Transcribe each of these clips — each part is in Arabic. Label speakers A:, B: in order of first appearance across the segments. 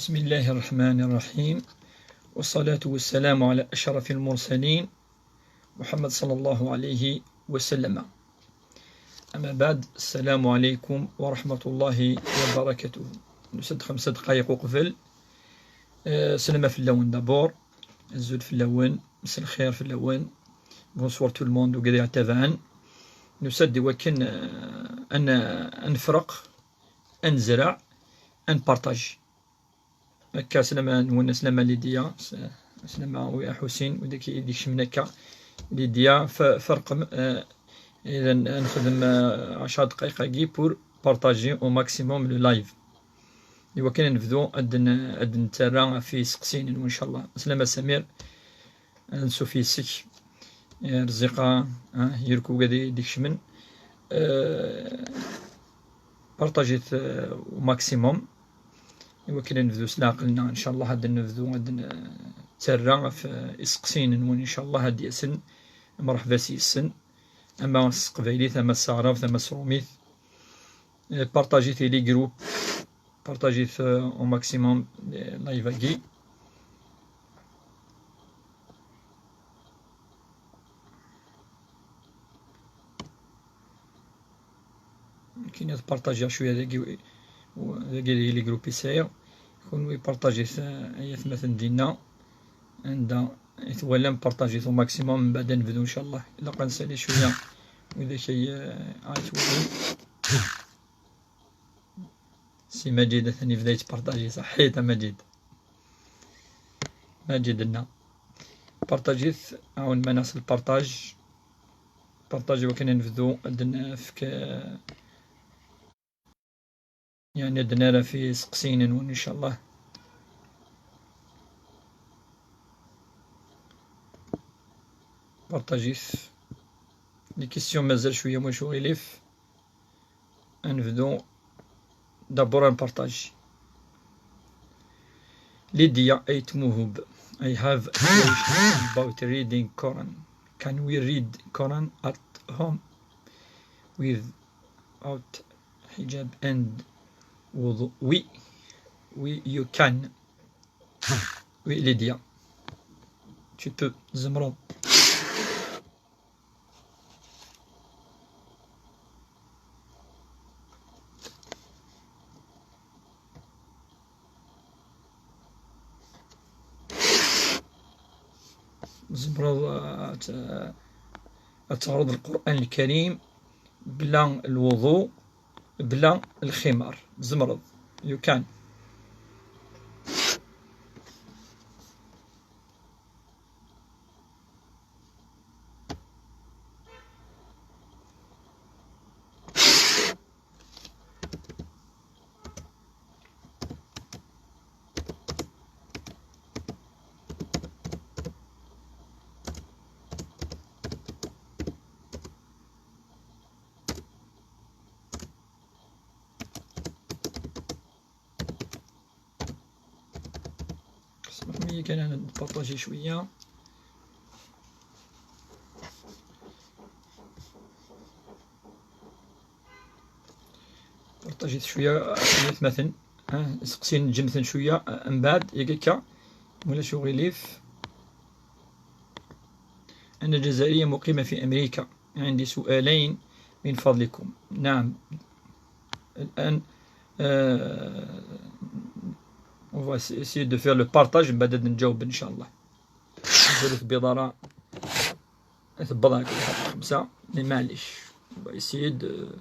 A: بسم الله الرحمن الرحيم، والصلاة والسلام على أشرف المرسلين محمد صلى الله عليه وسلم. أما بعد، السلام عليكم ورحمة الله وبركاته. نسد 5 دقائق قبل. سلامة في اللون دابور، الزود في اللون، مسا الخير في اللون. بونسوار تو الموند وقاعد يتابعن. نسد وكن أن نفرق، أن نزرع، أن بارطاج. هكا سلامة نونس سلامة ليديا، سلامة ويا حسين وديك شمنا هكا ليديا فرق. إذا نخدم 10 دقائق كي بور بارطاجي أو ماكسيموم لو لايف. إوا كان نبدو أد نتسرى في سقسين وإن شاء الله. سلامة سمير، نسو في السك رزقا يركو قادي ديك شمن. بارطاجيت ماكسيموم. إوا كان نبدو سلاقلنا إن شاء الله. هاد نبدو نتسرى في إسقسين وإن شاء الله. هاد ياسن مرحبا سي السن. أما السقبايلي ثما السعراف ثما السروميث. بارطاجيت لي جروب، بارطاجيت أو ماكسيموم لايفاكي. كاين يتبارطاجيا شوية داكي لي جروب يساير يكون يبارطاجيت أيا مثلا دينا عندها يتولى نبارطاجيت أو ماكسيموم. من بعد نبدو إن شاء الله. إلا بقى نسالي شوية وإذا كي عيتولي سي مجيد ثاني بدا يتبارطاجي. صحيت مجيد، مجيد لنا بارطاجيت عاون مناس البارطاج. بارطاجي وكان نبدو عندنا فك يعني عندنا في سقسين وإن شاء الله. بارطاجيت لي كيسيون مازال شوية واش غيليف. نبدو دابور نبارطاجي. Lydia 8 Muhub. I have a question about reading Quran. Can we read Quran at home without hijab and wudu? Oui, you can. Oui, Lydia. Tu peux. زمرو. زمرو تعرض القرآن الكريم بلا الوضوء بلا الخمار. زمرض you can. سمحني كان أنا نبارطاجي شوية. بارطاجيت شوية مثلا سقسين جمثن شوية من بعد ياكا ولا شو غيليف. أنا جزائرية مقيمة في أمريكا. عندي سؤالين من فضلكم. نعم، الآن on va essayer de faire le partage. من بعد نجاوب إن شاء الله. ذلك بضرة ثبضها كل 5 مي معليش. on va essayer de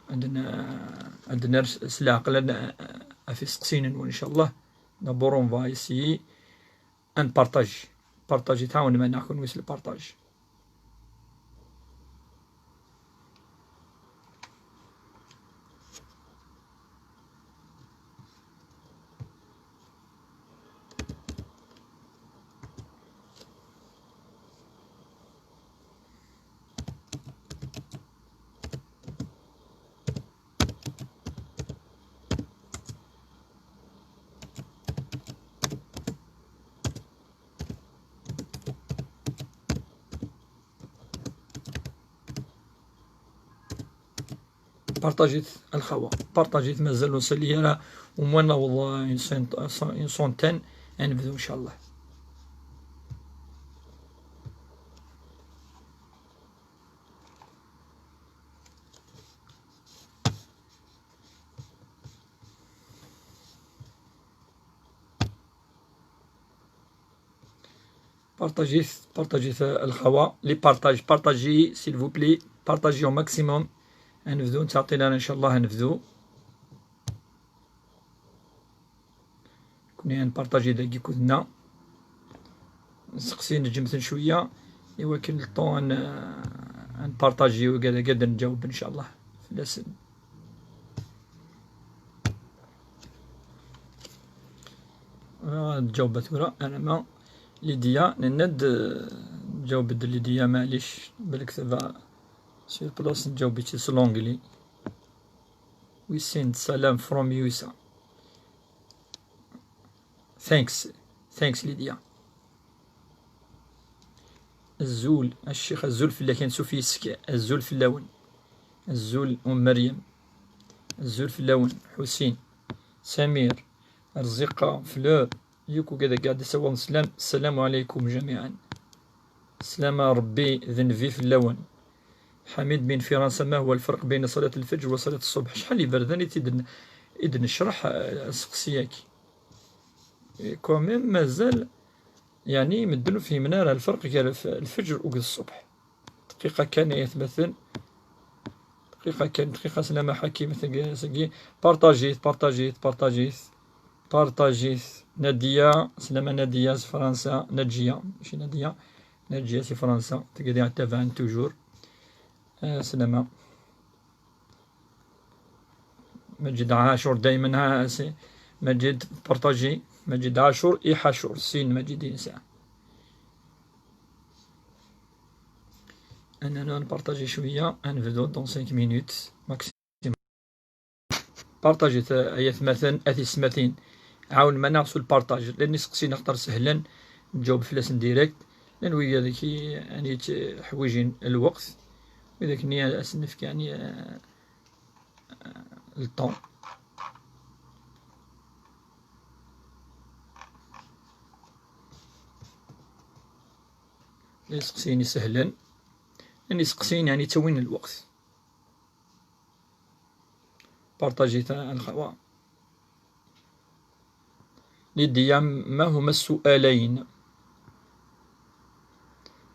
A: عندنا سلاح قلنا في سقسين وإن شاء الله. دابور on va essayer un partage. بارطاجي تعاون معنا نكون ويس البارطاج. بارطاجيت الخوا، بارطاجيت مازال وصل لي راه وموان نوض اون سونتين نبدو ان شاء الله. بارطاجيت الخوا، لي بارطاجي سيل فو بلي، بارطاجي او ماكسيموم. نبدو تعطي لنا ان شاء الله نبدو كوني نبارطاجي داكي كودنا نسقسي نجمتن شويه ايوا كاين الطون نبارطاجيو قادر نجاوب ان شاء الله في الاسم. جاوبت ورا انا ما ليديا نند جاوبت ليديا معليش بالك سافا سير بلاص نجاوبتي سلونجلي. We send salam from USA. Thanks ليديا. الزول الشيخ الزول في اللي كان سوفي الزول في اللون، الزول أم مريم، الزول في اللون حسين سمير رزقة فلور يوكو كذا قاعد يسوون سلام. السلام عليكم جميعا. سلام ربي ذنبي في اللون. حميد بن فرنسا، ما هو الفرق بين صلاة الفجر وصلاة الصبح؟ شحال يبردني إذن نشرح سقسياك كوميم مازال يعني مدلو في منار الفرق كان الفجر والصبح. دقيقة كان يتمثل دقيقة سلامة حكي مثل سقي بارطاجيت نادية سلامة نادية فرنسا ناجية ماشي ناجية في فرنسا تقدر تابعن توجور سلامة. مجد عاشور دايما مجد بارطاجي مجد عاشور حاشور سين مجد إنسان. أنا نبارطاجي شوية نبدو دون 5 مينوت ماكسيموم. بارطاجيت آيات مثلا أثي سماتين عاون ما نعرفو البارطاج لأني سقسي نختار سهلا نجاوب فلاس ديريكت لأن ويا ذاك يعني حويجين الوقت وذاك نيا أسنفك يعني الطون. يسقسيني سهلا لأن يسقسيني يعني توين الوقت. بارطاجيت الخوا. ليديا ما هما السؤالين؟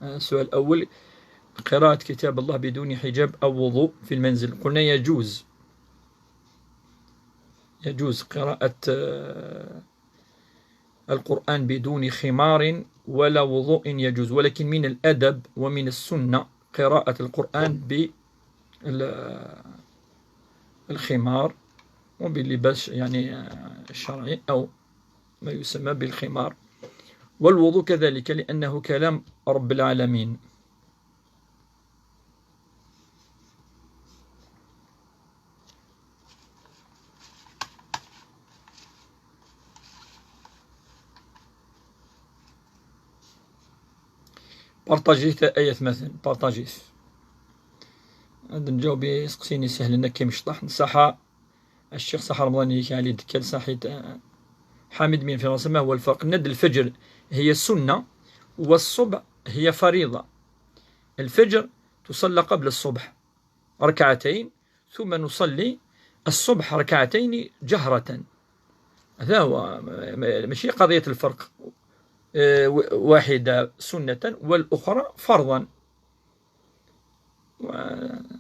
A: السؤال الأول قراءة كتاب الله بدون حجاب أو وضوء في المنزل. قلنا يجوز قراءة القرآن بدون خمار ولا وضوء يجوز، ولكن من الأدب ومن السنة قراءة القرآن بالخمار وباللباس يعني الشرعي أو ما يسمى بالخمار، والوضوء كذلك لأنه كلام رب العالمين. بارطاجيت آيات مثلا بارطاجيت هذا نجاوب يسقسيني سهل انك كيمشطح نصحى الشيخ صح رمضاني علي دكال صحيت حامد بن فرنسا. ما هو الفرق؟ ند الفجر هي السنة والصبح هي فريضة. الفجر تصلى قبل الصبح ركعتين ثم نصلي الصبح ركعتين جهرة. هذا هو ماشي قضية الفرق، واحدة سنة والأخرى فرضا.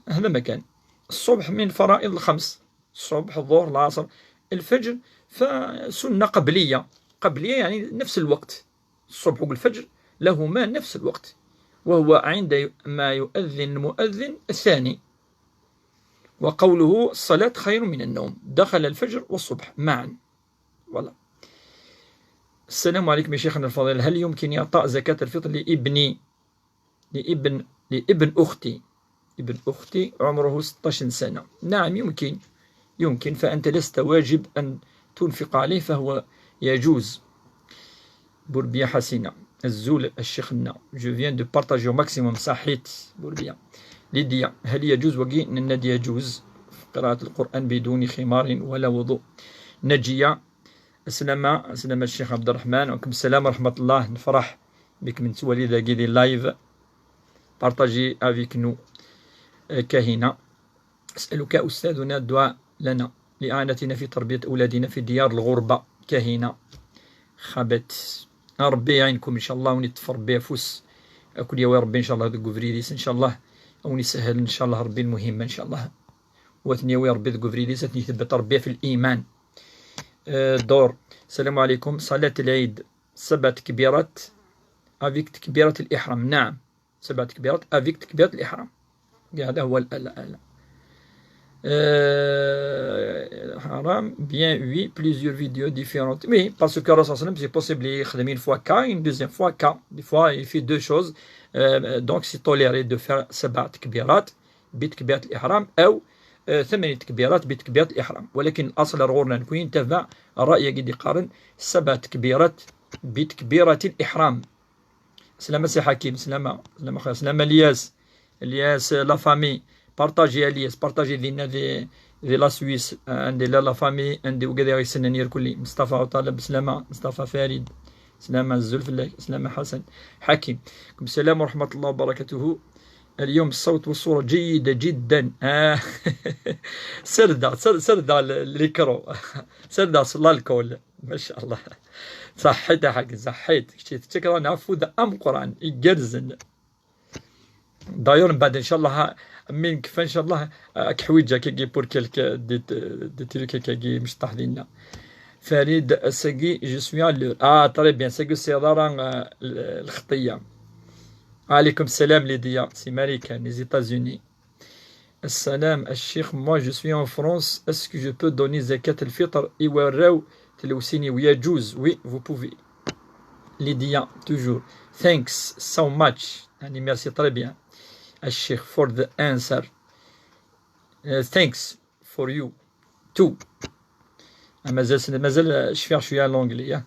A: هذا مكان الصبح من فرائض الخمس، الصبح الظهر العصر الفجر فسنة قبلية يعني نفس الوقت. الصبح والفجر لهما نفس الوقت وهو عند ما يؤذن المؤذن الثاني. وقوله الصلاة خير من النوم دخل الفجر والصبح معا. والله. السلام عليكم يا شيخنا الفضيل، هل يمكن إعطاء زكاة الفطر لابن أختي عمره 16 سنة؟ نعم يمكن فأنت لست واجب أن تنفق عليه فهو يجوز. بوربيا حسينة الزول الشيخنا je viens de partager au maximum صحيت بوربيا. ليديا هل يجوز وقي النادي يجوز قراءة القرآن بدون خمار ولا وضوء. نجية السلامة الشيخ عبد الرحمن، وعليكم السلام ورحمة الله. نفرح بك من وليدة كيدي لايف بارطاجي افيك نو. كاهنة أسألك أستاذنا الدعاء لنا لإعانتنا في تربية أولادنا في ديار الغربة. كاهنة خابت ربي يعينكم إن شاء الله، ونتفر بها فوس أكل يا ربي إن شاء الله ذو فريديس إن شاء الله، أو نسهل إن شاء الله ربي المهمة إن شاء الله، وثني ويا ربي ذو فريديس ثني ثبت ربي في الإيمان. دور السلام عليكم. صلاة العيد 7 تكبيرات أفيك تكبيرة الإحرام. نعم 7 تكبيرات أفيك تكبيرة الإحرام، هذا هو الأعلى. Haram, bien oui, plusieurs vidéos différentes. Oui, parce que c'est possible de faire une fois K, une deuxième fois K. Des fois, il fait 2 choses. Donc, c'est toléré de faire 7 تكبيرات بتكبيرة الإحرام أو 8 تكبيرات بتكبيرة الإحرام، ولكن الأصل رغورنا نكون نتبع الرأي قد يقارن 7 تكبيرات بتكبيرة الإحرام. سلامة سي حكيم، سلامة الياس لا فامي. بارطاجي الياس، بارطاجي دينا دي لا سويس، عندي لا فامي عندي وكذا يسننير كلي. مصطفى وطالب سلامة، مصطفى فريد سلامة، الزلفلاك سلامة، حسن حكيم. السلام ورحمة الله وبركاته. اليوم الصوت والصورة جيدة جدا. سردة الريكرو سردة صلى الكول ما شاء الله. صحيت حق صحيت تشكرا نعفو ذا أم قرآن يجرزن دايور بعد إن شاء الله من كيف إن شاء الله كحويجة كي بور كيلك دي تريك كي مش طاحدينا. فريد السقي جو سوي لور طري بيان سقي سيارة الخطية. عليكم السلام ليديا سي ماريكا لي زيتازوني. السلام الشيخ، moi je suis en France, est-ce que je peux donner زكاة الفطر يوراو تلوسيني ويجوز؟ oui vous pouvez. ليديا toujours thanks so much يعني merci très bien الشيخ for the answer. Thanks for you too. مازال شفيع شوية لونجلي.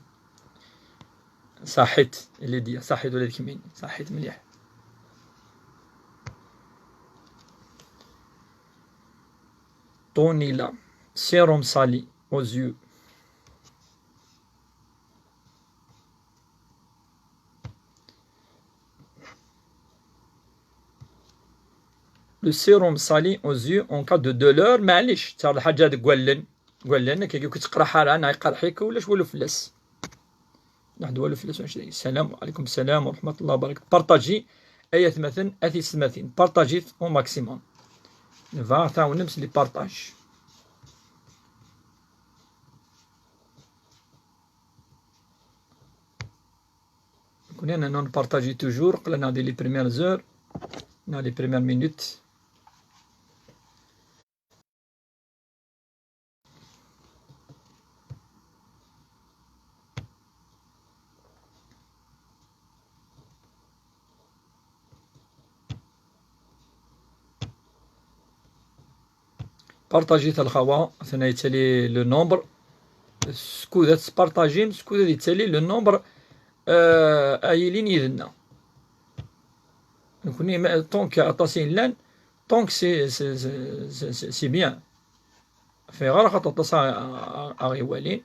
A: صحيت ليديا صحيت ولاد كميني صحيت مليح. طونيلا sérum salé aux yeux. Le sérum salé aux yeux en cas de douleur. معليش تاع الحاجة هذيك قولن كي تقرا حالة انا يقرحيك ولا شوالو فلس نحد والو فلس. السلام عليكم السلام ورحمة الله وبركاته. بارطاجي أي ثمثن أثي سمثين بارطاجي او ماكسيموم نفا تاع نمس لي بارطاج. كنا نون بارطاجي توجور قلنا دي لي بريمير زور نا لي بريمير مينوت. بارطاجي الخوا ثنا يتالي لو نومبر سكوذا تبارطاجي سكوذا يتالي لو نومبر ايلين يذنا نكوني طونك اطاسين لان طونك سي بيان في غير خاطر تصا اغيوالين.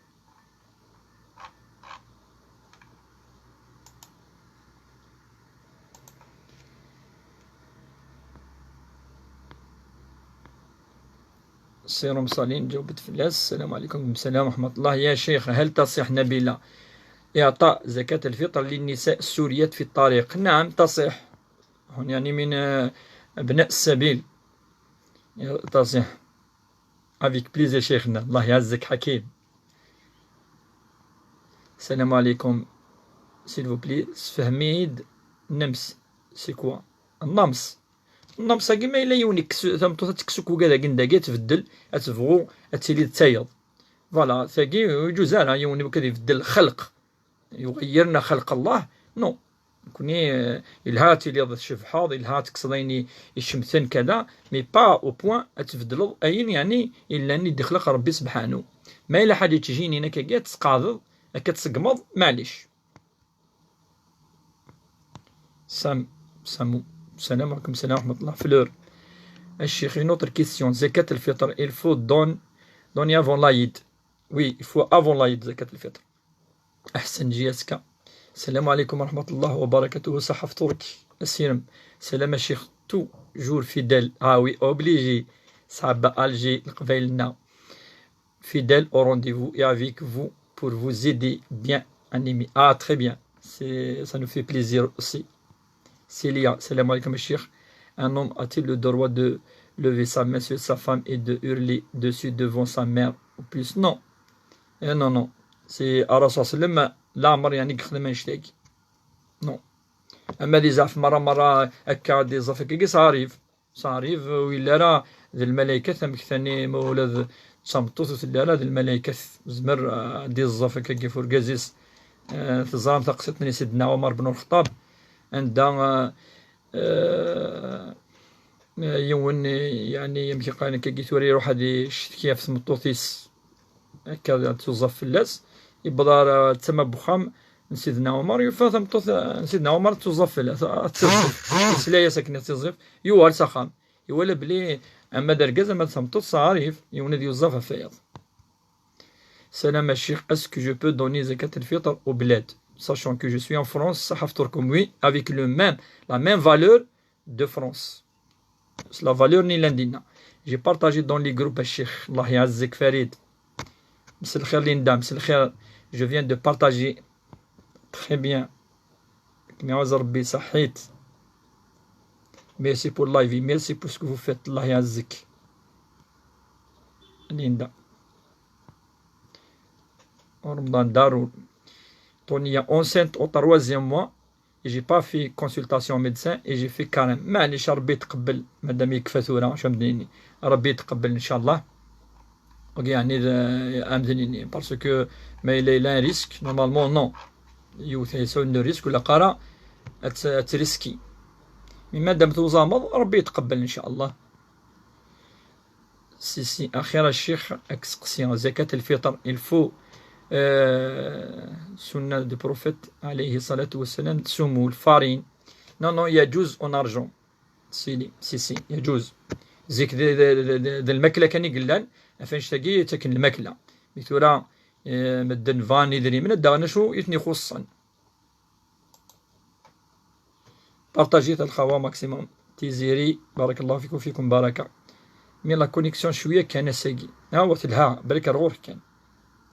A: سيروم صالين جاوبت فلاس. السلام عليكم السلام ورحمة الله. يا شيخ هل تصح نبيلة إعطاء زكاة الفطر للنساء السوريات في الطريق؟ نعم تصح، يعني من أبناء السبيل تصح. افيك بليز يا شيخنا الله يعزك حكيم. السلام عليكم سيل فو بلي فهميد نمس سي كوا النمس النمس كيما إلا يونيك ثمتو تكسوك وكذا كندا تبدل أتبغو أتسيلي تايض فوالا ثاقي يجوز أنا يوني وكذا يبدل خلق يغيرنا خلق الله نو كوني الهات اللي الشفحاض الهات كصديني الشمثن كذا مي با او بوان اتفدلو اين يعني الا اني دخلق ربي سبحانه ما الا حاجه تجيني انا كاع تسقاض كتسقمض معليش. سامو السلام عليكم السلام ورحمه الله. فلور الشيخ une autre question زكاة الفطر il faut donner avant l'Aïd oui il faut avant l'Aïd زكاة الفطر أحسن جياتك السلام عليكم ورحمة الله وبركاته صحة فطورك السلام سلام الشيخ toujours fidèle ah oui obligé صحابة ألجي القبايلنا fidèle au rendez-vous et avec vous pour vous aider bien animé ah très bien ça nous fait plaisir aussi Célia salam alaikum الشيخ un homme a-t-il le droit de lever sa main sur sa femme et de hurler dessus devant sa mère ou plus non non non c'est الرسول صلى الله عليه وسلم لا عمر يعني خدمة نشتاقي نو اما دي زعف مرة هكا دي زفك صاريف ولا راه ذي الملائكة ثمك ثاني مولد تصمتوث لا راه ذي الملائكة زمر دي الزفك كيف ورقازيس تزرام تقصتني سيدنا عمر بن الخطاب عندها يون يعني يمكن قال كي توري روح هذه كيف سمطوثيس هكا توظف في اللاس يبدا تسمى بخام سيدنا عمر يفاث مطوث سيدنا عمر توظف في اللاس تصف لا ساكنه توظف يوال سخام يوال بلي اما دركاز اما سمطوث صاريف يون يوظف فيض سلام الشيخ اسكو جو بو دوني زكاة الفطر au bled sachant que je suis en France صح افطركم oui avec la même valeur de France la valeur ni l'indina j'ai partagé dans les groupes الشيخ الله يعزك فريد مساء الخير ليندا مساء الخير je viens de partager très bien يعوز ربي صحيت merci pour live merci pour ce que vous faites الله يعزك ليندا رمضان دارو طوني enceinte au 3e mois et j'ai pas fait consultation médecin et j'ai fait carême معليش ربي يتقبل مادام يكفى ثورة شو مديني ربي يتقبل ان شاء الله يعني امدنيني باسكو ما الا ان ريسك نورمالمون نو يسون ريسك ولا قرا تريسكي مادام توزامض ربي يتقبل ان شاء الله سي اخيرا الشيخ اكسقسيون زكاة الفطر الفو سنة دو بروفيت عليه الصلاة والسلام تسمو الفارين نو يجوز اون ارجون سي يجوز زيك ذا الماكلة كان يقلان فاش تاقي تاكن الماكلة بثورة مدن فاني دري من الدغنا شو يتني خصا بارطاجيت الخوا ماكسيموم تيزيري بارك الله فيكم فيكم بركة مي لا كونيكسيون شوية كان ساقي ها هو تلها برك الغور كان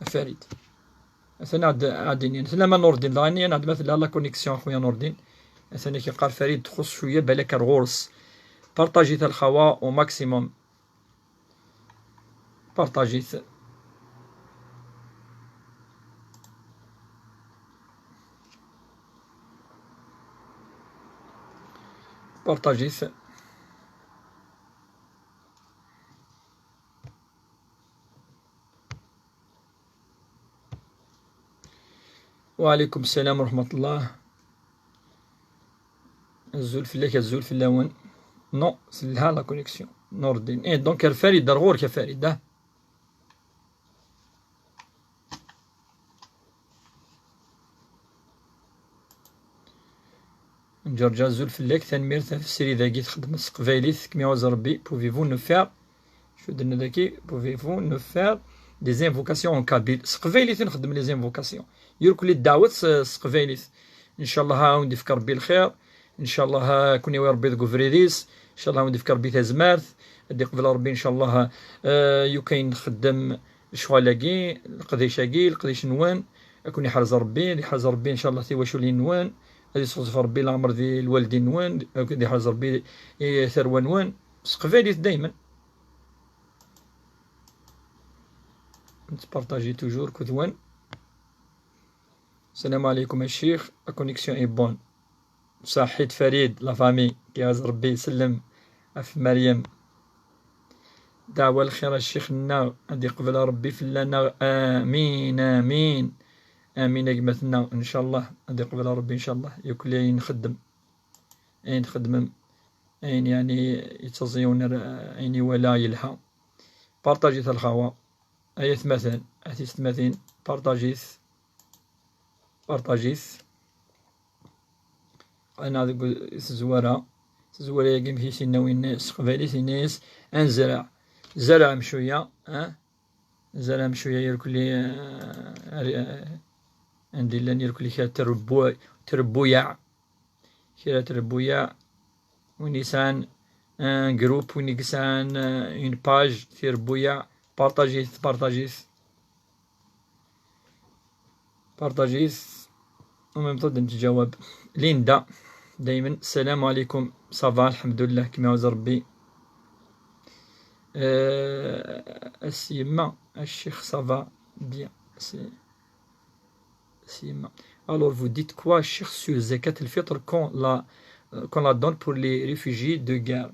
A: فريد ثاني عادين ثلاثة نور الدين داني انا عاد مثلا لا كونيكسيون خويا نور الدين ثاني كي قال فريد تخص شوية بالك الغورس بارطاجيت الخوا او ماكسيموم بارطاجيت وعليكم السلام ورحمة الله الزول في الليك الزول في اللون نو سلها لا كونيكسيون نور الدين دونك الفريد درغور كفريد نجرجا الزول في الليك تنمير تفسيري ذاكي تخدم السقفايليت كما يعوز ربي بوفيفو نو فير شو درنا ذاكي بوفيفو نو فير دي زانفوكاسيون اون كابيل سقفايليت نخدم لي زانفوكاسيون يركو لي الدعوات سقفايليت ان شاء الله ها وندي في ربي الخير ان شاء الله ها كوني ربي ذكو فريديس ان شاء الله وندي في ربي تازمارث ادي قبل ربي ان شاء الله يوكاين نخدم شوالاكي القديشاكي القديش نوان اكون يحرز ربي اللي يحرز ربي ان شاء الله تيواشو لي نوان هادي صوت ربي العمر ديال الوالدين نوان اللي يحرز ربي ثروه نوان سقفايليت دايما نتبارطاجي توجور كذوان السلام عليكم الشيخ لا كونيكسيون اي بون صحيت فريد لا فامي كيعز ربي يسلم اف مريم دعوة الخير الشيخ الناو عندي قبل ربي في لنا امين امين امين اجمتنا ان شاء الله عندي قبل ربي ان شاء الله يكون نخدم اين نخدم اين يعني يتزيون عيني ولا يلها بارطاجيت الخوا ايث مثلا اثيست مثلا بارطاجيت انا زوارة تزوالي ياكي مشينا وين قباليت الناس انزرع زرع مشوية زرع مشوية يركلي عندي لان يركلي كي تربويع كي تربويع وين يسان ان جروب وين يسان اون باج تربويع بارطاجيت وميم طود نتجاوب ليندا دايما السلام عليكم صافا الحمد لله كما عاوز ربي السيما الشيخ صافا بيان سيما alors vous dites quoi Cheikh sur zakat al-fitr qu'on la donne pour les réfugiés de guerre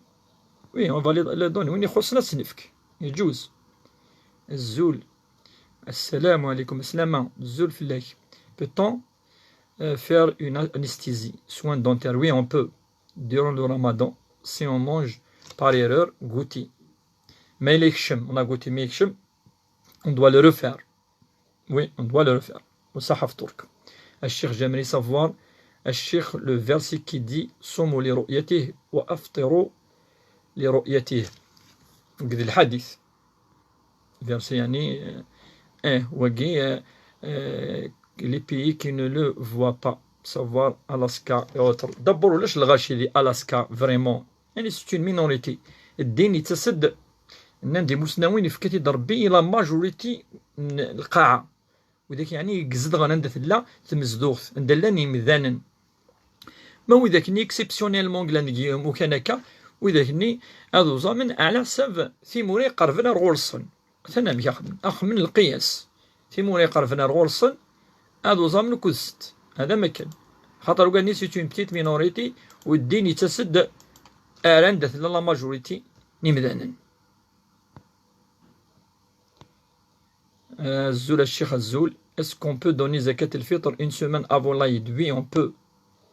A: oui on va les donner وين يخصنا السنفك يجوز الزول السلام عليكم السلامة الزول في الله peut-on faire une anesthésie, soin dentaire? Oui, on peut. Durant le ramadan, si on mange par erreur, goûter. Mais on a goûté meikhem, on doit le refaire. Oui, on doit le refaire. Au sahaf turc. Al-Sheikh, j'aimerais savoir, Al-Sheikh, le verset qui dit Somu li ru'yatih wa aftiru li ru'yatih. قد الحديث. Verset يعني وقي les pays qui ne le voient pas, savoir Alaska et autres. D'abord, ليش الغاشي دي Alaska vraiment يعني c'est une minorité. الدين يتسد ان دي مسنوين في كتي ضربي الى ماجوريتي القاعه وذاك يعني يقزد غنند لا تمزدوغ ندلاني مذانا ما وذاك ني اكسبسيونيلمون كلاندي وكانكا وذاك ني هذو زامن على حساب ثيموري قرفنا رغولصن ثنا بيخدم اخ من القياس ثيموري قرفنا رغولصن هذو زامن كوست هذا ما كان خاطر قال ني سي اون بتيت مينوريتي والدين يتسد اراندث لا ماجوريتي نمذانا الزول الشيخ الزول est-ce qu'on peut donner zakat al-fitr une semaine avant l'Aïd? Oui, on peut.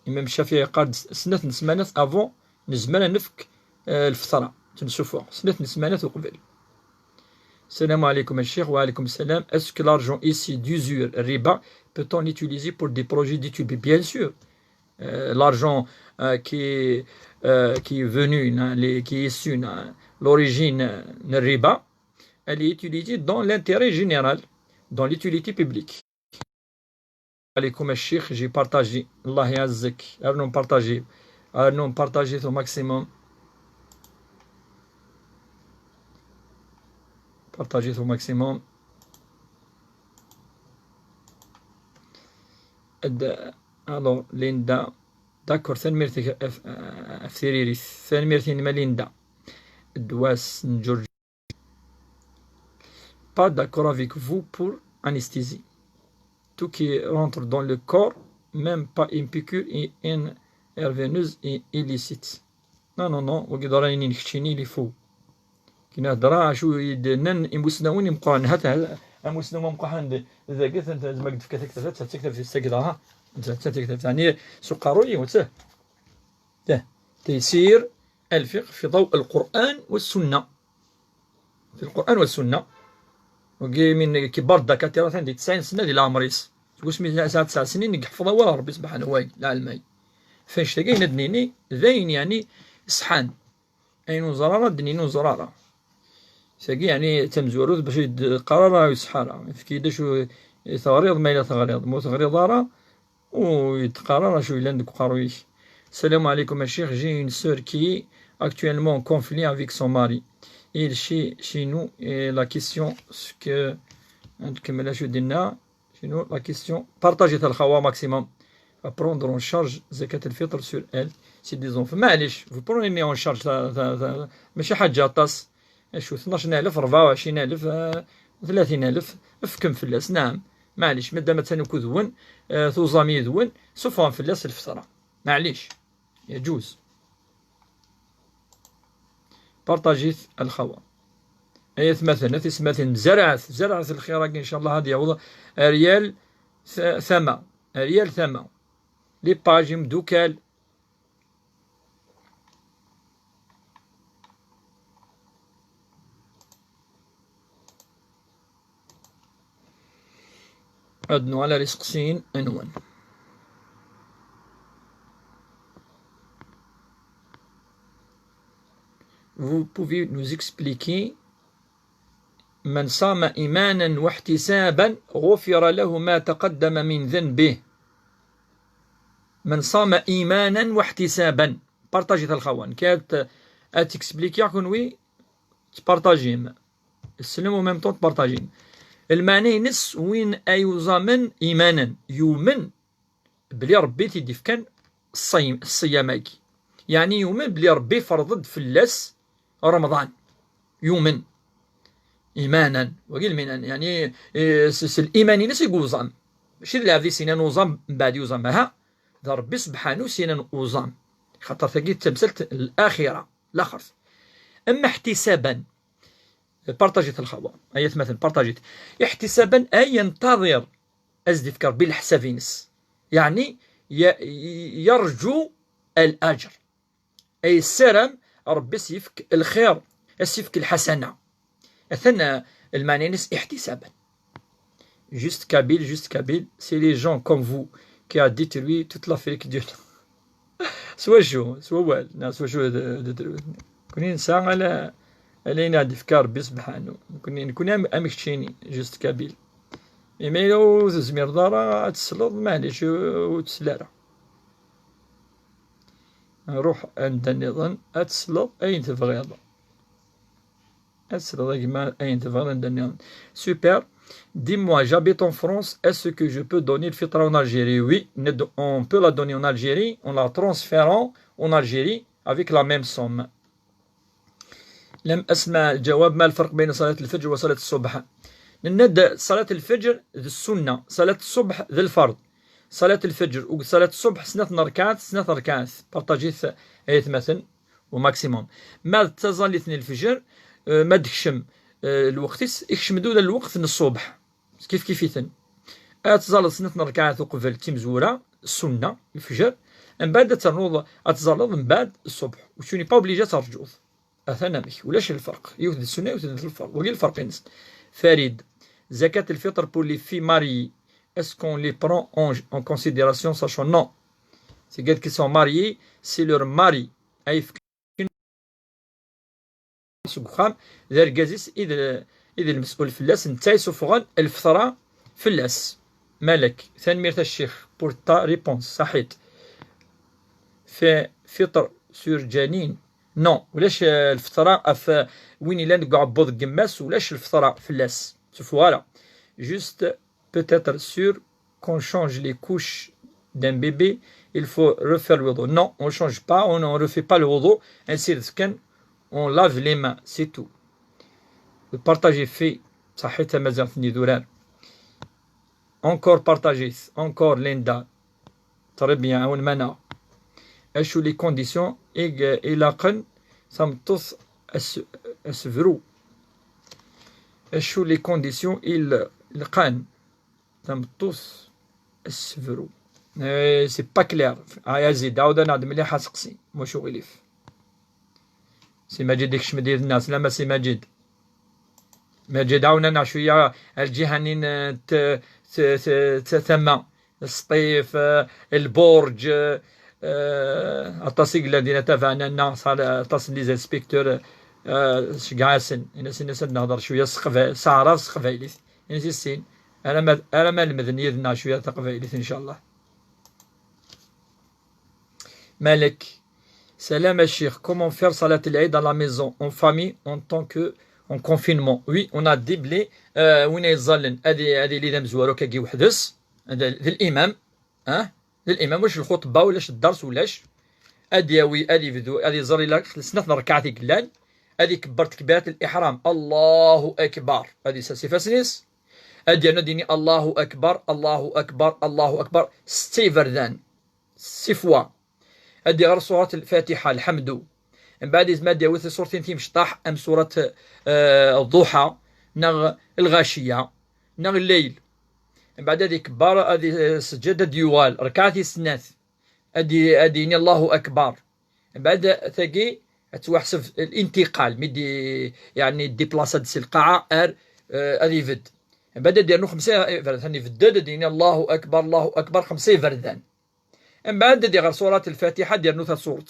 A: Imam Shafi'i قال سنة سمانات avant نزمنا نفك الفطرة تنشوفوها سنة سمانات وقبل. السلام عليكم الشيخ وعليكم السلام. Est-ce que l'argent ici d'usure riba peut-on l'utiliser pour des projets d'études? Bien sûr. L'argent qui est venu, qui est issu l'origine riba, elle est utilisée dans l'intérêt général, dans l'utilité publique. Alaykoum al-Sheikh, j'ai partagé. Allah yazzik. Allons partager au maximum. Partager au maximum. Alors, Linda. D'accord, ثاني مرتي أفتريري ثاني مرتي نما ليندا. دواس نجورج. Pas d'accord avec vous pour anesthésie. Tout qui rentre dans le corps, même pas une piqûre et une veineuse et illicite. Non, non, non, وقدراني نكشيني اللي فوق. كنا درا شو يدنن يمسنون يمقرن هذا المسنون مقحن إذا قلت أنت لازم أقد في كتكتب تكتب في السجدها تكتب يعني سقاروي وته ده تيسير الفقه في ضوء القرآن والسنة في القرآن والسنة وكي من كبار الدكاترة عندي 90 سنة ديال العمريس واش من ساعة 9 سنين يحفظها والله ربي سبحانه واي لا الماي فاش تلقاين دنيني ذاين يعني سحان اين زرارة دنينو زرارة ساقي يعني تمزوروث باش قرارة ويسحارة في كيداش ثغريض ما إلا ثغريض مو ثغريض راه ويتقرر شو إلا عندك قارويش. السلام عليكم الشيخ. J'ai une sœur qui est actuellement en conflit avec son mari. Et chez nous, la question, ce que chez nous, la question, partagez le khawa maximum, à prendre en charge zakat al-fitr sur elle, c'est des enfants. معليش, vous prenez en charge ماشي حاجة طاس, شو 12000 24000 30000 افكم فلاس نعم معليش مادام تنكو ذون توزامي ذون صفان فلاس الفطرة معليش يجوز. بارطاجيت الخوا ايث مثلا زرعت الخيراك ان شاء الله هذه والله ريال ثما لي باجيم دوكال أدنو على رزق سين عنوان. vous pouvez nous expliquer من صام إيمانا واحتسابا غفر له ما تقدم من ذنبه. من صام إيمانا واحتسابا بارطاجي الخوان كانت تكسبليكي يكون وي تبارطاجيم السلم وميم طون تبارطاجيم المعنى نس وين أيوزامن إيمانا يؤمن بلي ربي تيدي كان الصياماكي يعني يؤمن بلي ربي فرض فلاس رمضان يؤمن إيمانا وقيل من يعني الإيمان نس يقوزام ماشي العبد سينان وزام من بعد يوزام ها ذا ربي سبحانه سينان وزام خاطر ثقيت تمثلت الآخرة الآخر. أما احتسابا بارطاجيت الخبر أية مثلا بارطاجيت احتسابا أي ينتظر أزدفكر بالحسابينس يعني يرجو الأجر أي السرم ربي سيفك الخير سيفك الحسنة أثنى المعنى نس احتسابا. Juste Kabyle, c'est les gens comme vous qui a détruit toute l'Afrique du Nord. سوا شو سوا وال سوا شو كوني نساء علينا دفكار ربي سبحانه نكون امكتشيني جوست كابيل إما لو زمير دارا تسلط معليش وتسلارا نروح عند النظام أتسلط أين تبغي أتسلط كيما أين تبغي عند النظام. سوبر. Dis-moi, j'habite en France, est-ce que je peux donner le fitra en Algérie? Oui, on peut la donner en Algérie en la transférant en Algérie avec la même somme. لم أسمع الجواب. ما الفرق بين صلاة الفجر وصلاة الصبح؟ نبدأ صلاة الفجر ذي السنة، صلاة الصبح ذي الفرض. صلاة الفجر وصلاة الصبح سنة ركعات بارطاجيث آية مثلا وماكسيموم. ما تظل اثنين الفجر ما دكشم الوقت يكشم دودا الوقت من الصبح كيف يثن أتظل سنة ركعات وقبل تيمزورة السنة الفجر من بعد تنوض أتظل من بعد الصبح وشوني با اوبليجا ترجوض أثنى مك ولاش الفرق يوث السنة يوث الفرق وقيل الفرق ينس. فريد. زكاة الفطر pour les filles mariées est-ce qu'on les prend en considération sachant non c'est quelqu'un qui sont mariés c'est leur mari أي سبخام ذا القازيس إذا المسؤول فلاس نتاي سفغان الفطرة فلاس مالك. ثاني ميرتا الشيخ بور تا ريبونس صحيت في فطر سور جانين نو ولاش الفطرة اف وين الا نقع بوض قماس ولاش الفطرة فلاس فوالا جوست peut-être sur qu'on change les couches d'un bébé il faut refaire le wudu. Non, on change pas, on ne refait pas le wudu ainsi on lave les mains, c'est tout. Le partage fait, صحيتها مازال ثني دوران. Encore partagé, encore Linda. Très bien, أول منا. أشو les conditions إلاقن سمتص أسفرو. أشو les conditions إلقان سمتص أسفرو. C'est pas clair. يزيد عاود نعد مليح حسقسي مشو غليف. سي ماجد ديكش مدير الناس لا ما سي ماجد عاونا شويه الجهنين ثم السطيف البرج التصيق الذين تابعنا الناس على تصل لي زانسبيكتور شقاسن الناس نهضر شويه سعره سقفايليث يعني السين انا ما المدنيه دنا شويه تقفايليث ان شاء الله. مالك. Salam Cheikh, comment faire Salat al-Eid à la maison, en famille, en tant que en confinement? Oui, on a déblé وين يظلن هذه اللي دام زوارو كي وحدس للامام للامام واش الخطبه ولاش الدرس ولاش ادياوي ادي فيديو ادي زري لك سنه ركعتي قلال ادي كبرت كبيره الاحرام الله اكبر ادي ساسي فاسنيس ادي انا ديني الله اكبر الله اكبر الله اكبر 6 فردان 6 فوا أدي غير سورة الفاتحة الحمد من بعد ما داوث سورتين تيم شطاح أم سورة الضحى نغ الغاشية نغ الليل من بعد هذه كبار هذه سجادة ديوال ركعتي سناث أديني الله أكبر من بعد ثقي توحسب الانتقال مدي يعني ديبلاسات سي القاعة هذه فد من بعد دير 5 فردان فداد أديني الله أكبر 5 فردان من بعد دي غير سورة الفاتحة دير نوثا سورة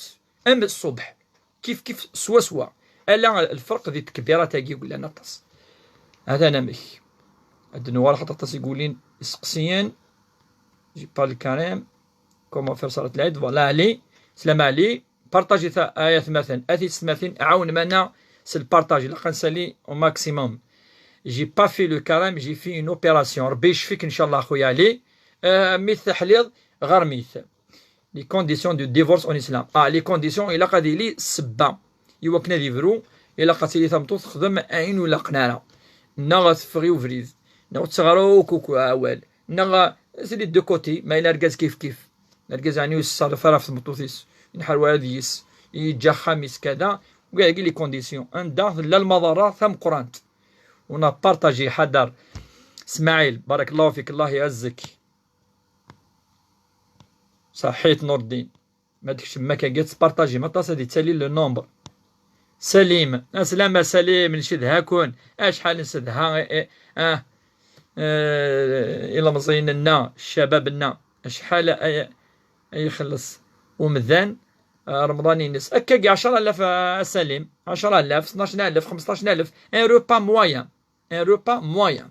A: أم الصبح كيف سوا الا الفرق ذي التكبيره تاعي يقول لنا طاس هذا انا مي هاد النوار حتى طاس يقولين سقسيان جي با الكريم كومون فير صلاة العيد فوالا علي سلام علي بارطاجي آيات مثلا آتي تسمثين عاون منا سي البارطاج لا نسالي او ماكسيموم جي با في لو كريم جي في اون اوبيراسيون ربي يشفيك ان شاء الله خويا علي ميث حليض غير ميث لي كونديسيون دو ديفورس اون اسلام لي كونديسيون الا قادي لي السبه ايوا كنا ديفرو الا قاتي لي تمطوط تخدم عين ولا قناره نا غتفغي وفريز نا تغرو كوكو اوال نا سي لي دو كوتي ما الا ركاز كيف الركاز يعني يسر فرف مطوطيس نحر واديس يجا خامس كذا وكاع لي كونديسيون ان دار لا المضره ثم قرانت ونا بارطاجي حضر اسماعيل بارك الله فيك الله يعزك صحيت نور الدين ما ديكش ما كاع بارطاجي ما طاس هادي تالي لو نومبر سليم سلامة سليم نشد هاكون شحال نسدها الا مزيننا شبابنا شحال يخلص ومذان رمضان ينس كاع 10000 سليم 10000 12000 15000 ان روبا مويان ان روبا مويان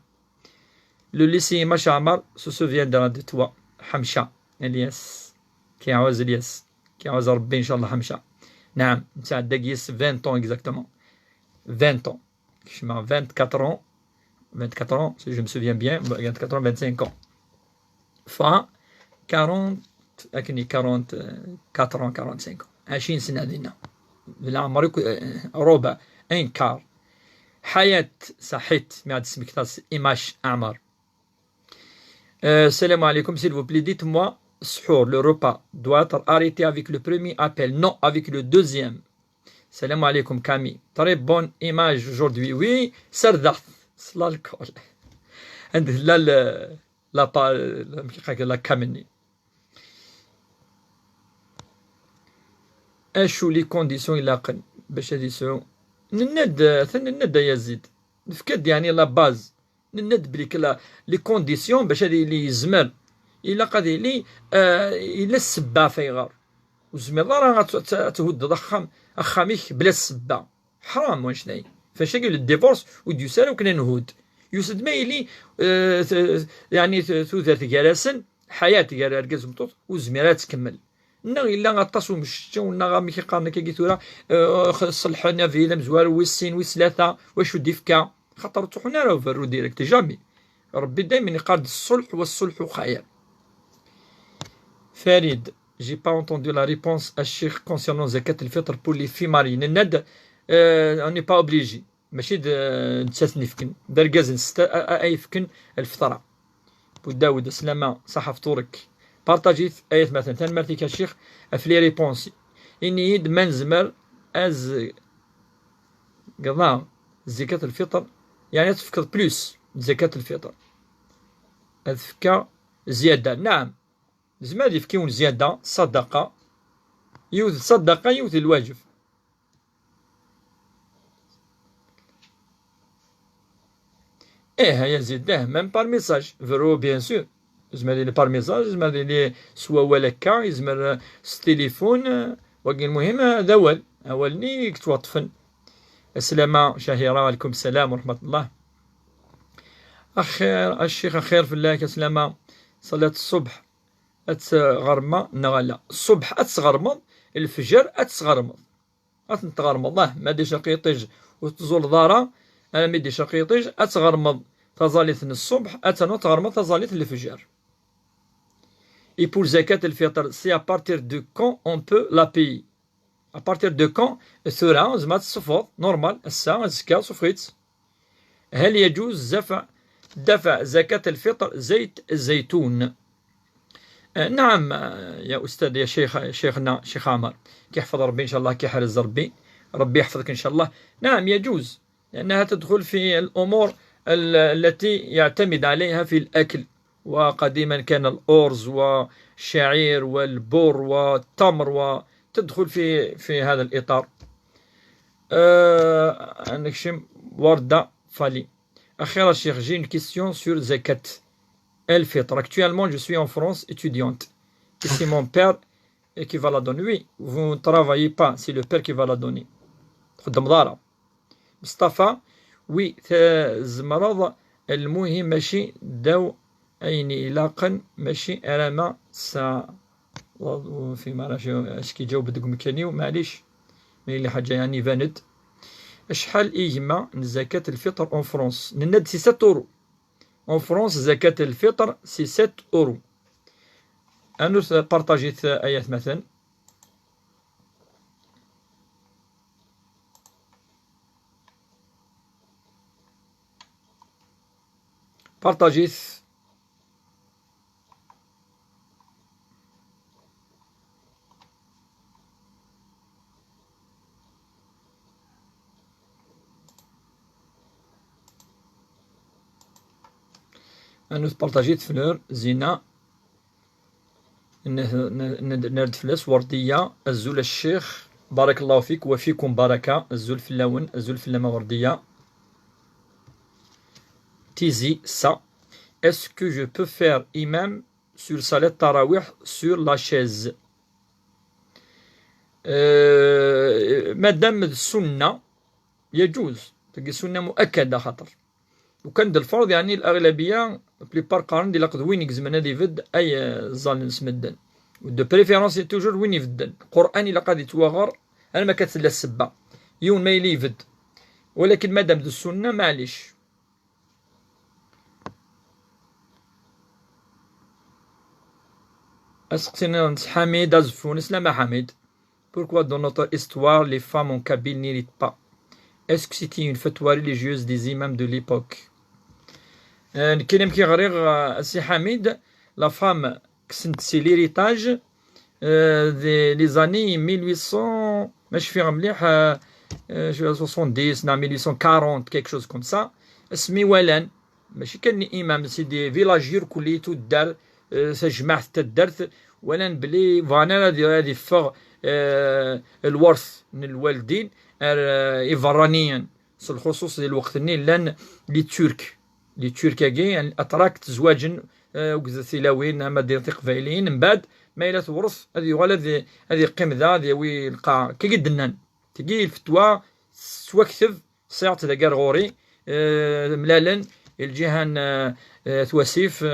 A: لو ليسي ماشا عمر سو سوفيان دو توا حمشة الياس كيعوز الياس كيعوز ربي ان شاء الله حمشة نعم نتاع داكيس 20 طون اكزاكتومون 20 طون كيما 24 ans si je me souviens bien 24 ans 25 ans ف 40 أكني 44 ans 45 ans 20 سنة دينا بالعمر ربع ان كار حياة صحيت ما عاد اسمك تاس إيماش أعمار السلام عليكم s'il vous plaît dites-moi سحور le repas doit être arrêté avec le premier appel non avec le deuxième السلام عليكم كامي très bonne image aujourd'hui oui سردحت صلا الكل عنده لا كامني اشو لي كونديسيون يلاقن باش هادي سو نند ثن الند يزيد نفكد يعني لا باز نند بليك لي كونديسيون باش هادي لي يزمر الا قادي لي الا السبه فيغار وزمير راه تهد ضخم اخاميك بلا السبه حرام واش ناي فاش قال الديفورس وديو سالا وكنا نهود يوسد ما يلي يعني ثوثات كراسن حياه كرا ركز مطوط وزميرات تكمل نا الا غطاسو مشتا ونا غا ميكي قارنا كي ثورا صلحنا فيلا مزوار ويسين ويسلاثه واش ودي فكا خاطر طحنا راه فرو ديريكت جامي ربي دائما يقاد الصلح والصلح خير فريد j'ai pas entendu la réponse à Cheikh concernant zakat al-fitr pour les filles mariées الند on n'est pas obligé ماشي نتسني فكن دركاز اي فكن الفطره بوداود سلامه صح فطورك بارطاجي ايات مثلا ثان مرتي كالشيخ في لي ريبونسي اني يد منزمر از قضاء زكاة الفطر يعني تفكر بلوس زكاة الفطر تفكر زيادة نعم زمان يفكيون زيادة صدقة يوث صدقة يوث الواجب هيا زيده ميم بار ميساج فرو بيان سور يزمر لي بار ميساج يزمر لي سوا ولكا يزمر التليفون وكي المهم هذا اولني كتوطفن السلامة شهيرة عليكم السلام ورحمة الله أخير الشيخ أخير في الله كسلامة صلاة الصبح أتغرمى نغلا الصبح أتغرمض الفجر أتغرمض أتغرمض الله ما دي شقيطيج وتزول دارا أنا مدي شقيطيج أتغرمض تظاليث الصبح أتنو تغرمض تظاليث الفجر Et pour zakat al-fitr, c'est à partir de quand on peut la payer. À partir de quand ثورة زعما الصفر نورمال الساعة الزكاة صفريت. هل يجوز دفع زكاة الفطر زيت الزيتون؟ نعم يا أستاذ يا شيخنا شيخ عمر كيحفظ ربي إن شاء الله كيحرز ربي يحفظك إن شاء الله. نعم يجوز لأنها تدخل في الأمور التي يعتمد عليها في الأكل وقديما كان الأرز والشعير والبر والتمر وتدخل في هذا الإطار. نكشم وردة فالي أخيرا الشيخ j'ai une question sur zakat el-fitr. Actuellement je suis en France étudiante et c'est mon père qui va la donner. Oui, vous ne travaillez pas, c'est le père qui va la donner. خدام دارا مصطفى وي زمرض المهم ماشي داو أين إلاقا ماشي أراما سا في معرفش اش كيجاوب دوك مكانيو معليش مي اللي حاجة يعني فانت شحال إيجما زكاة الفطر أون فرونس نند سي 7 أورو أون فرونس زكاة الفطر سي 7 أورو أنو بارطاجيت آيات مثلا بارطاجيت أنو بارطاجيت فلور زينة نرد فلاس وردية الزول الشيخ بارك الله فيك وفيكم بركة الزول فلاون الزول فلامة وردية تيزي سا est-ce que je peux faire imam sur salat tarawih sur la chaise مادام السنة يجوز تلقى سنة مؤكدة خاطر وكان الفرض يعني الأغلبية بليبار قارن دي لقد وين يكزمنا دي فد أي ظل نسمدن ودو بريفيرونس توجور وين يفدن القرآن إلا قد يتوغر أنا ما كتسلى السبة يون ما يلي يفد ولكن مادام دو السنة معليش أسقسينا حميد أزفونس لا ما حميد Pourquoi dans notre histoire les femmes en Kabylie n'héritent pas? Est-ce que c'était une fatwa religieuse des imams de l'époque? كاين كي غريغ السي حميد لا فام كسنت سي ليريتاج لي زاني 1800 ماشي فيها مليح 70 نعم 1840 كيك شوز كوم سا اسمي ولان ماشي كان امام سي دي فيلاجير كليتو دار جماعة تدرت ولان بلي فانا هذه فغ الورث من الوالدين إيفرانيا الخصوص ديال الوقت لان لي ترك لي تركاكي يعني الاتراك تزواجن وكذا مدينة قبايليين من بعد ما إلا تورث هذه يغال هذه قيمة هذه وي القاع كي قدنان تجي الفتوى سوا كتب ساعة ذا غوري ملالا الجهان تواسيف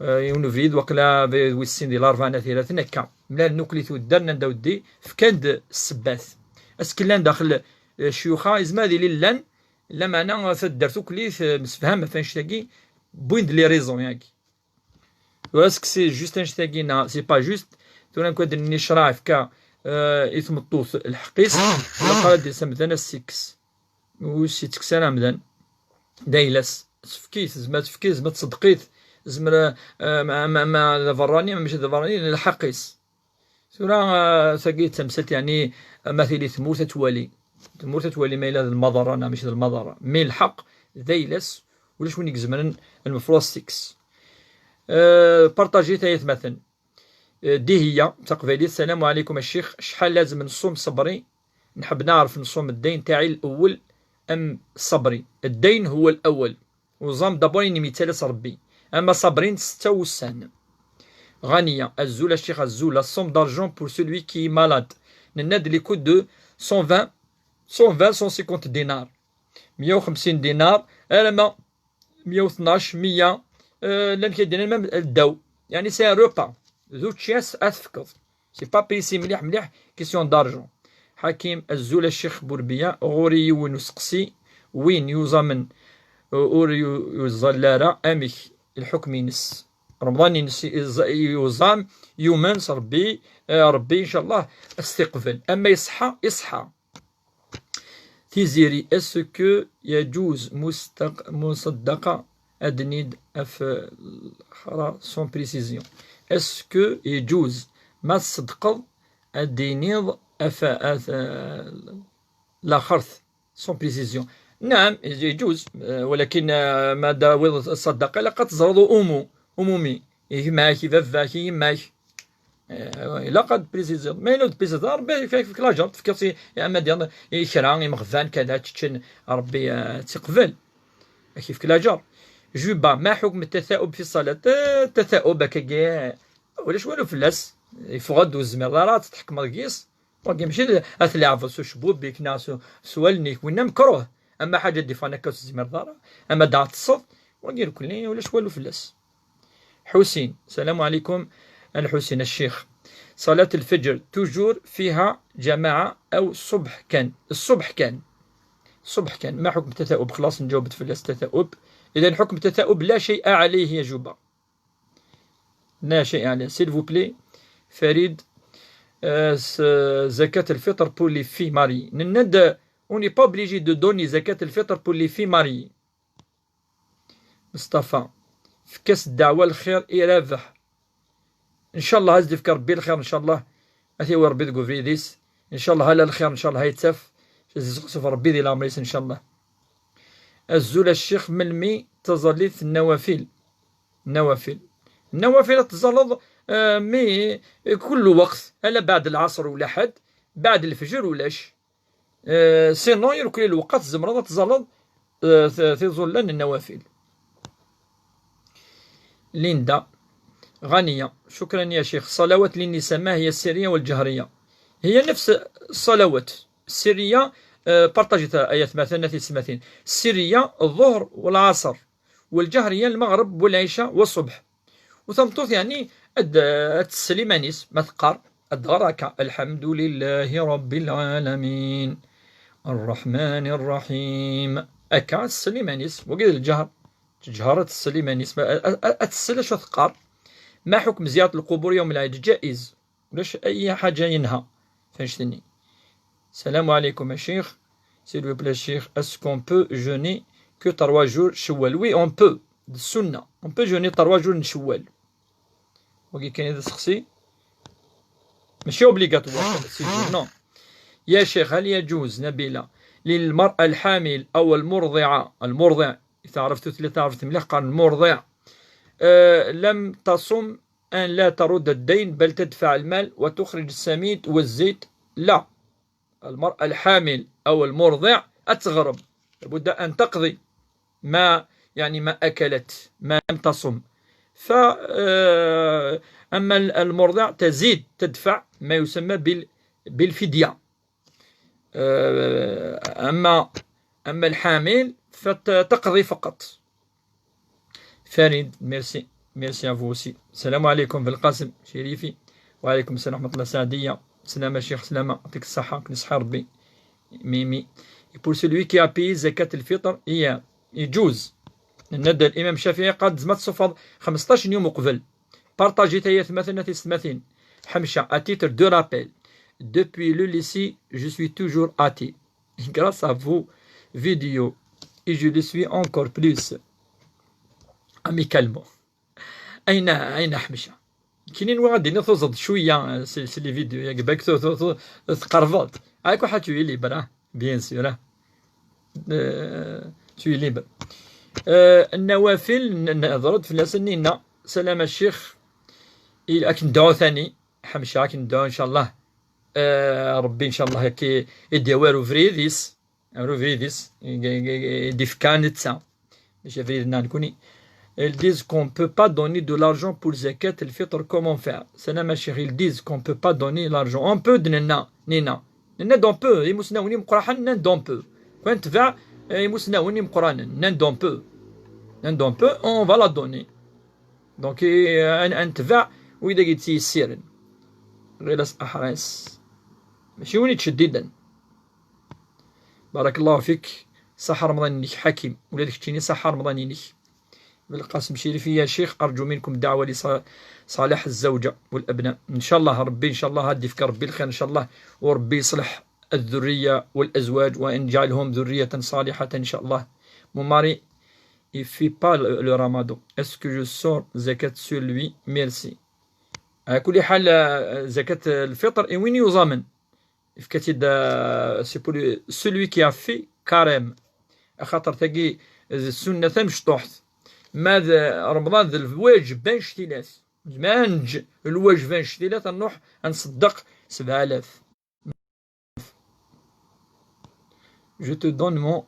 A: يونفريد وقلا ويسين ديال 40 30 هكا ملال نوكلي تودرنا نداودي فكاد السباث اسكلان داخل الشيوخه ازمادي للان لا معنى درتو كليت مسفهم فاش تاكي بوين لي ريزون ياكي واسك سي جوست نشتاكي نا سي با جوست تونا نكون نشرع فكا يتمطوث الحقيس ولا قال دي سمدنا 6 وشي تكسانا مدن دايلس تفكيت زعما تفكيت زعما تصدقيت زمرا ما فراني ماشي فراني الحقيس سورا ثقيت تمثلت يعني مثلي ثمور تتوالي ثمور تتوالي ما إلى المضرة أنا ماشي المضرة مي الحق ذيلس ولاش وين يكزمن المفروض 6 بارطاجي تايت مثلا دي هي تقبيلي السلام عليكم الشيخ شحال لازم نصوم صبري نحب نعرف نصوم الدين تاعي الأول أم صبري الدين هو الأول وزام دابوري مثال ربي أما صابرين 6 غنية الزول الشيخ الزول الصوم d'argent pour celui qui est malade نناد لي كود دو 150 دينار 150 دينار ألما 112 100 لان كيدير مام الدو يعني سي روبا ذو تشيس أثفكض سي با بريسي مليح مليح كيسيون دارجون حكيم الزول الشيخ بوربيا غوري ونسقسي وين يوزامن اور يوزلارا أميك الحكم ينس رمضان ينس يوزام يومين ربي ربي إن شاء الله استقبل أما يصحى تيزيري اسكو يجوز مصدقة أدنيد أف سون بريسيزيون اسكو يجوز ما تصدق أدنيد أف لا خرث سون بريسيزيون نعم يجوز ولكن ما داوض الصدقة لقد تزرض أمومي يماك فافاك يماك لقد بريزيزيون ما ينود بريزيزيون ربي فيك لاجر تفكرتي يا اما ديال يشرا يمغفان كذا تشن ربي تقبل كيف كلاجر جوبا ما حكم التثاؤب في الصلاة التثاؤب كاع ولاش والو فلاس يفغد الزمرارات تحكم القيس ماشي تلعب سو شبوب بيك ناس سوالني وين مكروه أما حاجة ديفانا كاس زمير دارا أما دعت الصف وندير كلين ولاش والو فلاس. حسين السلام عليكم. الحسين الشيخ صلاة الفجر توجور فيها جماعة أو الصبح كان؟ الصبح كان ما حكم التثاؤب؟ خلاص نجاوبت فلاس التثاؤب. إذا حكم التثاؤب لا شيء عليه يا جوبا، لا شيء عليه. سيل فو بلي فريد زكاة الفطر pour les filles mariées. On n'est pas obligé de donner زكاة الفطر pour les filles mariées. مصطفى في كاس الدعوة الخير يرابح ان شاء الله. هز في ربي الخير ان شاء الله. اثي وربي تقول فريديس ان شاء الله. هلا الخير ان شاء الله هيتسف سوف ربي دي الامريس ان شاء الله. الزول الشيخ ملمي تظليث النوافل. النوافل تظلظ مي كل وقت، هلا بعد العصر ولا حد بعد الفجر ولاش سينو يركل الوقت الزمرضة تظلظ تظلن النوافل. ليندا غنية شكرا يا شيخ. صلوات للنساء ما هي السرية والجهرية؟ هي نفس الصلوات السرية بارطاجتها آيات مثلا 30. السرية الظهر والعصر، والجهرية المغرب والعشاء والصبح. وثمطوث يعني السليمانيس ما تقار الدغراكة الحمد لله رب العالمين الرحمن الرحيم أكا السليمانيس. وقيل الجهر جهرة السليمانيس أتسلى شو ثقار. ما حكم زيارة القبور يوم العيد؟ جائز ولاش أي حاجة ينهى فهمتني. السلام عليكم يا شيخ. s'il vous plaît شيخ اسكون بو جوني كو 3 جور شوال؟ وي اون بو السنة اون بو جوني 3 جور شوال. وكي كاين هذا الشخصي ماشي اوبليغاتوار نو. يا شيخ هل يجوز نبيلة للمرأة الحامل أو المرضع إذا عرفت مليح قال المرضع لم تصم أن لا ترد الدين بل تدفع المال وتخرج السميد والزيت؟ لا، المرأة الحامل أو المرضع أتغرب لابد أن تقضي ما أكلت ما لم تصم. أما المرضع تزيد تدفع ما يسمى بالفدية. أما الحامل فتقضي فقط. فريد ميرسي أفوسي. السلام عليكم في القاسم شريفي. وعليكم السلام ورحمة الله سعدية. سلامة شيخ سلامة يعطيك الصحة نصحى ربي. ميمي pour celui qui a payé زكاة الفطر يجوز. ندى الإمام الشافعي قد زمت صفر 15 يوم قبل. بارطاجيت هي 38 حمشة à titre de rappel. Depuis le lycée, je suis toujours athée. Grâce à vos vidéos, et je le suis encore plus. Amicalement. أين حمشة؟ كاينين غادي نتوزد شوية سي لي فيديو ياك باك تقرفض. هاك واحد توي ليبر بيان سور توي ليبر. النوافل نهضروا في الناس. سلام الشيخ راك ندعو ثاني حمشة راك ندعو إن شاء الله. ربي إن شاء الله كي يديوارو فريديس ديفكان نتسا ماشي فريدنا نكوني. Ils disent qu'on ne peut pas donner de l'argent pour zakat al-fitr. Comment faire? Salam al-Cheikh, ils disent qu'on ne peut pas donner l'argent. On peut donner, nina. Nina d'on peut. Imusnaouni mqurahan, nan d'on peut. Quand tu vas, imusnaouni mqurahan, nan d'on peut. Nan d'on peut, on va la donner. Donc, أنت vas, وإذا قلت يسيرن. غير أحرس. ماشي وني تشديدا. بارك الله فيك. صحة رمضان حكيم. ولادك تشيني صحة رمضان بالقاسم شريفي. يا شيخ أرجو منكم دعوة لصالح الزوجة والأبناء إن شاء الله. ربي إن شاء الله هدي فيك ربي الخير إن شاء الله. وربي يصلح الذرية والأزواج وإن جعلهم ذرية صالحة إن شاء الله. Mon mari il fait pas le ramadan. Est-ce que je sors zakat sur lui? Merci. على كل حال زكاة الفطر وين يضامن في كتيد سي بور celui qui a fait carême خاطر تلاقي السنة مشطوحت. ماذا رمضان ذا الواجب بين شتيلات ما نج الواجب بين شتيلات نروح نصدق 7000. Je te donne mon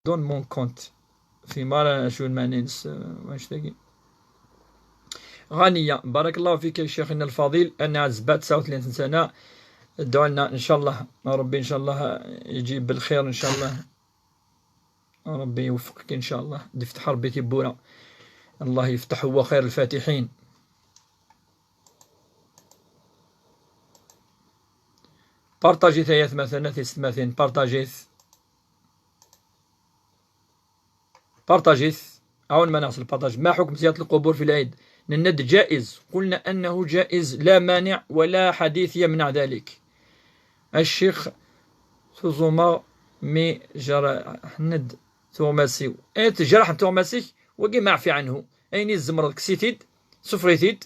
A: donne mon compte في مرة شو المعنى واش تلاقي. غنية بارك الله فيك يا شيخنا الفضيل. أنا عزبات 39 سنة ادعوا لنا إن شاء الله، ربي إن شاء الله يجيب بالخير إن شاء الله، ربي يوفقك إن شاء الله، يفتح ربي تبورا، الله يفتح، هو خير الفاتحين. بارطاجي ثلاث مثلا تستماثين بارطاجيث عون ما نصل بارطاج. ما حكم زيارة القبور في العيد؟ الند جائز، قلنا أنه جائز لا مانع ولا حديث يمنع ذلك. الشيخ سوزوما مي جرى ند توماسي جرح توماسي وقي معفي عنه، أين الزمرد كسيتيد سفريتيد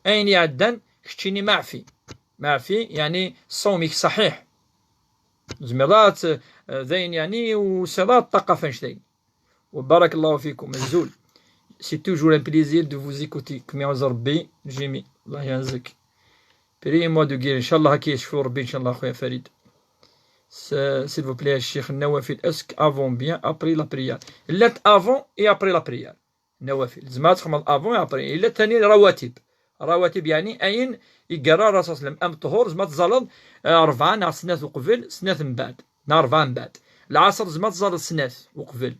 A: أين يعدن كتشيني معفي يعني صومك صحيح زمرات ذين يعني وصلاة طاقة فنشتين. وبارك الله فيكم الزول. سي توجور ان بليزير دو فوز ايكوتي. كم يعوز ربي جيمي الله يعزك. بري موا دو غير ان شاء الله هكا يشفو ربي ان شاء الله خويا فريد. سيل فو بلي الشيخ النوافل اسك افون بيان ابري لا بريير؟ لات افون اي ابري لا بريير. النوافل زعما تخمم افون اي ابري. الا ثاني رواتب يعني اين يقرا الرسول صلى الله عليه وسلم ام طهور زعما تزلط 4 نهار سنات وقبل سنات من بعد نهار 4 من بعد. العصر زعما تزلط سنات وقبل.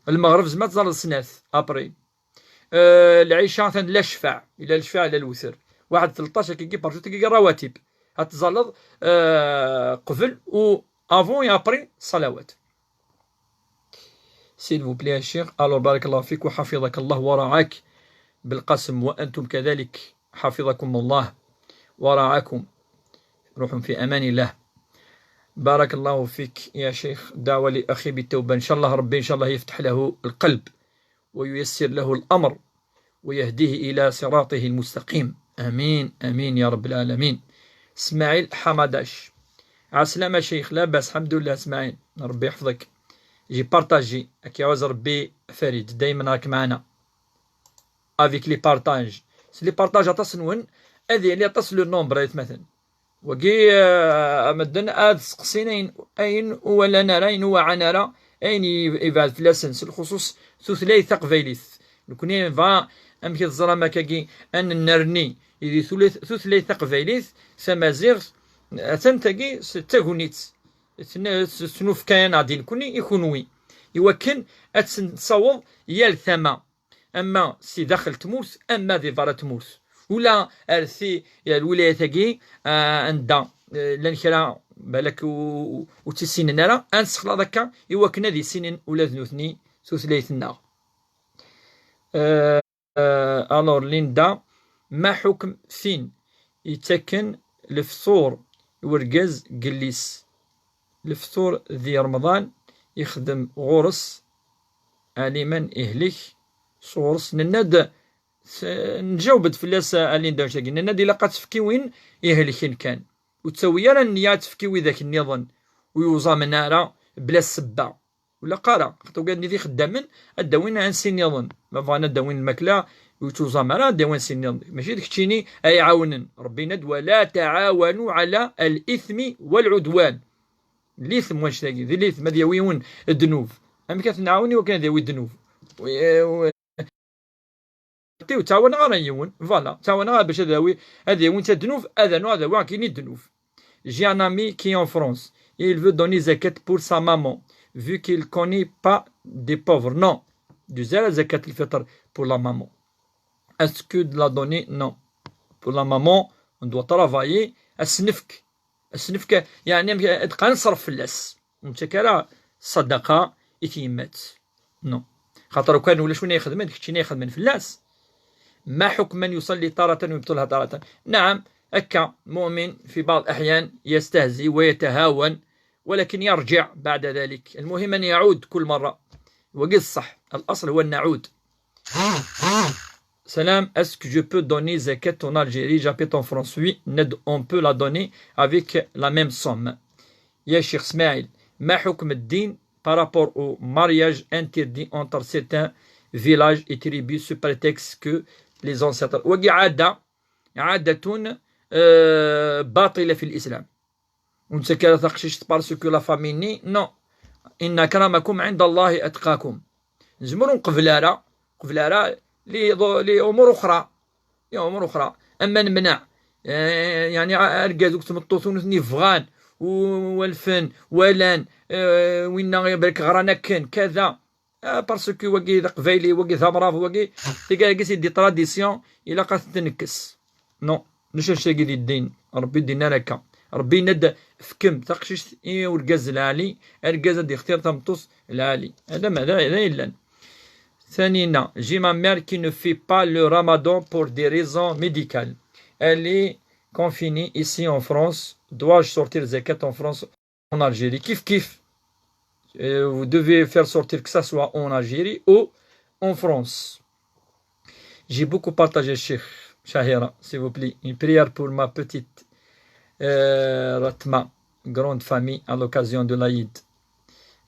A: المغرب زعما تزلط سنات ابري. العشاء مثلا لا شفاع الى الشفاع لا الوتر واحد 13 كيجي بارجو تلقى رواتب هتزلط قبل و افون يا ابري صلوات. سيل فو بلي الشيخ. الو بارك الله فيك وحفظك الله ورعاك بالقسم، وانتم كذلك حفظكم الله ورعاكم، روح في امان الله. بارك الله فيك يا شيخ. دعوة لاخي بالتوبه ان شاء الله، ربي ان شاء الله يفتح له القلب وييسر له الأمر ويهديه إلى صراطه المستقيم. آمين آمين يا رب العالمين. اسماعيل حمداش. عسلامة شيخ. لا بأس الحمد لله اسماعيل، ربي يحفظك. جي بارطاجي هاك يعوز ربي فريد دايما راك معنا افيك لي بارطاج. لي بارطاج تصنون هذه اللي تصل النومبر مثلا وكي مدن اد سقسينين اين ولا نراين وعنرا اين يبعد في لاسنس الخصوص ثلاث تقفيليث نكوني فا ام كي تزرا كاكي ان نرني يدي ثلاث تقفيليث سمازيغ تنتقي ستاغونيت تنوف كاين غادي نكوني يكونوي يوكن تصوض يا الثما اما سي داخل تموت اما دي فارا تموت ولا ارثي الولايه تاكي عندها لنكرا بالك وتسين نرى انسخ هذاك يوكن هذه سنين ولا ذنوثني ثلاثنا. الور ليندا. ما حكم فين يتكن الفطور ورقاز قليس؟ الفطور ذي رمضان يخدم غرس عليما إهلك صورس نناد نجاوبت في اللاس علين داوش كاين نناد إلا قد تفكي وين يهلكين كان وتسوي راه النيات تفكي وذاك النظام ويوزا من نارا بلا السبة ولا قارا خاطر قال ذي خدامن الدوين انسين يظن ما فانا داوين الماكله وتوزا مرا داوين سين ماشي داك تشيني اي عاونن ربي ند ولا تعاونوا على الاثم والعدوان. الاثم واش تاقي ذي الاثم هذا يويون الذنوب ام كتنعاوني وكان ذوي الذنوب تيو تعاون غير يون فوالا تعاون غير باش هذا وين الذنوب هذا نوع هذا واحد كاين الذنوب. J'ai un ami qui est en France et il veut donner zakat pour sa maman vu qu'il connaît pas des pauvres. Non, du zakat al-fitr pour la maman. Est-ce que de la donner? Non. Pour la maman, on doit travailler. السنفك يعني تبقى نصرف في اللاس متكرا صدقه يتيمات نو خاطر كان ولا شنو يخدم داك الشيء يخدم في اللاس. ما حكم من يصلي تارة ويبطلها تارة؟ نعم هكا مؤمن في بعض الأحيان يستهزئ ويتهاون ولكن يرجع بعد ذلك. المهم أن يعود كل مرة وقل الصح الأصل هو أن نعود. Salam, est-ce que je peux donner zakat en Algérie? J'habite en France. Oui, on peut la donner avec la même somme. Ya Cheikh Ismail, ma hukm ad-din par rapport au mariage interdit entre certains villages et tribus sous prétexte que les ancêtres. وقي عادة باطلة في الإسلام. وانت كذا تقشيش parce que la famille non. إن أكرمكم عند الله أتقاكم. نجمرو قبلارا لأمور أخرى أما نمنع يعني أرجازوك تمطوثون ثني فغان والفن ولان وين يبارك غرانا كان كذا باسكو وكي قبايلي وكي ثمراف وكي تلقى سيدي تراديسيون إلا قاعد تنكس نو نشر شي ديال الدين ربي دينا لك ربي ند فكم تقشيش والكاز العالي الكاز دي اختيار تمطوس العالي هذا إلا ثانينا j'ai ma mère qui ne fait pas le ramadan pour des raisons médicales. Elle est confinée ici en France. Dois-je sortir zakat en France, en Algérie? Kif. Vous devez faire sortir que ça soit en Algérie ou en France. J'ai beaucoup partagé, Cheikh Shahira, s'il vous plaît. Une prière pour ma petite Ratma, grande famille, à l'occasion de l'Aïd.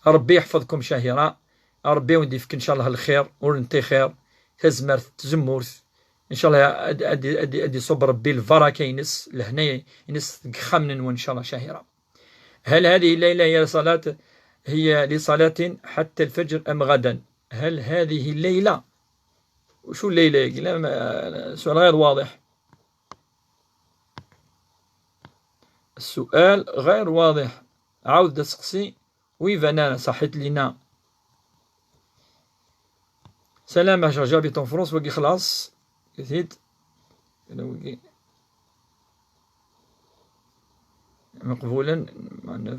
A: ربي يحفظكم شهيرة، ربي ويديفك ان شاء الله الخير ونتي خير تزمرت تزمورت ان شاء الله ادي صب ربي البركه ينس لهنا ينس خمن وان شاء الله شهيرة. هل هذه الليله هي لصلاة حتى الفجر ام غدا؟ هل هذه الليله وشو الليله؟ لا سؤال غير واضح، السؤال غير واضح. عاود تسقسي وي فنانة صحيت لينا. سلام j'habite en France وكي خلاص كثيت مقبولا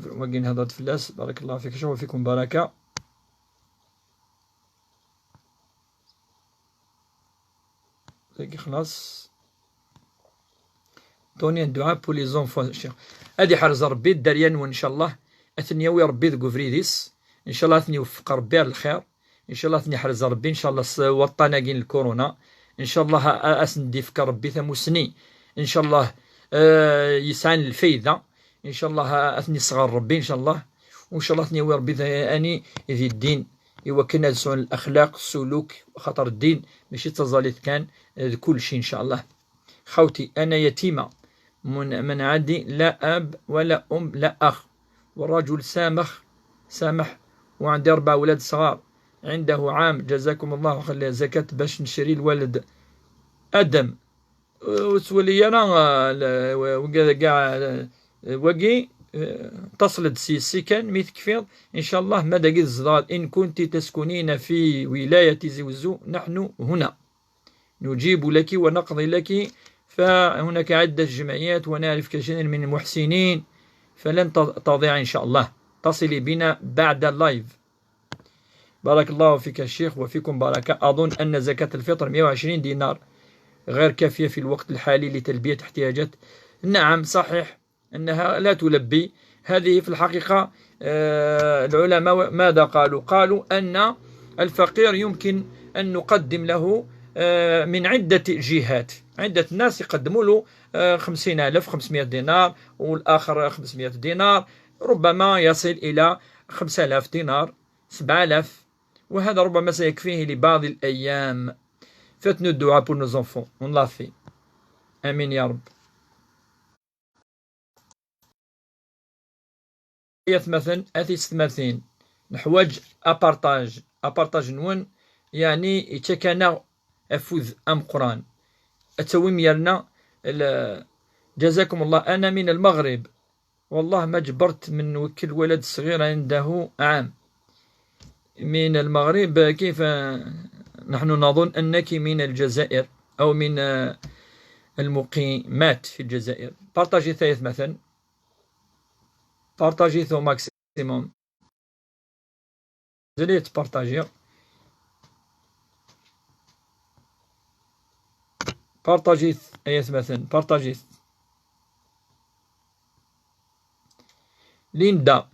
A: وكي نهضر فلاس. بارك الله فيك شو فيكم بركة. وكي خلاص دوني un دعاء pour les enfants. هادي حرز ربي الدريان وان شاء الله اثنياوي ربي ذكو فريديس ان شاء الله اثني يوفق ربي على الخير ان شاء الله ثني حرز ربي ان شاء الله وطناكين الكورونا ان شاء الله اسندي فك ربي ثموسني ان شاء الله يسعن الفايده ان شاء الله اثني صغار ربي ان شاء الله وان شاء الله ثني ربي اني ذي الدين يوكلنا سؤال الاخلاق السلوك خاطر الدين ماشي تزاليت كان كل شيء ان شاء الله. خوتي انا يتيمه من عندي لا اب ولا ام لا اخ والرجل سامح وعندي 4 أولاد صغار عنده عام جزاكم الله خير زكاة باش نشري الولد أدم وتولي أنا كاع وكي تصلد سي كان ميت كفيض إن شاء الله ماذا قد الزضاد إن كنت تسكنين في ولاية زوزو نحن هنا نجيب لك ونقضي لك. فهناك عدة جمعيات ونعرف كثير من المحسنين فلن تضيع إن شاء الله. تصلي بنا بعد اللايف. بارك الله فيك الشيخ وفيكم بركة. أظن أن زكاة الفطر 120 دينار غير كافية في الوقت الحالي لتلبية احتياجات. نعم صحيح أنها لا تلبي. هذه في الحقيقة العلماء ماذا قالوا؟ قالوا أن الفقير يمكن أن نقدم له من عدة جهات. عدة ناس يقدموا له 50,000 500 دينار والآخر 500 دينار ربما يصل إلى 5,000 دينار 7,000 وهذا ربما سيكفيه لبعض الأيام. فاتنوا الدعاء pour nos enfants. On l'a fait. آمين يا رب. مثلا أثيث نحوج أبارتاج نون يعني يتكنا أفوذ أم قرآن التويم يالنا. جزاكم الله. أنا من المغرب والله ما جبرت من وكل ولد صغير عنده عام من المغرب. كيف نحن نظن أنك من الجزائر أو من المقيمات في الجزائر. بارتاجي ثالث مثلا بارتاجي ثو ماكسيموم زليت بارتاجي أيث مثلا بارتاجي. Linda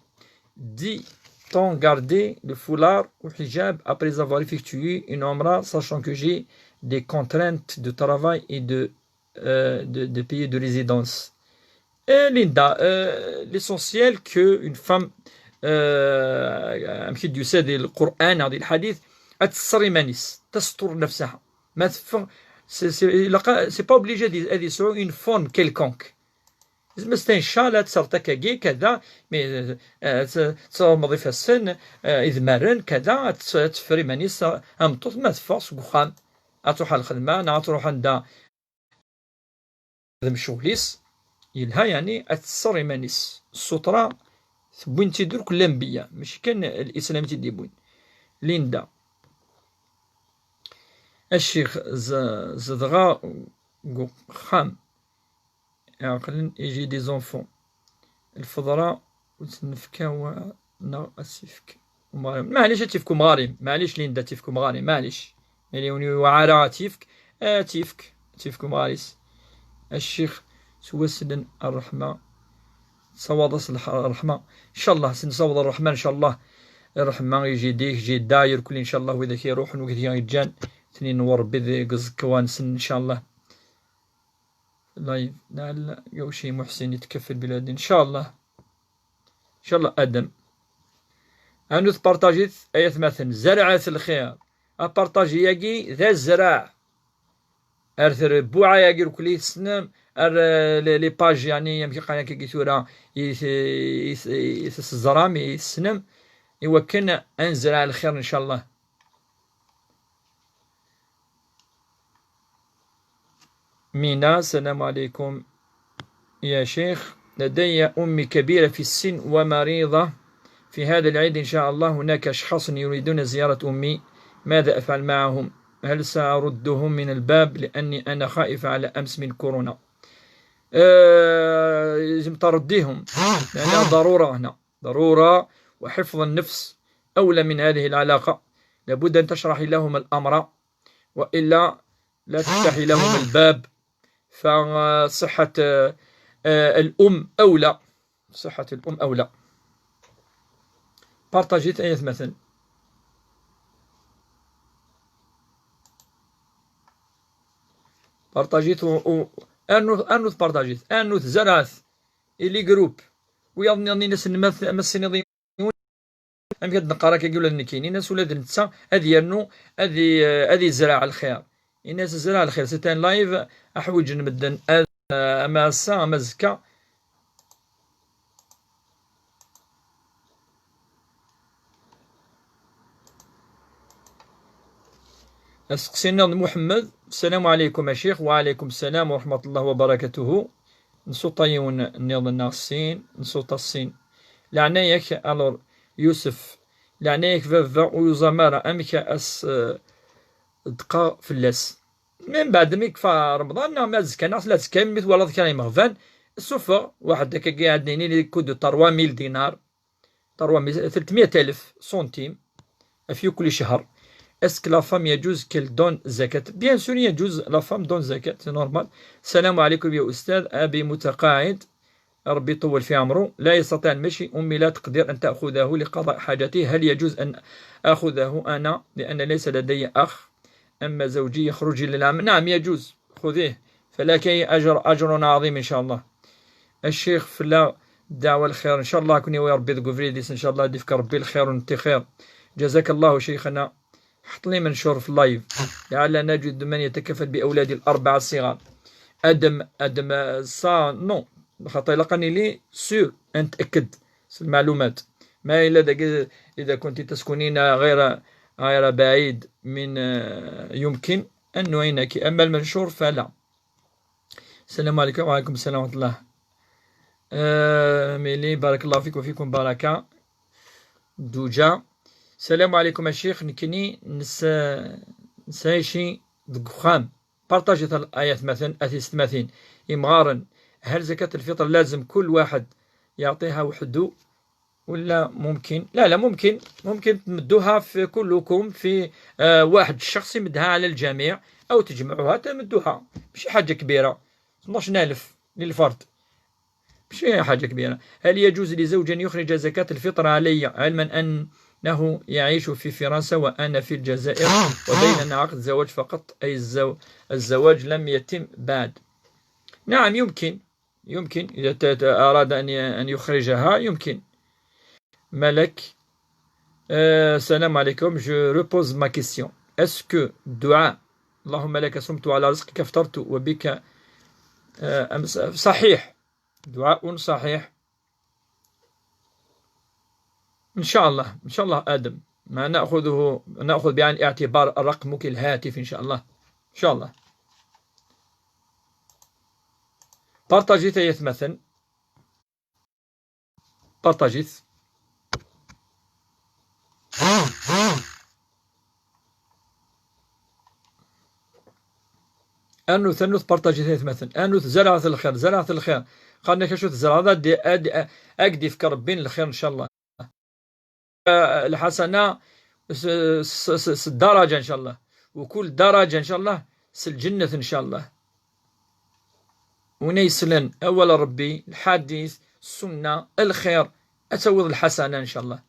A: dit-on garder le foulard ou hijab après avoir effectué une omra sachant que j'ai des contraintes de travail et de pays de résidence. Et Linda, l'essentiel qu'une femme أمشي يساد القرآن هذه الحديث أتسري مانيس تستر نفسها ما سي با اوبليجي هذه سو اون فورم كيلكونك زعما ستنشا تسرتك كذا مي تصوم في السن إذمارن كذا تفري مانيس أمطوط ما تفرس وخام أتروح الخدمة أتروح عندها مشغليس يلها يعني أتسر إيمانيس السطرة بوين تيدور كل الأنبياء ماشي كان الإسلام تيدي بوين ليندا الشيخ زدغا خام عقل يجي دي زونفون الفضراء وتنفكا نا أسيفك معليش تيفكو مغارم معليش ليندا تيفكو مغارم معليش مليوني وعارة تيفكو مغاريس الشيخ سوسن الرحمة صواد الرحمة إن شاء الله سنصوض الرحمن إن شاء الله الرحمة يجي ديك يجي داير كل إن شاء الله وإذا كيروح وكذا يجان اثنين نور بذي قز كوانسن إن شاء الله لايف لعل يوشي محسن يتكفل بلادي إن شاء الله إن شاء الله آدم أنو تبارطاجيت آيات مثلا زرعت الخير أبارطاجي يجي ذا الزراع أرثر بوعة يجي كل سنة لي باج يعني يمكن قانا كي ثورة الزرام يسنم يوكلنا أنزرع الخير إن شاء الله. مينا السلام عليكم يا شيخ لدي أمي كبيرة في السن ومريضة في هذا العيد إن شاء الله هناك أشخاص يريدون زيارة أمي ماذا أفعل معهم؟ هل سأردهم من الباب لأني أنا خائفة على أمس من كورونا؟ يجب ترديهم لأنها ضرورة هنا ضرورة وحفظ النفس أولى من هذه العلاقة لابد أن تشرحي لهم الأمر وإلا لا تفتحي لهم الباب فصحة الأم أولى صحة الأم أولى. بارتاجيت أي مثلا بارتاجيت أنو بارتاجيت أنو زرعت إلي جروب ويظنني ناس مسني أم كاد نقرا كيقول لنا كاينين ناس ولاد نتا هادي يرنو هادي زرع الخير الناس زرع الخير سيتان لايف أحوج نبدن أما السا أما الزكا سقسينا محمد السلام عليكم يا شيخ. وعليكم السلام ورحمة الله وبركاته. نصوطيون نيضنا الصين نصوط الصين لعنايك ألور يوسف لعنايك فافا ويزمارة أمك أس دقا فلاس من بعد ما يكفى رمضان ما زكا ناس لا زكا مثل ولا ذكر مغفان السوفا واحد داك قاعد لي كود 3000 دينار 300,000 سنتيم في كل شهر. اسك لا فام يجوز كل دون زكاة؟ بيان سور يجوز لا فام دون زكاة نورمال. السلام عليكم يا أستاذ أبي متقاعد ربي يطول في عمره لا يستطيع المشي أمي لا تقدر أن تأخذه لقضاء حاجته هل يجوز أن أخذه أنا لأن ليس لدي أخ أما زوجي يخرج للعمل؟ نعم يجوز خذيه فلك أجر عظيم إن شاء الله. الشيخ فلا دعوة الخير إن شاء الله كوني ويا ربي تقفريديس إن شاء الله ديفك ربي الخير ونتي خير جزاك الله شيخنا. حط لي منشور في اللايف لعل نجد من يتكفل بأولادي الأربعة الصغار. أدم سا نو خاطر لقني لي سور نتأكد المعلومات ما إلا إذا كنت تسكنين غير بعيد من يمكن أن نعينك أما المنشور فلا. السلام عليكم. وعليكم السلام ورحمة الله. ميلي بارك الله فيك وفيكم بركة دوجا. السلام عليكم الشيخ نكني نسايشي دقخام بارطاجت الآيات مثلا أثيست مثلا إمغارا هل زكاة الفطر لازم كل واحد يعطيها وحده ولا ممكن؟ لا ممكن تمدوها في كلكم في واحد الشخص يمدها على الجميع أو تجمعوها تمدوها مش حاجة كبيرة 12,000 للفرد مش حاجة كبيرة. هل يجوز لزوج أن يخرج زكاة الفطر علي علما أنه يعيش في فرنسا وأنا في الجزائر وبيننا عقد زواج فقط أي الزواج لم يتم بعد؟ نعم يمكن إذا أراد أن يخرجها يمكن. ملك السلام عليكم. je repose ma question est-ce que دعاء اللهم لك صمت على رزقك افطرت وبك صحيح دعاء صحيح إن شاء الله آدم ما نأخذ بعين الاعتبار رقمك الهاتف إن شاء الله بارطاجيت يا مثلا، بارطاجيت. أنوث بارطاجيت مثلا، أنوث زرعة الخير، زرعة الخير. قالنا كشوف الزرعة هذا أقدي في ربين الخير إن شاء الله. الحسنة الدرجة إن شاء الله، وكل درجة إن شاء الله الجنة إن شاء الله. ونيسلن أول ربي الحديث السنة الخير أتوض الحسنة إن شاء الله.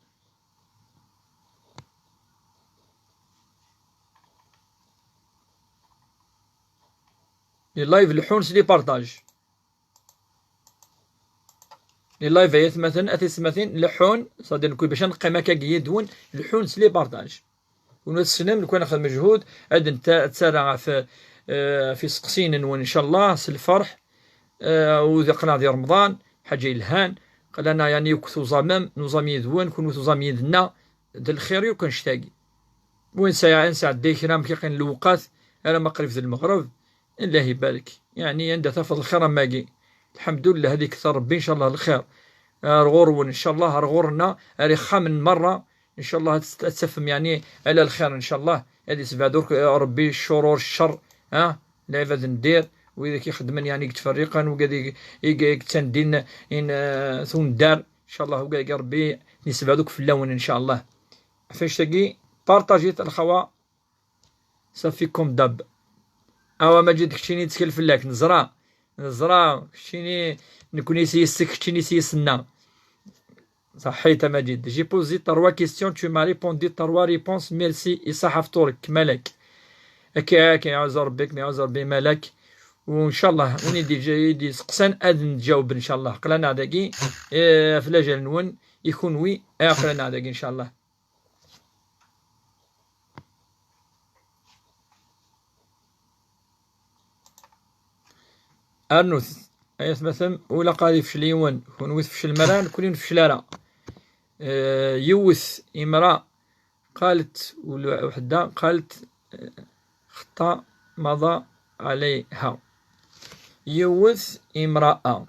A: لي لايف الحونس لي بارطاج، لي لايف ايات مثلا أتسمثين لحون صادر نكون باش نقي مكا يدون الحونس لي بارطاج. ونتسلم نكون ناخذ مجهود عاد نتا تسارع في سقسين وإن شاء الله الفرح وذقنا ديال رمضان حاجة الهان قالنا يعني يكثو زمام نظام يدوان كون نظام يدنا ديال الخير يكون شتاقي وين ساعة ديكرام كيقين الوقات أنا ما قريب ذي المغرب. الله يبارك يعني عندها تفضل الخير ماقي الحمد لله. هذيك كثر ربي إن شاء الله الخير رغور إن شاء الله رغورنا ريخا من مرة إن شاء الله تتفهم يعني على الخير إن شاء الله. هذه سبعدوك ربي الشرور الشر لا يفاد ندير وإذا كيخدمن يعني تفريقا وقاد يكتندين إن ثون دار إن شاء الله وقاد ربي نسبعدوك في اللون إن شاء الله. فاش تقي بارطاجيت الخوا صافيكم داب أو ما جيت كشيني تكلف لك نزرع كشيني نكون يسيسك كشيني يسيسنا صحيت مجيد. جي بوزي 3 كيستيون تو ما ريبوندي 3 ريبونس ميرسي يصح فطورك مالك هكاك يعوز ربك ما يعوز ربي مالك وان شاء الله وني دي سقسان اد نجاوب ان شاء الله قلنا داكي في لاجال نون يكون وي قلنا داكي ان شاء الله. أرنوث أيث مثلا ولا قال يفشل يوان كون ويث فشل مران كون يفشل لا يوث امرأة قالت وحدة قالت خطأ مضى عليها يوث امرأة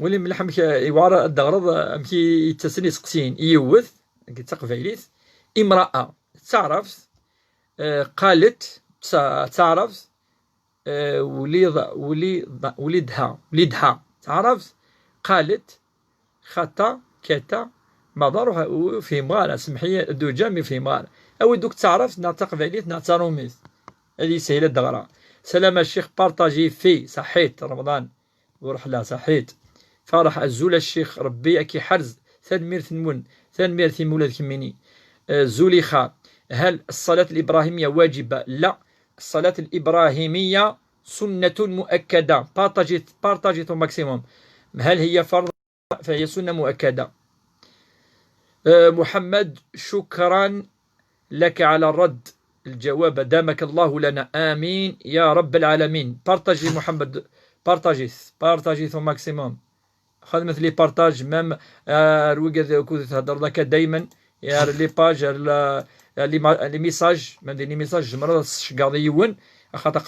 A: ولي ملح يوارى الدغرض أمكي يتسني سقسين يوث تقفيليث امرأة تعرف قالت تعرف وليدها تعرف قالت خطا كتا مضر في مغارة سمحية دو جامي في مغارة أو دوك تعرف نعتق فاليت نعتروميث هذه سهلة الدغرة. سلام الشيخ بارطاجي في صحيت رمضان وروح لا صحيت فرح الزول الشيخ ربي أكي حرز ثان ثنون ثان ثمولاد كميني زوليخا. هل الصلاة الإبراهيمية واجبة؟ لا، الصلاة الإبراهيمية سنة مؤكدة بارطاجيت ماكسيموم. هل هي فرض؟ فهي سنة مؤكدة. محمد شكرا لك على الرد الجواب دامك الله لنا آمين يا رب العالمين. بارطاجي محمد بارطاجيت ماكسيموم خذ مثلي بارطاج مام رويقا كنت تهضر لك دايما يا لي باج لي ميساج ما ندير لي ميساج مرة شقاضي يون خاطر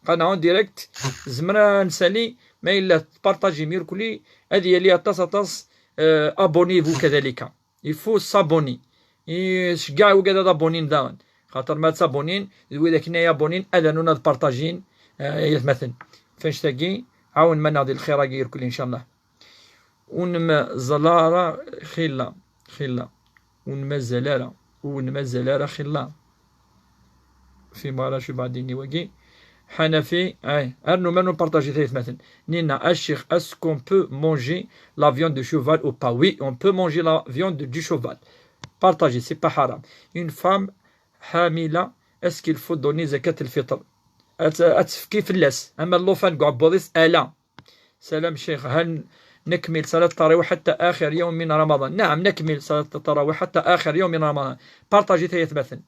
A: قناة ديريكت زمرا نسالي ما إلا بارطاجي ميركولي هذه اللي تص ابوني فو كذلك يفو صابوني يشقع وكذا ابونين داون خاطر ما تصابونين إذا كنا يابونين أذنونا بارطاجين مثلا فاش تاقي عاون منا دي الخير يركل إن شاء الله. ونما زلارة خلا ونما زلارة خلا في ماراش بعدين وقي حنفي أرنو منو بارطاجي ثلاث مثلا نينا الشيخ اسكون بو مونجي لا فيوند دو شوفال او با وي اون بو مونجي لا فيوند دو شوفال بارطاجي سي با حرام. اون فام حاملة اسكي الفو دوني زكاة الفطر أتفكي في اللاس أما اللوفان قعب بوضيس ألا. سلام شيخ هل نكمل صلاة التراويح حتى آخر يوم من رمضان؟ نعم نكمل صلاة التراويح حتى آخر يوم من رمضان. بارطاجي ثلاث مثلا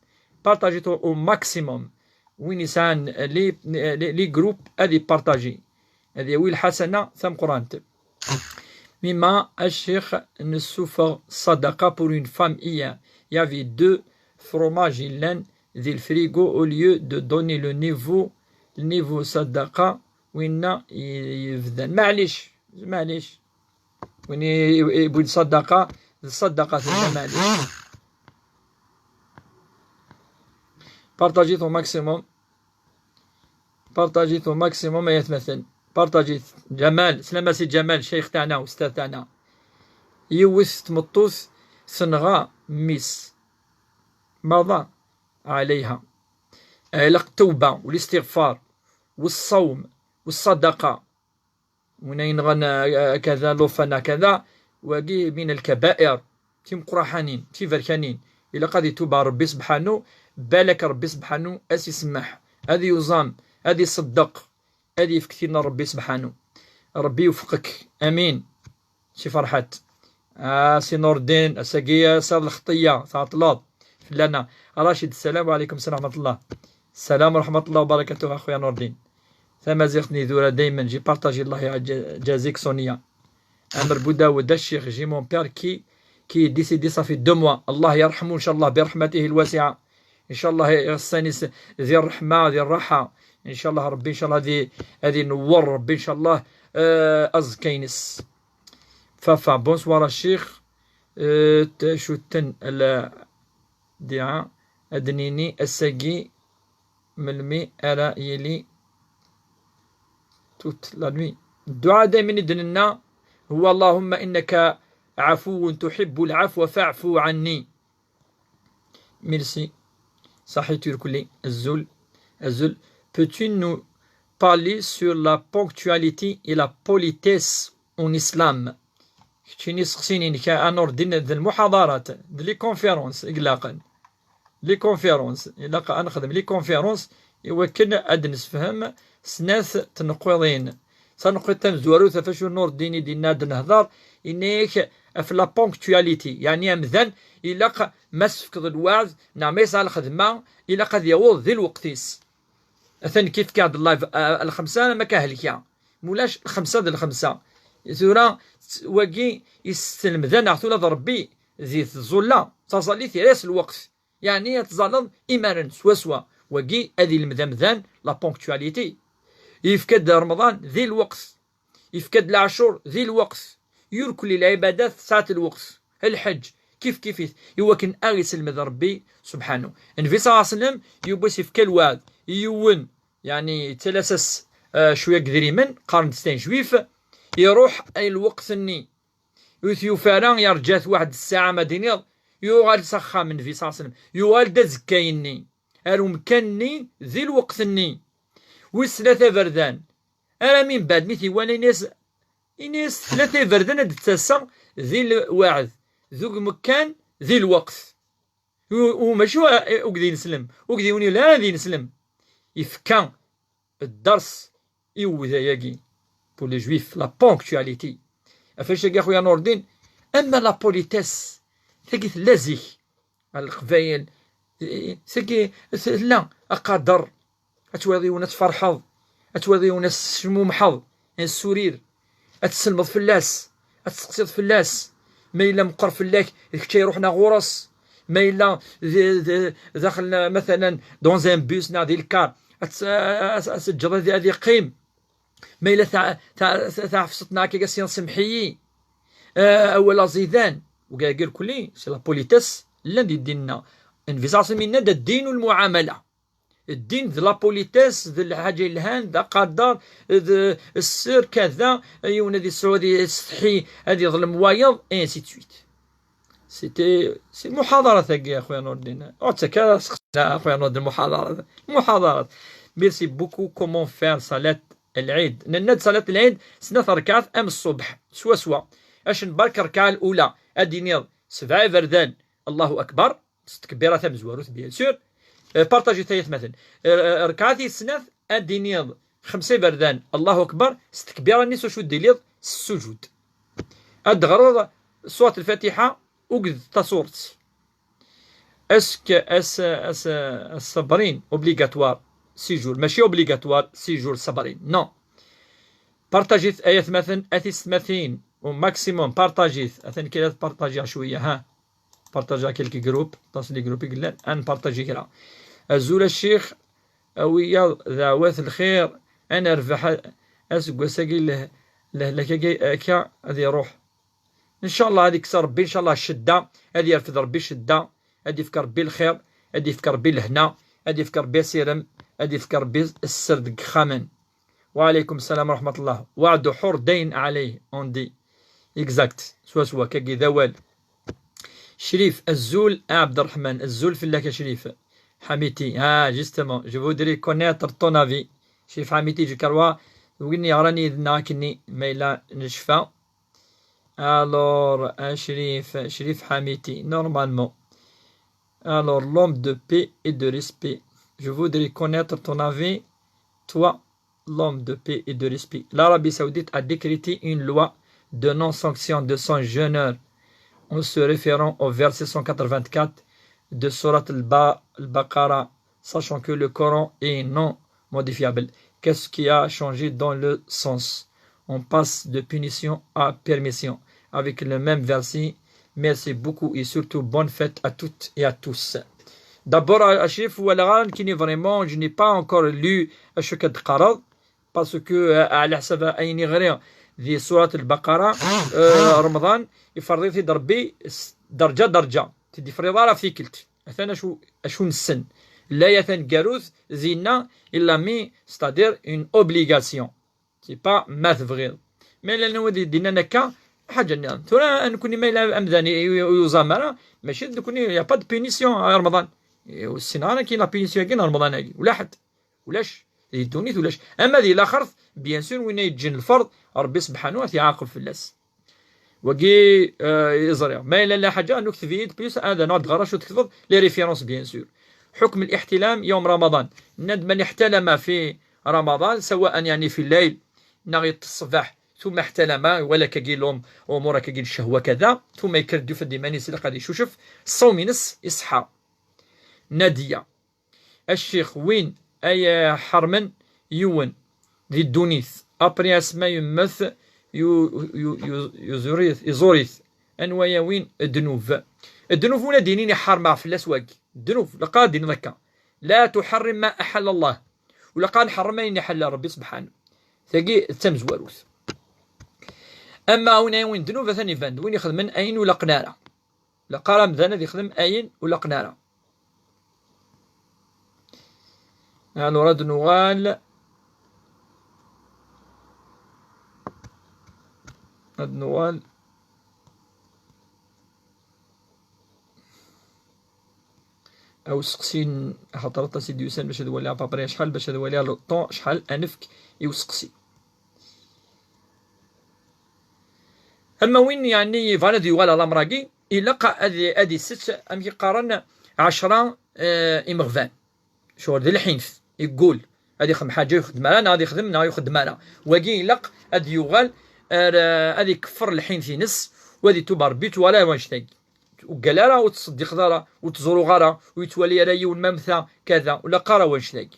A: بارطاجيتو او ماكسيموم وين يسان لي جروب هذه بارطاجي هذه ويل حسنة ثم قرآن مما الشيخ نسوفر صدقة pour une femme hier il y avait 2 fromages لان ذي الفريغو au lieu de donner le niveau صدقة وين يفذن معليش وين يبغي الصدقة معليش. بارطاجيت au maximum يتمثل. بارطاجيت جمال سلامة سي جمال الشيخ تاعنا واستاذ تاعنا يوث تمطوث صنغا ميس مضى عليها التوبة والاستغفار والصوم والصدقة ونين غنا كذا لوفنا كذا وقي من الكبائر تيم قرحانين تي فركانين إلا قد يتوبا ربي سبحانه بالك ربي سبحانه أسي سمح هذه يوزام هذه صدق هذه يفكتينا ربي سبحانه. ربي يوفقك امين. شي فرحات سي نور الدين الساقية صار الخطية تعطلات فلانا راشد السلام عليكم ورحمة الله. السلام ورحمة الله وبركاته أخويا نور الدين. ثم زيغتني ذورة دايما جي بارطاجي الله يجازيك سونيا. عمر بوداود الشيخ جي مون بير كي ديسيدي صافي 2 موا الله يرحمه إن شاء الله برحمته الواسعة إن شاء الله يغساني ذي الرحمة ذي الراحة إن شاء الله ربي إن شاء الله هذه نور ربي إن شاء الله أزكينس فافا بونسوار الشيخ شوتن الدعاء أدنيني الساقي ملمي أرى يلي توت لا نوي. الدعاء دائما يدننا هو اللهم إنك عفو تحب العفو فاعفو عني. ميرسي صحيح الكلي الزول peux-tu nous parler sur la ponctualité et la politesse en islam؟ كتشيني سقسيني كأنور دين المحاضرات لي كونفيرونس إقلاقا لي كونفيرونس إلا نخدم لي كونفيرونس يوكل أدنس فهم سناث تنقوضين سنقوض تمزورو ثفشو نور الدين دينا نهضر إنيك في لا بونكتواليتي يعني أمذن إلا مسفك الوعظ نعم يسعى الخدمة إلا قد يوض ذي الوقتيس أثني كيف كاد اللايف الخمسة ما كاهلكيا مولاش الخمسة ذي الخمسة ثورا وقي يستلم ذا نعثولا ضربي ذي الظلة تصلي ثلاث الوقت يعني يتظلم إيمانا سوا وقي هذه المذمذان لا بونكتواليتي يفكد رمضان ذي الوقت يفكد العشور ذي الوقت يركل العبادات ساعة الوقت الحج كيف يوكن أغيس المذ ربي سبحانه. النبي صلى الله عليه وسلم يبوس يفكى الواد يون يعني تلاسس شوية قدري من قرن ستين جويف يروح أي الوقت الني يثيوفاران يرجات واحد الساعة مدينة يوغال سخا من النبي صلى الله عليه وسلم يوغال دا زكايني أرو مكاني ذي الوقت الني والثلاثة بردان أنا من بعد مثي وانا إنيس ثلاثة بردان هاد التاسع ذي الواعظ ذوق مكان ذي الوقت وماشي وقدي نسلم وقدي وني لا ذي نسلم يفكان الدرس يوذا ياكي بور لي جويف لا بونكتواليتي افاش يا خويا نور الدين. اما لا بوليتيس ثقيت لازيك على القبايل ثقي لا اقدر اتواضيونا تفرحض اتواضيونا شمومحض السرير اتسلمض فلاس اتسقسيض فلاس ما إلا مقر فلاك كي يروحنا غورس ما إلا داخل مثلا دون ان بوس نادي الكار اسجل هذه قيم ما إلا تاع فصتنا كي قاسين سمحيي اولا زيدان وقال كلي سي لا بوليتيس لا ديننا انفيزاس منا دا الدين والمعامله الدين ذا لا بوليتيس ذا الحاجه الهان ذا قدر السر كذا ايونا ذي السعودي الصحي هذه ظلم وايض انسي تويت سي محاضره ثقي يا خويا نور الدين كذا اخويا نور الدين المحاضرات ميرسي بوكو. كومون فير صلاه العيد نند صلاه العيد 3 ركعات ام الصبح سوا اش نبارك الركعه الاولى ادينيض 7 بردان الله اكبر تكبيرات مزواروت بيان سور بارطاجي ثلاث مثلا ركعاتي السناث ادينيض 5 بردان الله اكبر تكبيره نيسو شو ديليض السجود ادغرض سوره الفاتحه وقد تصورت اسك الصبرين اوبليغاتوار سيجور ماشي اوبليغاتوار سيجور صبرين نو بارطاجيت ايات مثلا اثيس مثين وماكسيموم بارطاجيت اثني كذا بارطاجي شويه ها بارطاجا كيلكي جروب تصلي جروب يقول ان بارطاجي كرا الزول الشيخ اويا ذوات الخير انا رفح اسكواساكي لكا غادي يروح ان شاء الله. هذيك ربي ان شاء الله الشده، هذه يرفد ربي الشده، هذه يفكر ربي الخير، هذه يفكر ربي الهنا، هذه يفكر ربي السيرم، هذه يفكر ربي السرد خامن. وعليكم السلام ورحمه الله. وعد حر دين عليه اون دي اكزاكت سوا كاكي ذوال. شريف الزول عبد الرحمن الزول في الله شريف حميتي. جوستومون جو فودري كونيتر طون افي. شريف حميتي جو كروا وقلني راني ذنا كني ميلا نشفى. Alors, Chérif Hamiti, normalement. Alors, l'homme de paix et de respect. Je voudrais connaître ton avis, toi, l'homme de paix et de respect. L'Arabie Saoudite a décrété une loi de non-sanction de son jeûneur en se référant au verset 184 de Surat al-Baqarah, sachant que le Coran est non modifiable. Qu'est-ce qui a changé dans le sens? On passe de punition à permission avec le même verset. Merci beaucoup et surtout bonne fête à toutes et à tous. D'abord, Achif Oualaran, qui n'est vraiment, je n'ai pas encore lu Ashukat Qarad, parce que à l'Ahsaba Aïni Ghré, في سورة البقرة رمضان يفرض في ضربي درجة تدي فريضة راه في كلت أثناء شو السن لا يثن جاروث زينا إلا مي ستادير اون اوبليغاسيون سي با ماث فغير مي لأنه دينا نكا حاجة ترى نكوني مايلا أمداني يوزامرا ماشي نكوني يا با دو بينيسيون رمضان والسنة كاين لا بينيسيون كاين رمضان هاكي ولا حد ولاش يدونيت ولاش اما ذي الاخر بيان سور وين يتجن الفرض ربي سبحانه يعاقب في اللاس وكي يزرع ما الا لا حاجه نكتب فيد بليس هذا نوع غراش وتكتب لي ريفيرونس بيان سور. حكم الاحتلام يوم رمضان ند من احتلم في رمضان سواء يعني في الليل نغيط الصباح ثم احتلم ولا كاكيلهم امور كاكيل الشهوه كذا ثم يكردو في الديماني سي غادي يشوف الصوم ينس يصحى. ناديه الشيخ وين أي حرمن يون ذي الدونيث أبري أسماء يمث يزوريث أنوايا وين الدنوف ولا دينيني حرمة في الأسواق الدنوف لقا دين ذكا لا تحرم ما أحل الله ولقا نحرم إني حل ربي سبحانه ثقي التمز واروث. أما وين دنوف ثاني فاند وين يخدم من أين ولا قنارة لقا رمضان يخدم أين ولا قنارة. نراد نوال او سقسين حضرت سيدي يوسان باش هذا وليها بابري شحال باش هذا وليها لو طون شحال انفك يوسقسي. اما وين يعني فالدي ولا لامراكي يلقى هذه ست ام يقارن 10 امغفان شو ذي الحنف يقول هذه يخدم حاجه يخدم انا هذه يخدمنا يخدم انا وكي يلق هذه يغال هذه يكفر الحين في نص وهذه تبار بيت ولا واش تاقي وقال راه وتصدق دارا وتزورو غارا ويتولي راي والممثى كذا ولا قرا واش تاقي.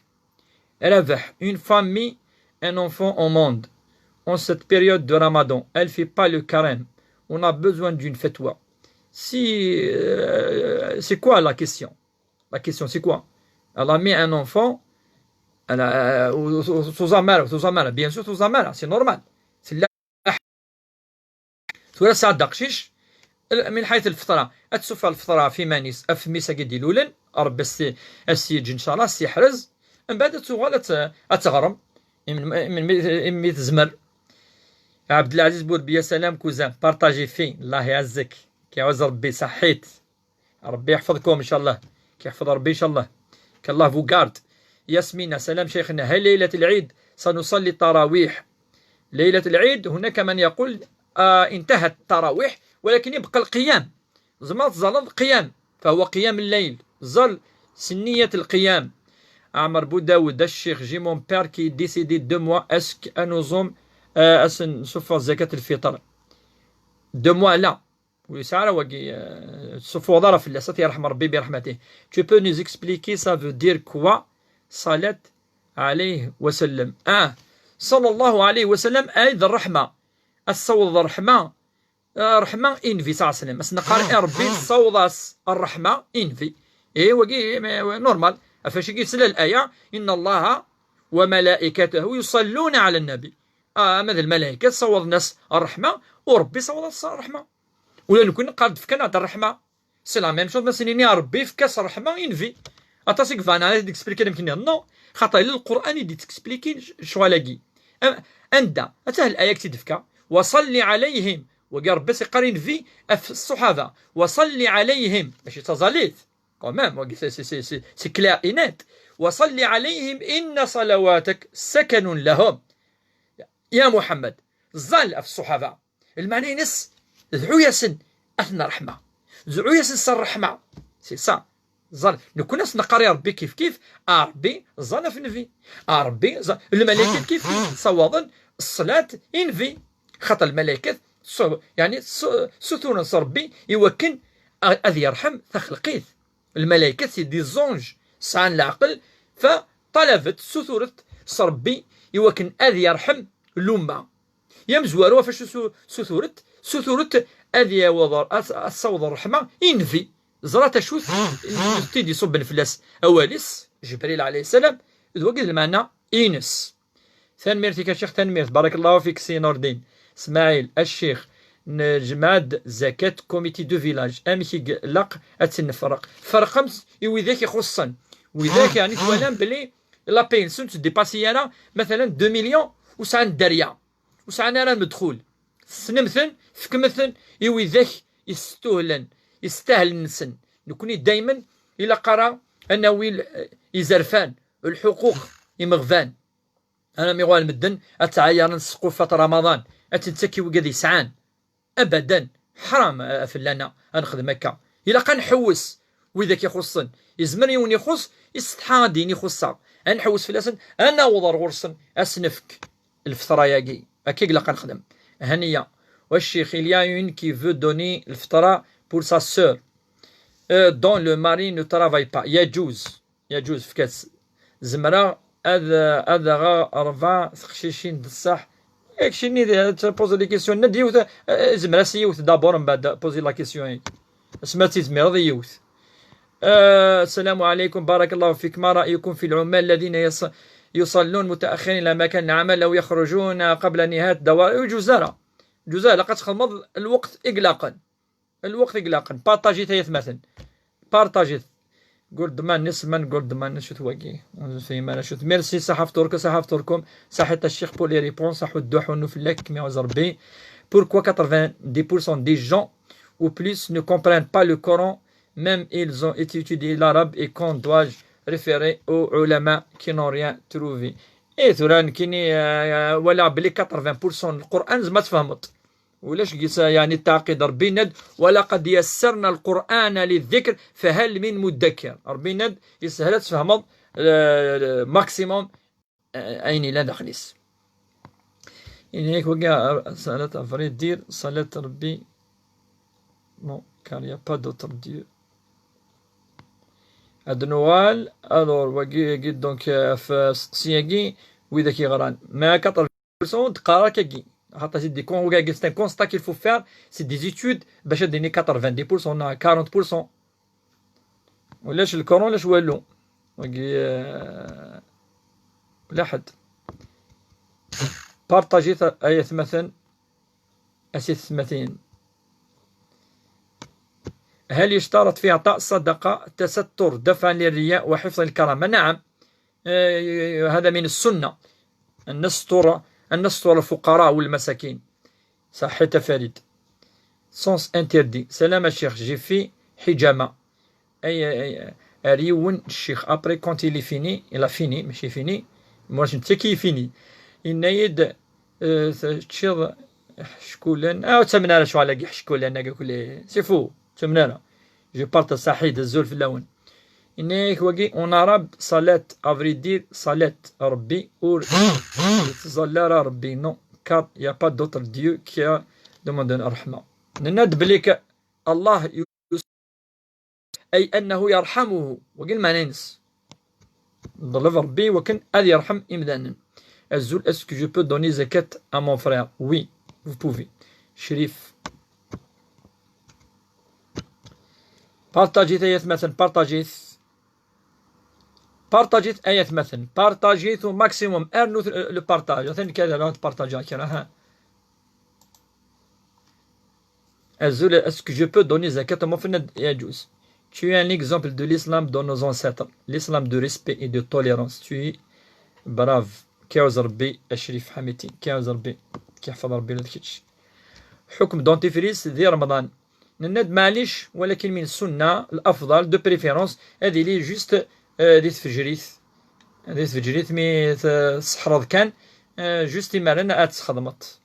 A: رابح une famille un enfant au monde en cette période de Ramadan elle fait pas le carême on a besoin d'une fatwa. Si c'est quoi la question c'est quoi? Elle a mis un enfant توزامارة بيان سور توزامارة سي نورمال سي لا ثورة ساعة دقشيش من حيث الفطرة أتسوف الفطرة في مانيس أف ميسا قدي لولن ربي السيج إن شاء الله سيحرز من بعد تغال أتغرم من ميت زمر. عبد العزيز بوربي سلام كوزان بارطاجي فيه الله يعزك كيعوز ربي صحيت ربي يحفظكم إن شاء الله كيحفظ ربي إن شاء الله كالله فوغارد. ياسمين سلام شيخنا هل ليلة العيد سنصلي التراويح؟ ليلة العيد هناك من يقول انتهت التراويح ولكن يبقى القيام زمات ظل قيام فهو قيام الليل ظل سنية القيام. عمر بوداود الشيخ جي مون بير كي ديسيدي دو موا اسك انوزوم نصفى زكاة الفطر 2 mois لا ويسعر وكي صفو ظرف الله ستي يرحم ربي برحمته. Tu peux nous expliquer ça veut dire quoi صلاة عليه وسلم صلى الله عليه وسلم أيضا الرحمة الصوض الرحمة رحمة إنفي صلى الله عليه وسلم بس نقال ربي صوض الرحمة إنفي وكي نورمال أفاش يسأل الآية إن الله وملائكته يصلون على النبي مثل الملائكة تصوض الناس الرحمة وربي صوض الرحمة، ولا نكون قاد في كنات الرحمة سي لا ميم شوز. مثلا يا ربي في كاس الرحمة ينفي اتاسيك فانا ديك اكسبليكي يمكن نو خاطر القرآن يدي تكسبليكي شوالاكي اندا حتى الآية تدفكا وصلي عليهم وقال ربي سيقارين في الصحابة وصلي عليهم ماشي تزاليت كومام سي كلير إنات وصلي عليهم إن صلواتك سكن لهم يا محمد زال في الصحابة المعنى نس ذعو ياسن أثنى رحمة ذعو ياسن سر رحمة سي سا زال نكون ناس نقري ربي كيف ربي زال في نفي ربي الملائكة كيف صوابا الصلاة ينفي خاطر الملائكة يعني ستون ربي يوكن أذ يرحم تخلقيت الملائكة سي دي زونج سعان العقل فطلبت ستورة ربي يوكن أذ يرحم الأمة يمزواروا فاش ستورة أذ يوضر الصوض الرحمة ينفي زرات شوث تيدي صب نفلاس أواليس جبريل عليه السلام ذوق المعنى إينس. تنميرتك يا شيخ تنميرت بارك الله فيك سي نور الدين اسماعيل الشيخ نجماد زكاة كوميتي دو فيلاج امشي لق اتنفرق فرقمت وذاك يخصن وذاك يعني توانام بلي لا بينسون تديباسي انا مثلا 2 مليون وسعن الدريا وسعن انا المدخول سنمثن فكمثن وذاك يستاهل النسن نكوني دايما الى قرا انه يزرفان الحقوق يمغفان انا ميغوال مدن اتعاير نسقو فتره رمضان اتنتكي وقد يسعان ابدا حرام فلانا نخدم هكا الا قنحوس واذا كيخصن يزمر يوني يخص يستحادين يخصها نحوس فلاسن انا وضر غرسن اسنفك الفطره ياكي هكا لا قنخدم هنيه والشيخ il y كي فو دوني الفطره بور سا سور دون لو ماري نو ترافاي با يجوز في كاس زمره هذا غا 4 خشيشين بصح ياك شني تبوز لي كيسيون ندي يوث زمرا سيوث دابور من بعد بوزي لا كيسيون سمعتي زمير يوث. السلام عليكم بارك الله فيك ما رأيكم في العمال الذين يصلون متأخرين إلى مكان العمل أو يخرجون قبل نهاية دوائر جزارة لقد تخمض الوقت إغلاقا بارطاجي ثلاث مثلا بارطاجي جولدمان نسمان جولدمان شو تواجي في ما شو ميرسي صحفتوركم صحت الشيخ بولي ريبون صحو الدوح ونفلك 140 pourquoi 90% des gens ou plus ne comprennent pas le Coran même ils ont étudié l'arabe et quand dois-je référer aux ulama qui n'ont rien trouvé ثوران كيني ولا بلي 80% القرآن زعما تفهمت ولاش قيس يعني التعقيد ربي ند ولقد يسرنا القرآن للذكر فهل من مدكر ربي ند يسهلت فهم ماكسيموم أين لا دخليس يعني هيك وقع صلاة أفريد دير صلاة ربي نو كان يا با دوتر ديو أدنوال ألور وقي دونك في سياقي وإذا كي غران ما 80% تقرا كاكي c'est un constat qu'il faut faire, c'est des études باش تديني 90% 40% ولاش الكورون ولاش والو ولا حد بارطاجي آية مثلا أسيت 30 هل يشترط في إعطاء الصدقة تستر دفعا للرياء وحفظ الكرامة؟ نعم هذا من السنة أن نستر الفقراء والمساكين صحيت فريد سونس انتردي. سلام الشيخ جي في حجامة أي ريون الشيخ أبري كونت إلي فيني إلا فيني ماشي فيني مواش نتاكي فيني إنايد تشيض شكولا تمنانا شو على شكولا كل سيفو تمنانا جو بارت صحيد الزول في اللون إنك وقي اون عرب صلاة افريدير صلاة ربي اور صلى ربي نو كار يا با دوتر ديو كي دوموندون الرحمة نناد بليك الله أي أنه يرحمه وقل ما ننس ضلف ربي وكن هذا يرحم إمدانا الزول اسكو جو بو دوني زكاة à mon frère oui vous pouvez شريف بارطاجي ثلاث مثلا بارطاجي بارطاجيت آيات مثلا بارطاجيت ماكسيموم ارنو لو بارطاج مثلا كذا لا تبارطاجا كذا ها الزول اسكو جو بو دوني زكاة ما يجوز. Tu es un exemple de l'islam dans nos ancêtres, l'islam de respect et de tolérance. Tu es brave. كيعوز ربي الشريف حميتين كيعوز ربي كيحفظ ربي للكتش. حكم دونتيفريس ذي رمضان نند معليش ولكن من السنة الأفضل دو بريفيرونس هذه لي جوست دي تفجريث دي تفجريث مي تسحرض كان جوست يمارنا تخدمت.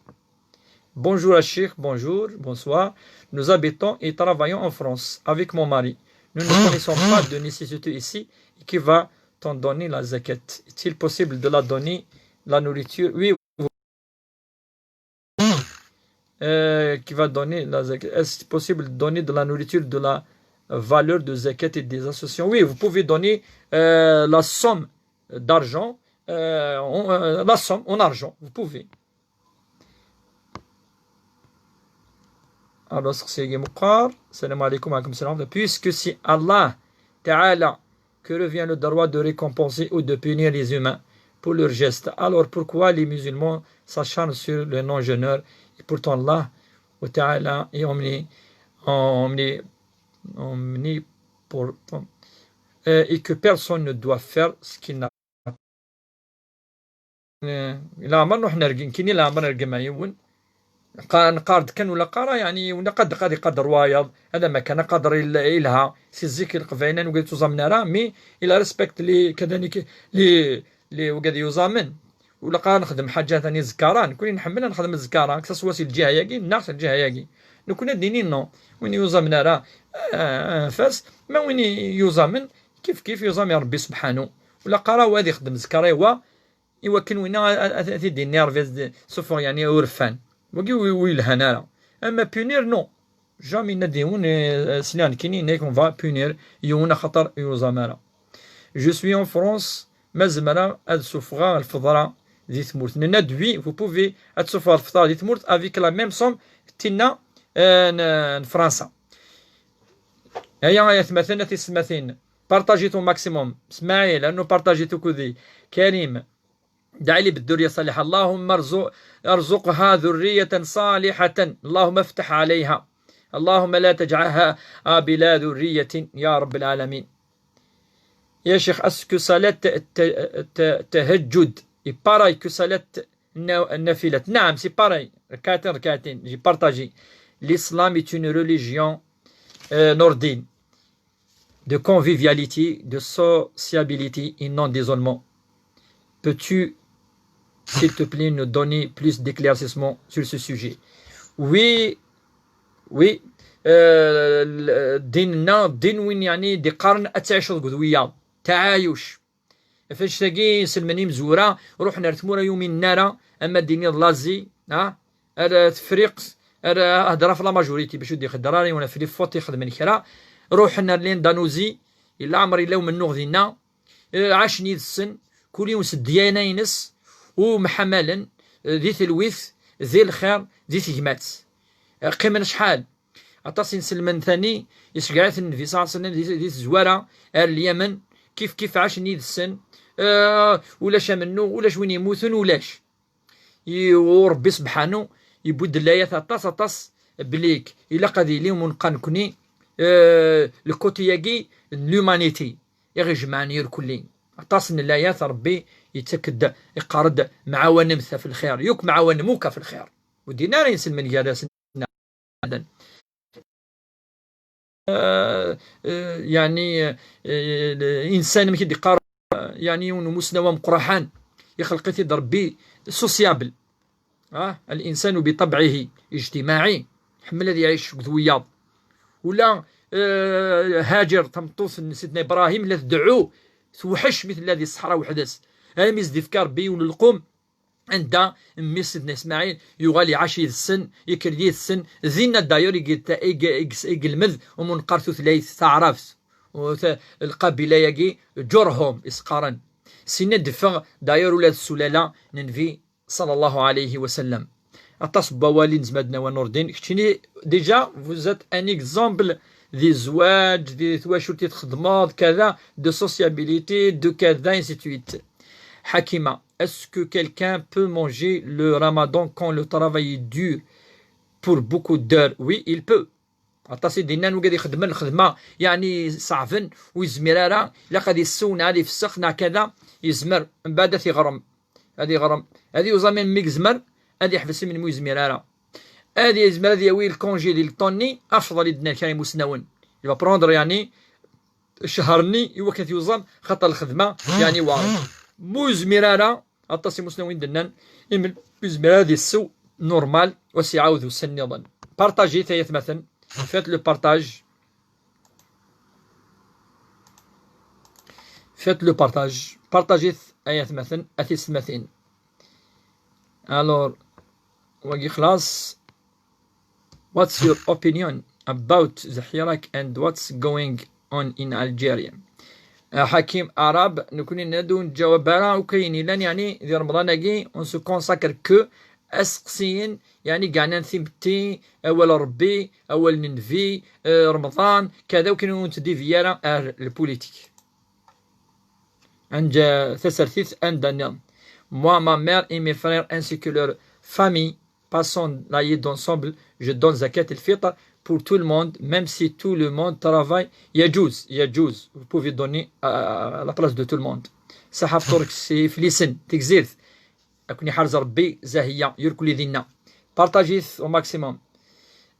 A: Bonjour Cheikh, bonjour, bonsoir. Nous habitons et travaillons en France avec mon mari. Nous ne connaissons pas de nécessité ici. Qui va t'en donner la zakat? Est-il possible de la donner la nourriture? Oui. Qui va donner la zakat? Est-ce possible de donner de la nourriture de la valeur de zakat et des associations? Oui, vous pouvez donner la somme d'argent, la somme en argent. Vous pouvez. Alors, c'est salam alaikum wa salam. Puisque c'est Allah Ta'ala que revient le droit de récompenser ou de punir les humains pour leurs gestes, alors pourquoi les musulmans s'acharnent sur le non-jeûneur? Et pourtant Allah Ta'ala est omnipotent et que personne ne doit faire ce qu'il n'a pas. إلا عمرنا حنا كاين إلا عمرنا رقم يون نقارد كان ولا قرا يعني ولا قد يقدر وايض هذا ما كان قدر إلها سي الذكر قفاينا وقد تزامنا راه مي إلا ريسبكت لي كذلك لي وقد يزامن ولا قا نخدم حاجه ثاني زكاران كوني نحمل نخدم الزكاران كسوا سي الجهه ياكي ناقص الجهه ياكي نكون دينين نو وين يزامنا راه فاس ما وين يزامن كيف يزامن ربي سبحانه ولا قرا وهذا يخدم زكارا إوا كان وين تدي نيرفيز سوف يعني ورفان ويلهنا اما بونير نو جامي نديون سنان كيني نيكون فا بونير يونا خطر يوزامارا. جو سوي اون فرونس مازمرا السفغا الفضراء دي ثمورت ندوي فو بوفي السفغا الفضراء دي ثمورت افيك لا ميم سوم تينا فرنسا هيا مثلا تسمثين بارطاجيتو ماكسيموم اسماعيل لانه بارطاجيتو كذي كريم دعي لي بالذرية الصالحة اللهم ارزقها ذرية صالحة اللهم افتح عليها اللهم لا تجعلها بلا ذرية يا رب العالمين. يا شيخ اسكو صلاة التهجد باراي كو صلاة النافلة؟ نعم سي باراي ركعتين جي بارطاجي. L'islam est une religion nordique de convivialité, de sociabilité et non d'isolement. Peux-tu s'il te plaît nous donner plus d'éclaircissements sur ce sujet? Oui ديننا دين وين يعني دي قرن التعايش القدوية تعايش فاش تلاقي سلماني مزورة روح نرتمورا يومين نارا اما الدين اللازي تفريق هضره في لا ماجوريتي باش ودي خدراني وانا في لي فوت يخدم كرا روح لين دانوزي الا عمري لو من نغذينا عاشني السن كل يوم سديانا ينس ومحملا ذي ثلويث ذي الخير ذي ثجمات قيمة شحال عطاسين سلمان ثاني يسقعث النبي صلى الله عليه وسلم ذي الزوارة اليمن كيف عاش نيد السن ولاش منو ولاش وين يموتون ولاش وربي سبحانه يبود اللايات عطاس بليك إلا قادي اليوم ونقنكني الكوتياكي لومانيتي يغي جمعني الكلين عطاس اللايات ربي يتكد يقارد معاون نمثى في الخير يوك معاون موكا في الخير ودينار ينسل من جالس يعني انسان مكي قار يعني مسنوى مقرحان يخلق يضرب بي سوسيابل الانسان بطبعه اجتماعي حمل الذي يعيش ذوياض ولا هاجر تمطوس سيدنا ابراهيم لا تدعوه توحش مثل هذه الصحراء وحدث اميز ديفكار بي وللقوم عند مي سيدنا اسماعيل يغالي عشي السن يكردي السن زينا دايور يقلمذ ومنقرثو ثلاث تعرفت القبيله يجي جرهم اسقارا سينا دفغ دايور ولاد السلاله ننفي صلى الله عليه وسلم اتصب والين زمدنا ونوردين كتشيني ديجا فوزات ان اكزامبل دي الزواج دي تواشرتي تخدمات كذا de sociabilité de كذا ainsi de suite. Hakima, est-ce que quelqu'un peut manger le ramadan quand le travail est dur pour beaucoup d'heures? Oui, il peut. عطاسي دينا وقاعد يخدم الخدمه يعني صعفن ويزمرارا الا غادي السونه هادي في السخنه كذا يزمر من بعد تيغرم هادي غرم هادي وزامين ميك زمر هادي يحبس من مو يزمرارا هادي يزمر هادي ويل كونجي ديال طوني افضل يدنا الكريم وسناون يبا بروندر يعني شهرني هو كتيوزام خاطر الخدمه يعني واعر مو زمرارا عطاسي مسناوين دنان يمل يزمر هادي السو نورمال وسيعاودو سنيضا بارطاجي ثلاث مثلا faites le partage. Faites le partage. Partagez آيات مثلا أثيس مثلا. Alors, واقي خلاص. What's your opinion about the Hirak and what's going on in Algeria? حكيم عرب نكون ندو نجاوب على وكاين لان يعني ديال رمضان كي on se consacre que أسقسين يعني قاعنا نثمتي أول ربي أول ننفي رمضان كذا وكانوا نتدي فيانا البوليتيك عند تسرثيث أن دانيال moi ma mère et mes frères ainsi que leur famille passons l'Aïd ensemble je donne zakat al-fitr pour tout le monde même si tout le monde travaille يجوز vous pouvez donner à la place de tout le monde صحف ترك سي فليسن تكزيرث أكوني حرز ربي زاهية يركل ذينا partagez au maximum.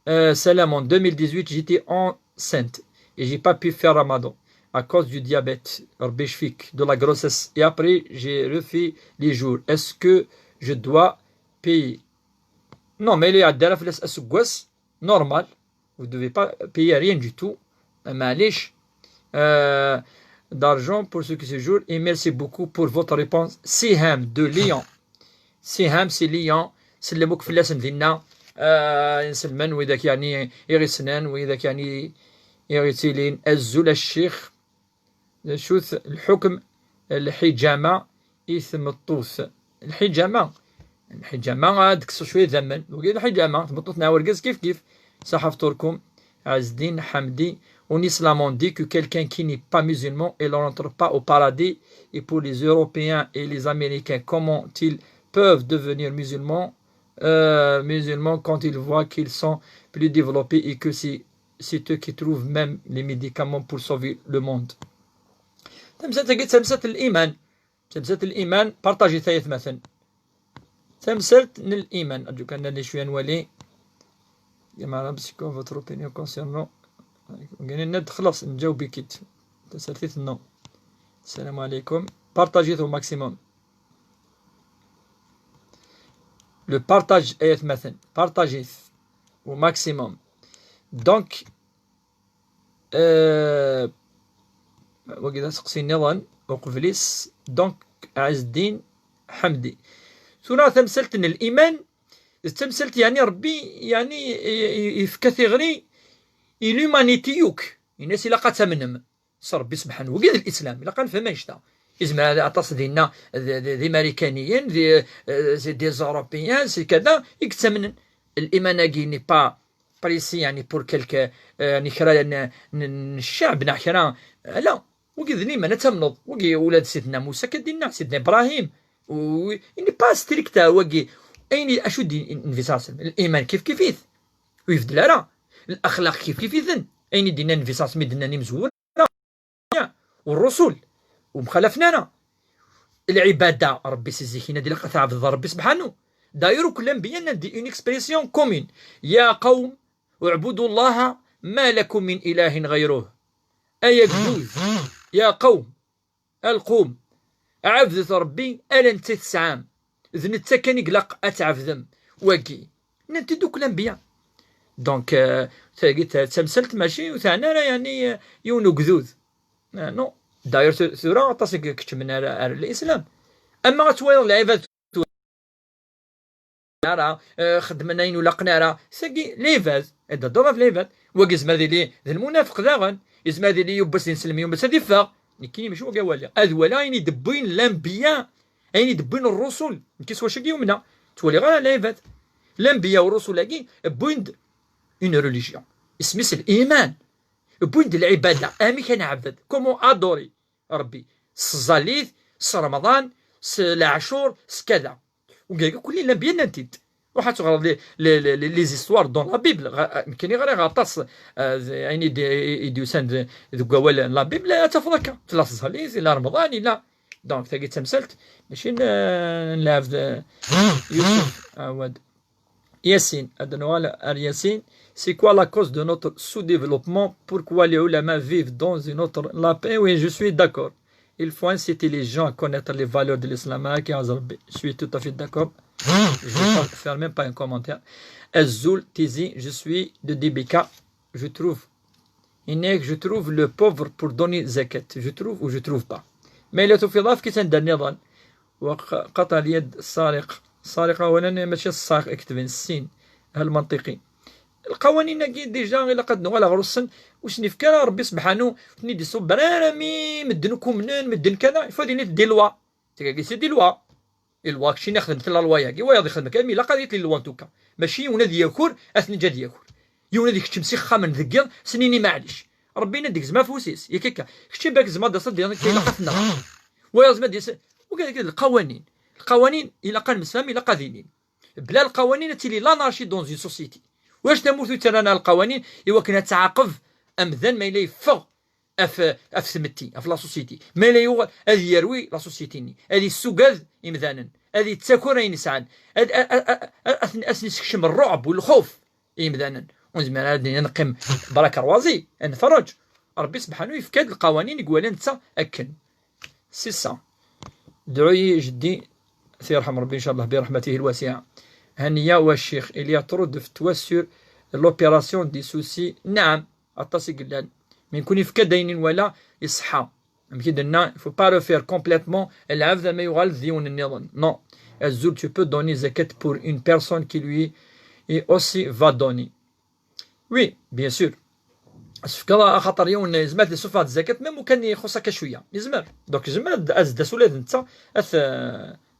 A: Salam, en 2018, j'étais enceinte et j'ai pas pu faire Ramadan à cause du diabète, de la grossesse. Et après, j'ai refait les jours. Est-ce que je dois payer? Non, mais les adhérents, normal. Vous ne devez pas payer rien du tout. Malish, d'argent pour ce qui se joue. Et merci beaucoup pour votre réponse. Siham de Lyon. Siham, c'est Lyon. سلموك في اللسن ديالنا نسلمن وإذا يعني يغسنان وإذا يعني يغسلين الزول الشيخ شوث الحكم الحجامة إثم الطوث الحجامة هاديك شوية ذمن وكاين الحجامة تمطوث ناوركز كيف صحفتوركم عز الدين حمدي on islamement dit que quelqu'un qui n'est pas musulman et ne rentre pas au paradis et pour les Européens et les Américains comment ils peuvent devenir musulmans quand ils voient qu'ils sont plus développés et que c'est eux qui trouvent même les médicaments pour sauver le monde. تمسات الإيمان بارطاجي ثلاث مثلا تمسات الإيمان أرجوك أن اللي شوية نولي ما رابسكم votre opinion concernant ند خلاص نجاوب كيت تسالثيث نو السلام عليكم بارطاجي au maximum. Le partage est مثلا partagez au maximum donc وكذا سقسي نظن وقفليس donc عز الدين حمدي ثنا تمثلت ان الايمان تمثلت يعني ربي يعني يفكثغري اليومانيتيوك الناس الا قاتها منهم صار ربي سبحانه وكذا الاسلام الا قال فما يشتا إزما عطاس ديالنا ذي ماريكانيين دي زوروبيان سي كذا يكتمن الإيمان كي ني با بريسي يعني بور كلك يعني خرا الشعب خرا لا وكذا الإيمان تمنض وكي ولاد سيدنا موسى كدينا سيدنا إبراهيم و يعني با ستريكتا وكي أين أشو دي انفيساس الإيمان كيفيث ويفدل راه الأخلاق كيفيثن أين دينا انفيساس مدنا نمزور والرسل ومخالفنا العباده ربي سيزيكينا ديال تعبد ربي سبحانه دايرو كل انبياء دي اون اكسبريسيون كومين يا قوم اعبدوا الله ما لكم من اله غيره ايجوز يا قوم القوم عبدت ربي الا انت 9 عام اذن انت كان يقلق اتعبدم واكي انت دوك الانبياء دونك تمثلت ماشي وثانا يعني يونو قذوذ نو داير ثورة تصيق كتمن على الإسلام أما توير العباد نرى خدمناين ولا قنارة ساقي ليفاز هذا دورة في ليفاز وقز ماذي لي ذا المنافق داغن إز ماذي لي يبس نسلم يوم بس هذي فاق كيني مش وقا والي أذولا أين يدبين الأنبياء أين يدبين الرسل كيس واش يومنا تولي غير ليفاز الأنبياء والرسل كي بويند اون ريليجيون اسميس الإيمان بوين ديال العباده امي كنعبد كومون ادوري ربي الزاليث رمضان العاشور كذا وكاع كل لا بيان نتيد واحد تغرض لي زيستوار دون لا بيبل كاين غير غطاس يعني يدوسان ذوك لا بيبل تفضك ثلاث زاليث لا رمضان لا دونك تاكي تمثلت ماشي نلعب يوسف عواد Yassine, Yassine, c'est quoi la cause de notre sous-développement? Pourquoi les ulama vivent dans une autre la paix? Oui, je suis d'accord. Il faut inciter les gens à connaître les valeurs de l'islam. Je suis tout à fait d'accord. Je ne vais pas faire même pas un commentaire. Azul Tizi, je suis de DBK. Je trouve le pauvre pour donner zakat. Je trouve ou je trouve pas. Mais le tofidaf qui s'est donné dans وقطع اليد السارقة ولا ماشي السارق اكتب السين المنطقي القوانين كي ديجا الا قد ولا غرسن واش نفكر ربي سبحانه فني دي برامي مدنكم منين مدن كذا يفادي دي لوا تيكا سي دي لوا الوا كشي نخدم في لا لوا ياكي ويا يخدم كامل لا قضيه لي لوا توكا ماشي وناد ياكل اثني جاد ياكل يوناد يكتم سيخه من ذكر سنيني معليش ربي نديك زعما فوسيس ياك كشتي باك زعما داصل ديال كيلاقى في النار ويا زعما ديال وقال لك القوانين الا كان مسامي الا قاذلين بلا القوانين تيلي لا نارشي دون زون سوسيتي واش تموتو ترانا القوانين ايوا كنا تعاقب امذن ما الا يفغ اف سمتي اف لا سوسيتي ما الا يوغ هذه يروي لا سوسيتي هذه السوقاذ امذانا هذه التاكور ينسعان اسني سكشم الرعب والخوف امذانا ونزمان هذه نقيم برك روازي نفرج ربي سبحانه يفكاد القوانين يقول انت اكن سي سا دعي جدي سيرحم ربي ان شاء الله برحمته الواسعه هنيه والشيخ اليا ترد فتوى سور لوبيراسيون دي سوسي نعم عطاسي قلان من يكون يفكا داينين ولا يصحى يمكن درنا فو با لو فير كومبليتمون العبد ما يغال ديون النظام نو الزول tu peux donner zakat pour une personne qui lui aussi va donner oui bien sûr فكرة خاطر يوم زمات لصفات الزكاة ميم كان يخصك شوية يزمر دوك زمر أزدس ولاد نتا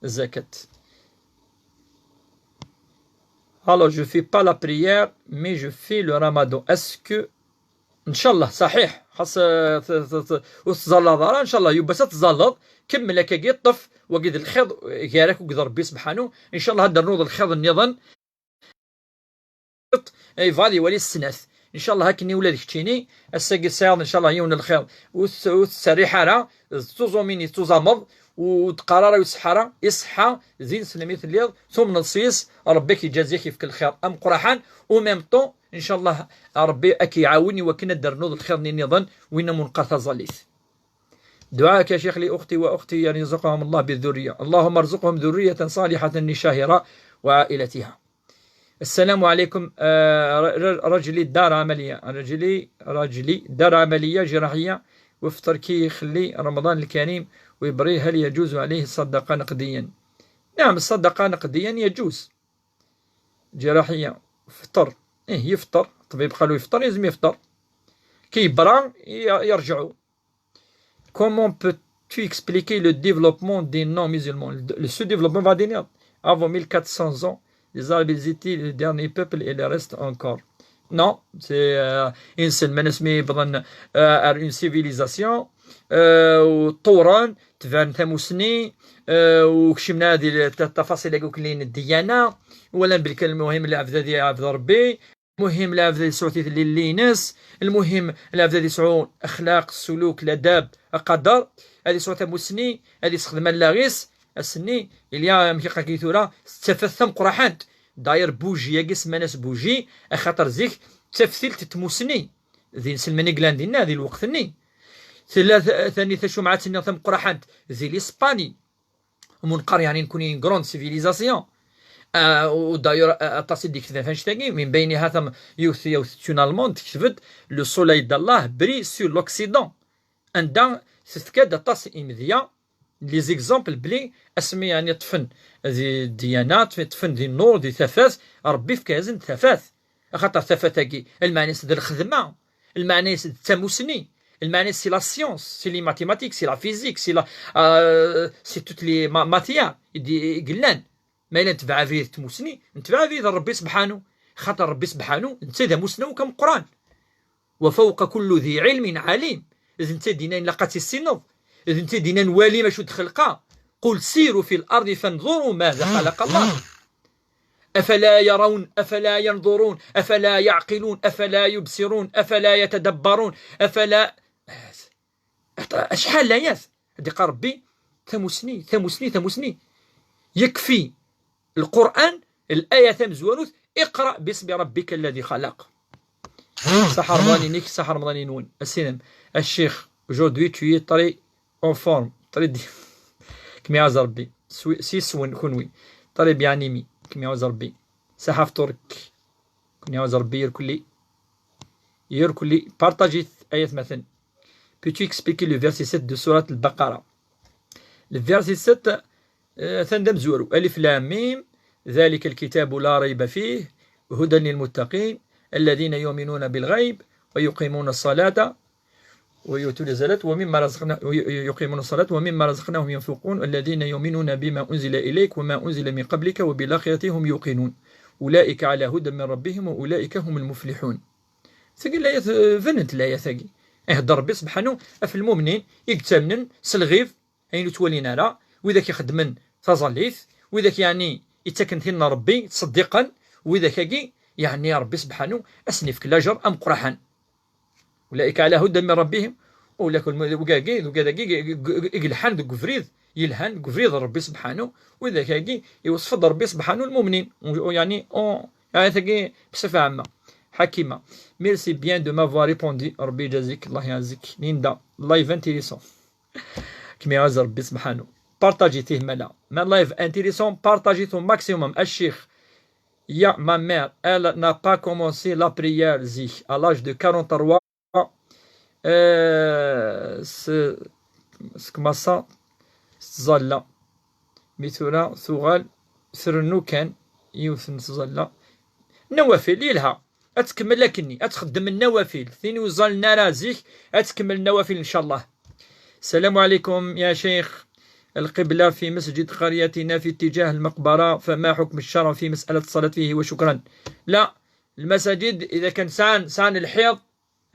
A: الزكاة. Alors je fais pas la prière mais je fais le ramadan. Est-ce que إن شاء الله صحيح خاص وتزلط إن شاء الله يبقى تزلط كمل كي طف وقد الخيض غيرك وقد ربي سبحانه إن شاء الله هذا النوض الخيض النظام فالي ولي السناث ان شاء الله هاكني ولادك تشيني الساقي سياض ان شاء الله يون الخير والسريحه راه توزوميني توزامض وتقرر ويصحى يصحى زين سلميت اليض ثم نصيص ربك يجازيك في كل خير ام قرحان وميم طون ان شاء الله ربي اكي يعاوني وكنا دار نوض الخير نظن وين منقطع زليث دعاءك يا شيخ لاختي واختي يرزقهم الله بالذريه اللهم ارزقهم ذريه صالحه لشاهره وعائلتها. السلام عليكم. رجلي دار عملية رجلي دار عملية جراحية وفطر كي يخلي رمضان الكريم ويبريه هل يجوز عليه الصدقة نقديا؟ نعم الصدقة نقديا يجوز جراحية فطر يفطر الطبيب قالوا يفطر لازم يفطر كي يبرا يرجعوا. Comment peux-tu expliquer le développement des non-musulmans? Le sous-développement va venir avant 1400 ans. Les Arabes étaient le dernier peuple et le reste encore. Non, c'est une civilisation وطوران تفان ثموسني وكشمنا هذه التفاصيل اللي قلت لنا الديانه ولا بالكلمه المهم العبد ديال عبد ربي المهم العبد ديال سعودي اللي ناس المهم العبد ديال سعود اخلاق السلوك الاداب القدر هذه سعود ثموسني هذه استخدام اللاغيس السني اللي مكي قاكيتورا تفثم قرحانت داير بوجي يقس مناس بوجي اخاطر زيك تفثيل تتموسني ذي سلماني كلاندينا ذي الوقت ني ثاني ثشو مع تني ثم قرحانت ذي الاسباني منقر يعني نكون كروند سيفيليزاسيون وداير اتصل ديك فاش تاكي من بينها ثم يوثيونالمون تكتبت لو سولاي دالله بري سور لوكسيدون عندها تتكاد اتصل امذيه لي زيكزامبل بلي اسمي يعني طفن هذه الديانات طفن ذي النور ذي ثفاث ربي في كازن ثفاث خاطر ثفاثاكي المعنى سد الخدمه المعنى سد التموسني المعنى سي لا سيونس سي لي ماتيماتيك سي لا فيزيك سي لا سي توت لي ماتيير قلان ما الا نتبع فيه تموسني نتبع فيه ربي سبحانه خاطر ربي سبحانه انت ذا مسنا وكم قران وفوق كل ذي علم عليم. إذا أنت دينا لقاتي السنض، إذا أنت دينا نوالي ما شو تخلقا. قل سيروا في الأرض فانظروا ماذا خلق الله أفلا يرون أفلا ينظرون أفلا يعقلون أفلا يبصرون أفلا يتدبرون أفلا. شحال الآيات هذه قال ربي ثمسني يكفي القرآن الآية مزوانوث اقرأ باسم ربك الذي خلق. صح رمضاني نيك صح رمضاني نون السينم الشيخ aujourd'hui tu es très en forme très كم يعز ربي سيسون كونوي très bien animé كم يعز ربي صحاف ترك كم يعز ربي يركلي بارتاجي آية مثلا. Peux-tu expliquer le verset 7 de Surat al-Baqarah? Le verset 7 ثندم زورو ألف لام ميم ذلك الكتاب لا ريب فيه هدى للمتقين الذين يؤمنون بالغيب ويقيمون الصلاة ويؤتون الزكاة ومما رزقناهم ينفقون والذين يؤمنون بما أنزل إليك وما أنزل من قبلك وبالآخرة هم يوقنون أولئك على هدى من ربهم وأولئك هم المفلحون. ثقيل الآية فنت الآية ثقي يهضر ربي سبحانه في المؤمنين يقتمنن سلغيف أين تولينا لا وإذا يخدمن تظليث وإذا يعني يتكن ثنا ربي تصدقا وإذا كي يعني يا ربي سبحانه أسنف كل أجر أم قرحا أولئك على هدى من ربهم أولئك يلحن ذو قفريض يلحن قفريض ربي سبحانه وإذا كي يوصف ربي سبحانه المؤمنين يعني ثقي بصفة عامة حكيمة. Merci bien de m'avoir répondu. ربي يجازيك الله يعزك. نيندا لايف انتيريسون كما يعز ربي سبحانه. بارتاجي تهملا ما لايف انتيريسون بارتاجي ton maximum. الشيخ يا ma mère elle n'a pas commencé la prière zi à l'âge de 43 سكماسا تظل مثل ثغال ثرنو كان يوثن تظل نوافل يلها أتكمل لكني أتخدم النوافل ثاني وصل نرازيك أتكمل النوافل إن شاء الله. السلام عليكم يا شيخ القبلة في مسجد قريتنا في اتجاه المقبرة فما حكم الشرع في مسألة الصلاة فيه وشكرا. لا المساجد إذا كان سان الحيض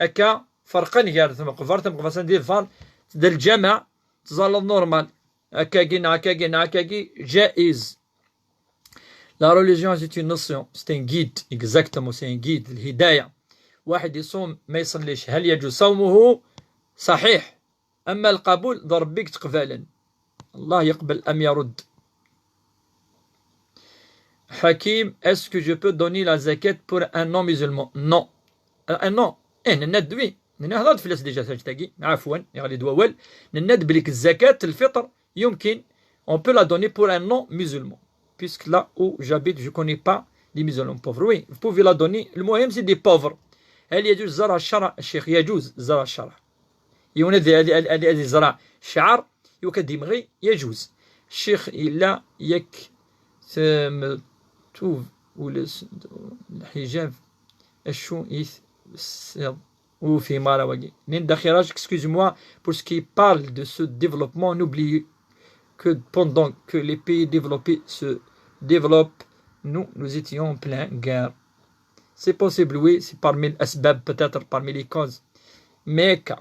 A: أكا فرقا غير ثم قفر سندير فار دا الجامع تظل نورمال هكاكي جائز. La religion c'est une notion c'est un guide exactement c'est un guide الهداية. واحد يصوم ما يصليش هل يجوز صومه؟ صحيح. أما القبول ضرب بك تقبالا الله يقبل أم يرد. حكيم est-ce que je peux donner la zakat pour un non musulman? Non. un non نند وي هضرت فلاس ديجا تاجي عفوا غادي دوول نند بليك الزكاة الفطر يمكن on peut la donner pour un non musulman puisque là où j'habite je connais pas les musulmans pauvres. Oui vous pouvez la donner المهم c'est des pauvres. هل يجوز زرع الشرع؟ الشيخ يجوز زرع الشرع يونا هذه زرع شعر يكدمغي يجوز. الشيخ إلا يك توف ولا الحجاب الشو ou في Marawagi. Excusez-moi pour ce qui parle de ce développement. N'oubliez que pendant que les pays développés se développent, nous étions en pleine guerre. C'est possible, oui, c'est parmi les asbab, peut-être parmi les causes. Mecca.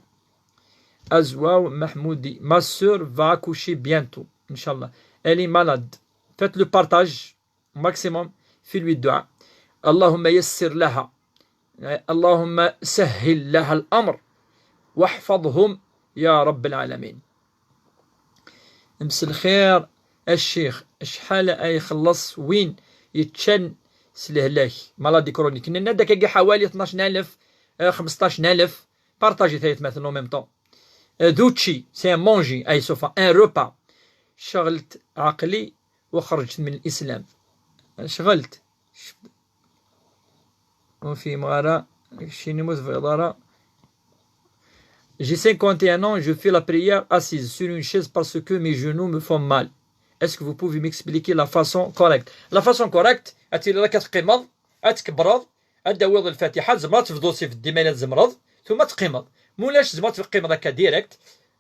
A: Azwaw Mahmoudi. Ma soeur va accoucher bientôt, Inch'Allah. Elle est malade. Faites le partage maximum. Fais-lui dua. Allahumma yassir laha. اللهم سهل لها الأمر واحفظهم يا رب العالمين. امس الخير الشيخ شحال أي خلص وين يتشن سلهلاك مالادي كرونيك ندك حوالي 12000 15000 بارطاجي ثلاث مثلا ميم طون دوتشي سي مونجي أي سوفا ان روبا. شغلت عقلي وخرجت من الإسلام شغلت وفي مغارة شي نموت في إدارة. J'ai 51 ans, je fais la prière assise sur une chaise parce que mes genoux me font mal. Est-ce que vous pouvez m'expliquer la façon correcte? La façon correcte, أتي لك تقمض أتكبرض أدوض الفاتحة زمرات في دوسي في الدمانات زمرض ثم تقمض مولاش زمرات في القمض هكا ديريكت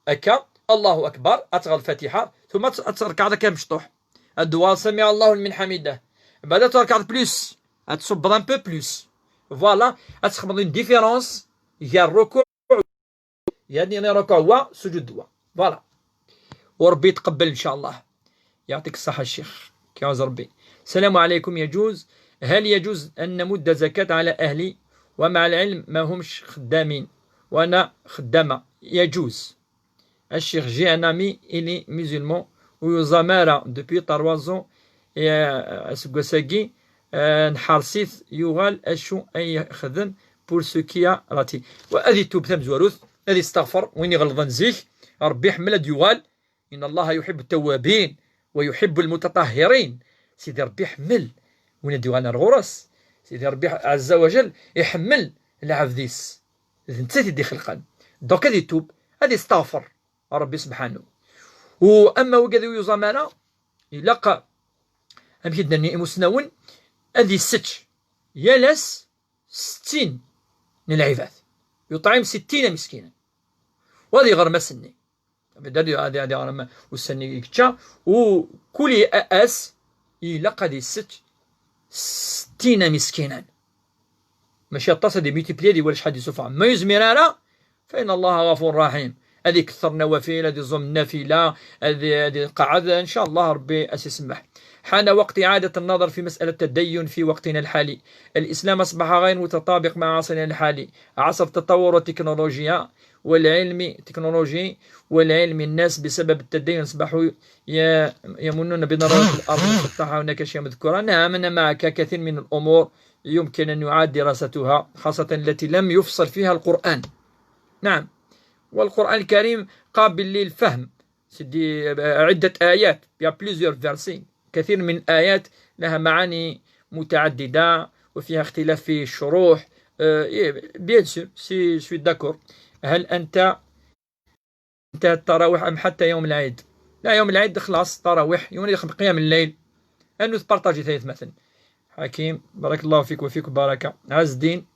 A: هكا الله أكبر أتغى الفاتحة ثم تركع هكا مشطوح الدعاء سمع الله لمن حمده بعد تركع بلوس أتصب ان بو بلوس. Voilà, une différence يا الركوع يعني ركوع وسجود دوا فوالا. وربي يتقبل إن شاء الله. يعطيك الصحة الشيخ كيعوز ربي. السلام عليكم. هل يجوز أن نمد زكاة على أهلي ومع العلم ما همش خدامين وأنا خدامة؟ يجوز. الشيخ جي ان امي إلي musulman ويزامارا دوبي 3 ans سكوساكي نحار سيث يغال أشو أي خدم بور سوكيا راتي. وهذه توب ثم زواروث هذه استغفر وين يغلظ نزيك ربي يحمل يغال إن الله يحب التوابين ويحب المتطهرين. سيدي ربي يحمل وين ديوالنا الغرس. سيدي ربي عز وجل يحمل العفديس انت تدي خلقا دوك هذه توب هذه استغفر ربي سبحانه. واما وكذا يزامانا يلقى أمكدني مسنون هذه الستش يلس 60 من العباد يطعم 60 مسكينا وهذه غير مسني هذه غير وسني كتشا وكل أس يلقى هذه الستش 60 مسكينا ماشي اتصل دي ميتيبلي دي ولا شحال دي سفعة ما يزمر فإن الله غفور رحيم. هذه كثر نوافل هذه ضم نافلة هذه قعد إن شاء الله ربي أسيسمح. حان وقت إعادة النظر في مسألة التدين في وقتنا الحالي. الإسلام أصبح غير متطابق مع عصرنا الحالي عصر التطور والتكنولوجيا والعلم الناس بسبب التدين أصبحوا يمنون بنظرة الأرض المفتحة. هناك أشياء مذكورة. نعم أنا معك كثير من الأمور يمكن أن يعاد دراستها خاصة التي لم يفصل فيها القرآن. نعم والقرآن الكريم قابل للفهم. سيدي عدة آيات يا بليزيور فيرسي كثير من الآيات لها معاني متعددة وفيها اختلاف في الشروح. بيان سور سي سوي داكور. هل أنت التراويح أم حتى يوم العيد؟ لا يوم العيد خلاص تراويح يوم قيام الليل أنه تبارطاجي ثالث مثلا. حكيم بارك الله فيك وفيك بركة. عز الدين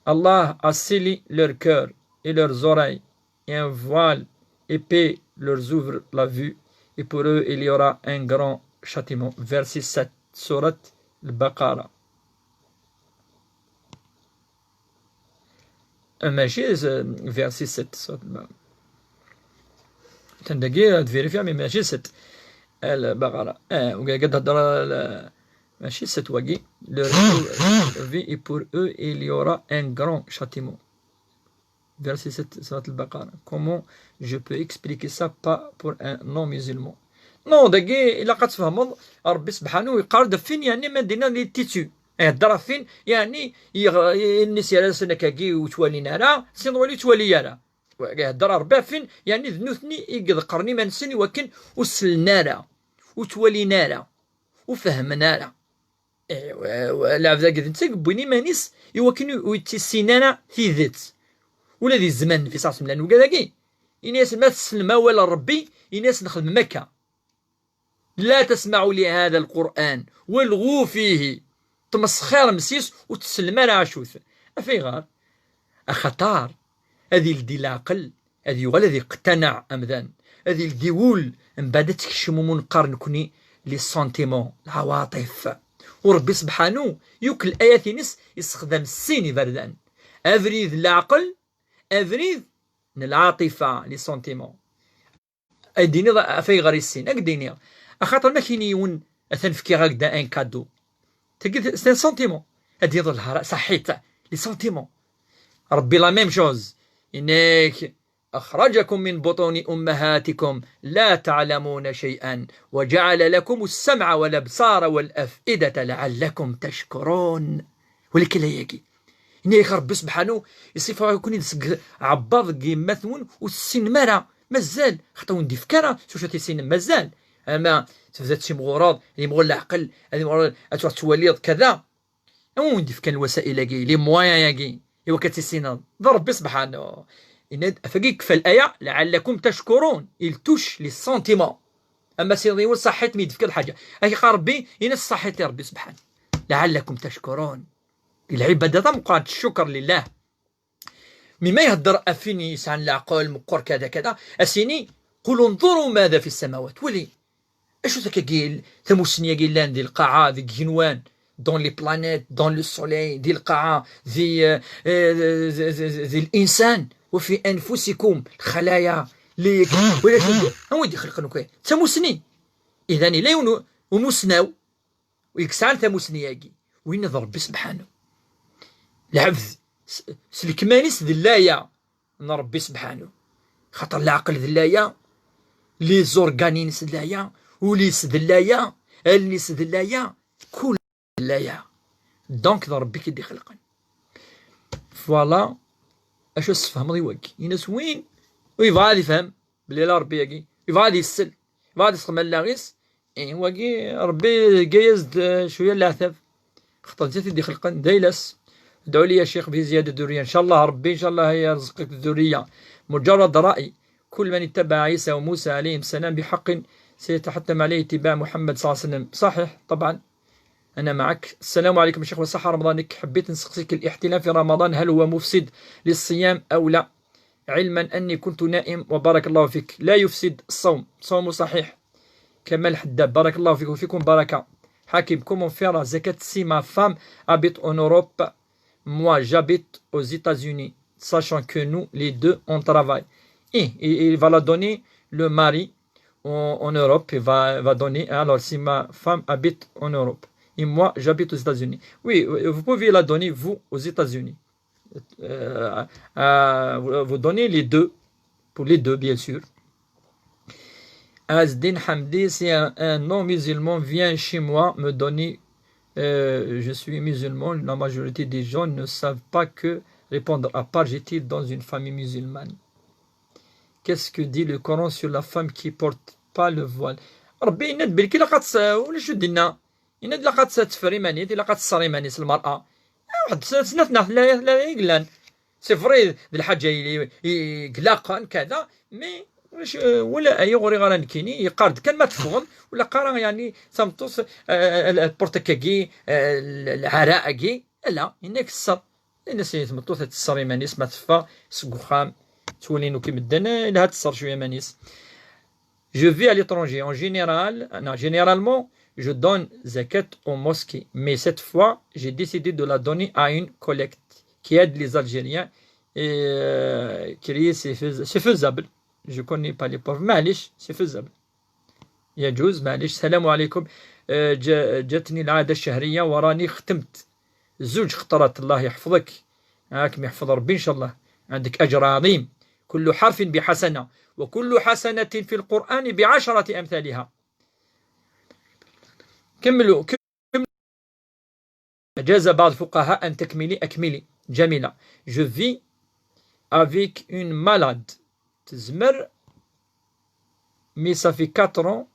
A: الله a scellé leur cœur et leurs oreilles et un voile épais leur ouvre la vue et pour eux il y aura un grand châtiment. Verset 7 Surat al-Baqarah. ماشي verset 7 Surat al-Baqarah تندقي تفيريفيا مي ماشي 7 البقرة وقاعد هضر ماشي 7 واقي leur vie et pour eux il y aura un grand châtiment. Verset 7 Surat al-Baqarah. Comment je peux expliquer ça pas pour un non-musulman? نو دقي إلا قد تفهمض ربي سبحانه يقارد فين يعني ما دينا لي تيتو يهدر فين يعني الناس يرى سنكاكي وتوالينا راه سنولي توالي راه يهدر ربي فين يعني ذنوثني يقض قرني ما نسني ولكن وسلنا راه وتوالينا راه وفهمنا راه لا بدا قد نتسق بويني مانيس يوكن ويتسينانا في ذات ولا ذي الزمان في صاص ملان وكذاكي الناس ما تسلم ولا ربي الناس نخدم مكة. لا تسمعوا لهذا القرآن والغوا فيه تمسخير مسيس وتسلم على عشوث أفي غار أخطار هذه الدي العقل هذه ولا ذي اقتنع أمذان هذه الدي ول من بعد تكشمو منقارن كوني لي سونتيمون العواطف وربي سبحانه يوكل آيات نس يستخدم السيني بردان أفريد العقل أفريد العاطفة لي سونتيمون أديني أفي غار السين أكديني أخاطر ما كاين يون أثنفكي هكذا ان كادو تلقى سي سونتيمون هادي يظهر صحيت لي سونتيمون ربي لا ميم شوز إنك أخرجكم من بطون أمهاتكم لا تعلمون شيئا وجعل لكم السمع والأبصار والأفئدة لعلكم تشكرون. ولكن لا يجي إنك ربي سبحانه يصفه يكون يدسق عباض مثون والسن مرة مازال خطون دي فكرة شو تيسين مازال أما تفزات شي مغرض اللي مغول العقل هذه مغرض تروح تولي كذا وين دي كان الوسائل كي لي موايا ياكي ايوا كتسينا ربي سبحانه ان فكيك في الايه لعلكم تشكرون التوش لي سونتيمون. اما سيدي وصحيت ميد في كل حاجه هاي ربي ينس صحيت ربي سبحانه لعلكم تشكرون. العباده مقاد الشكر لله مما يهدر افيني يسعن العقل مقر كذا كذا اسيني قولوا انظروا ماذا في السماوات ولي اشو ذاك قيل ثموسنيا قيل لان دي القاعه ذي جنوان dans les planètes, dans le soleil, ذي القاعة، ذي الإنسان، وفي أنفسكم الخلايا اللي ولا ودي خلقنا كاين تموسني إذا لا ومسناو ويكسال تموسنياكي وين ربي سبحانه العبد سلكمانيس ذلايا من ربي سبحانه خاطر العقل ذلايا لي زورغانينس ذلايا وليس ذلايا النيس ذلايا كل ذلايا دونك ربي كيدي خلقن فوالا اش تفهم ريواكي يناس وين ويبغى غادي يفهم بلي لا ربي ياكي يبغى غادي يسل يبغى غادي يسقم لاغيس واكي ربي قايز شويه العتاب خاطر انت تدي خلقن دايلس ادعوا لي يا شيخ بزياده الذريه ان شاء الله ربي ان شاء الله يرزقك الذريه مجرد راي كل من اتبع عيسى وموسى عليهم السلام بحق سيتحتم عليه اتباع محمد صلى الله عليه وسلم صحيح طبعا أنا معك. السلام عليكم يا شيخ وصحة رمضانك. حبيت نسقسيك الاحتلام في رمضان هل هو مفسد للصيام أو لا؟ علما أني كنت نائم وبارك الله فيك. لا يفسد الصوم، صوم صحيح. كمال حداد بارك الله فيك وفيكم بركة. Hakim, comment faire la zakat si ma femme habite en Europe, moi j'habite aux États-Unis, sachant que nous les deux on travaille. Et il va la donner le mari en Europe, il va donner. Alors si ma femme habite en Europe et moi j'habite aux États-Unis, oui, vous pouvez la donner vous aux États-Unis. Vous donnez les deux, pour les deux bien sûr. Azdin Hamdi, si un non-musulman vient chez moi me donner je suis musulman, la majorité des gens ne savent pas que répondre à part j'étais dans une famille musulmane. Qu'est-ce que dit le Coran sur la femme qui porte pas le voile? ربي يند بالكي لقات ولا شو دينا يند لقات تفري مانيت لقات تصري مانيس المرأة واحد سنتنا لا يقلان سي فري الحاجة يقلاقا كذا مي ولا اي غوري غران كيني يقارد كان ما تفهم ولا قرا يعني سامطوس البورتكاكي العراءكي لا انك الصر الناس يتمطوس تصري مانيس ما تفا سكوخام تولينو كي مدنا لها تصر شويه مانيس. Je vis à l'étranger. En général, non, généralement, je donne zakat aux mosquées. Mais cette fois, j'ai décidé de la donner à une collecte qui aide les Algériens. Et c'est faisable. Je ne connais pas les pauvres. معليش, c'est faisable. يجوز معليش. السلام عليكم. جاتني العادة الشهرية وراني ختمت زوج خطرات. الله يحفظك. هاكم يحفظ ربي إن شاء الله. عندك أجر عظيم. كل حرف بحسنة وكل حسنة في القرآن بعشرة أمثالها. كملوا. جاز بعض الفقهاء أن تكملي أكملي. جميلة. Je vis avec une malade. تزمر mais ça fait 4 ans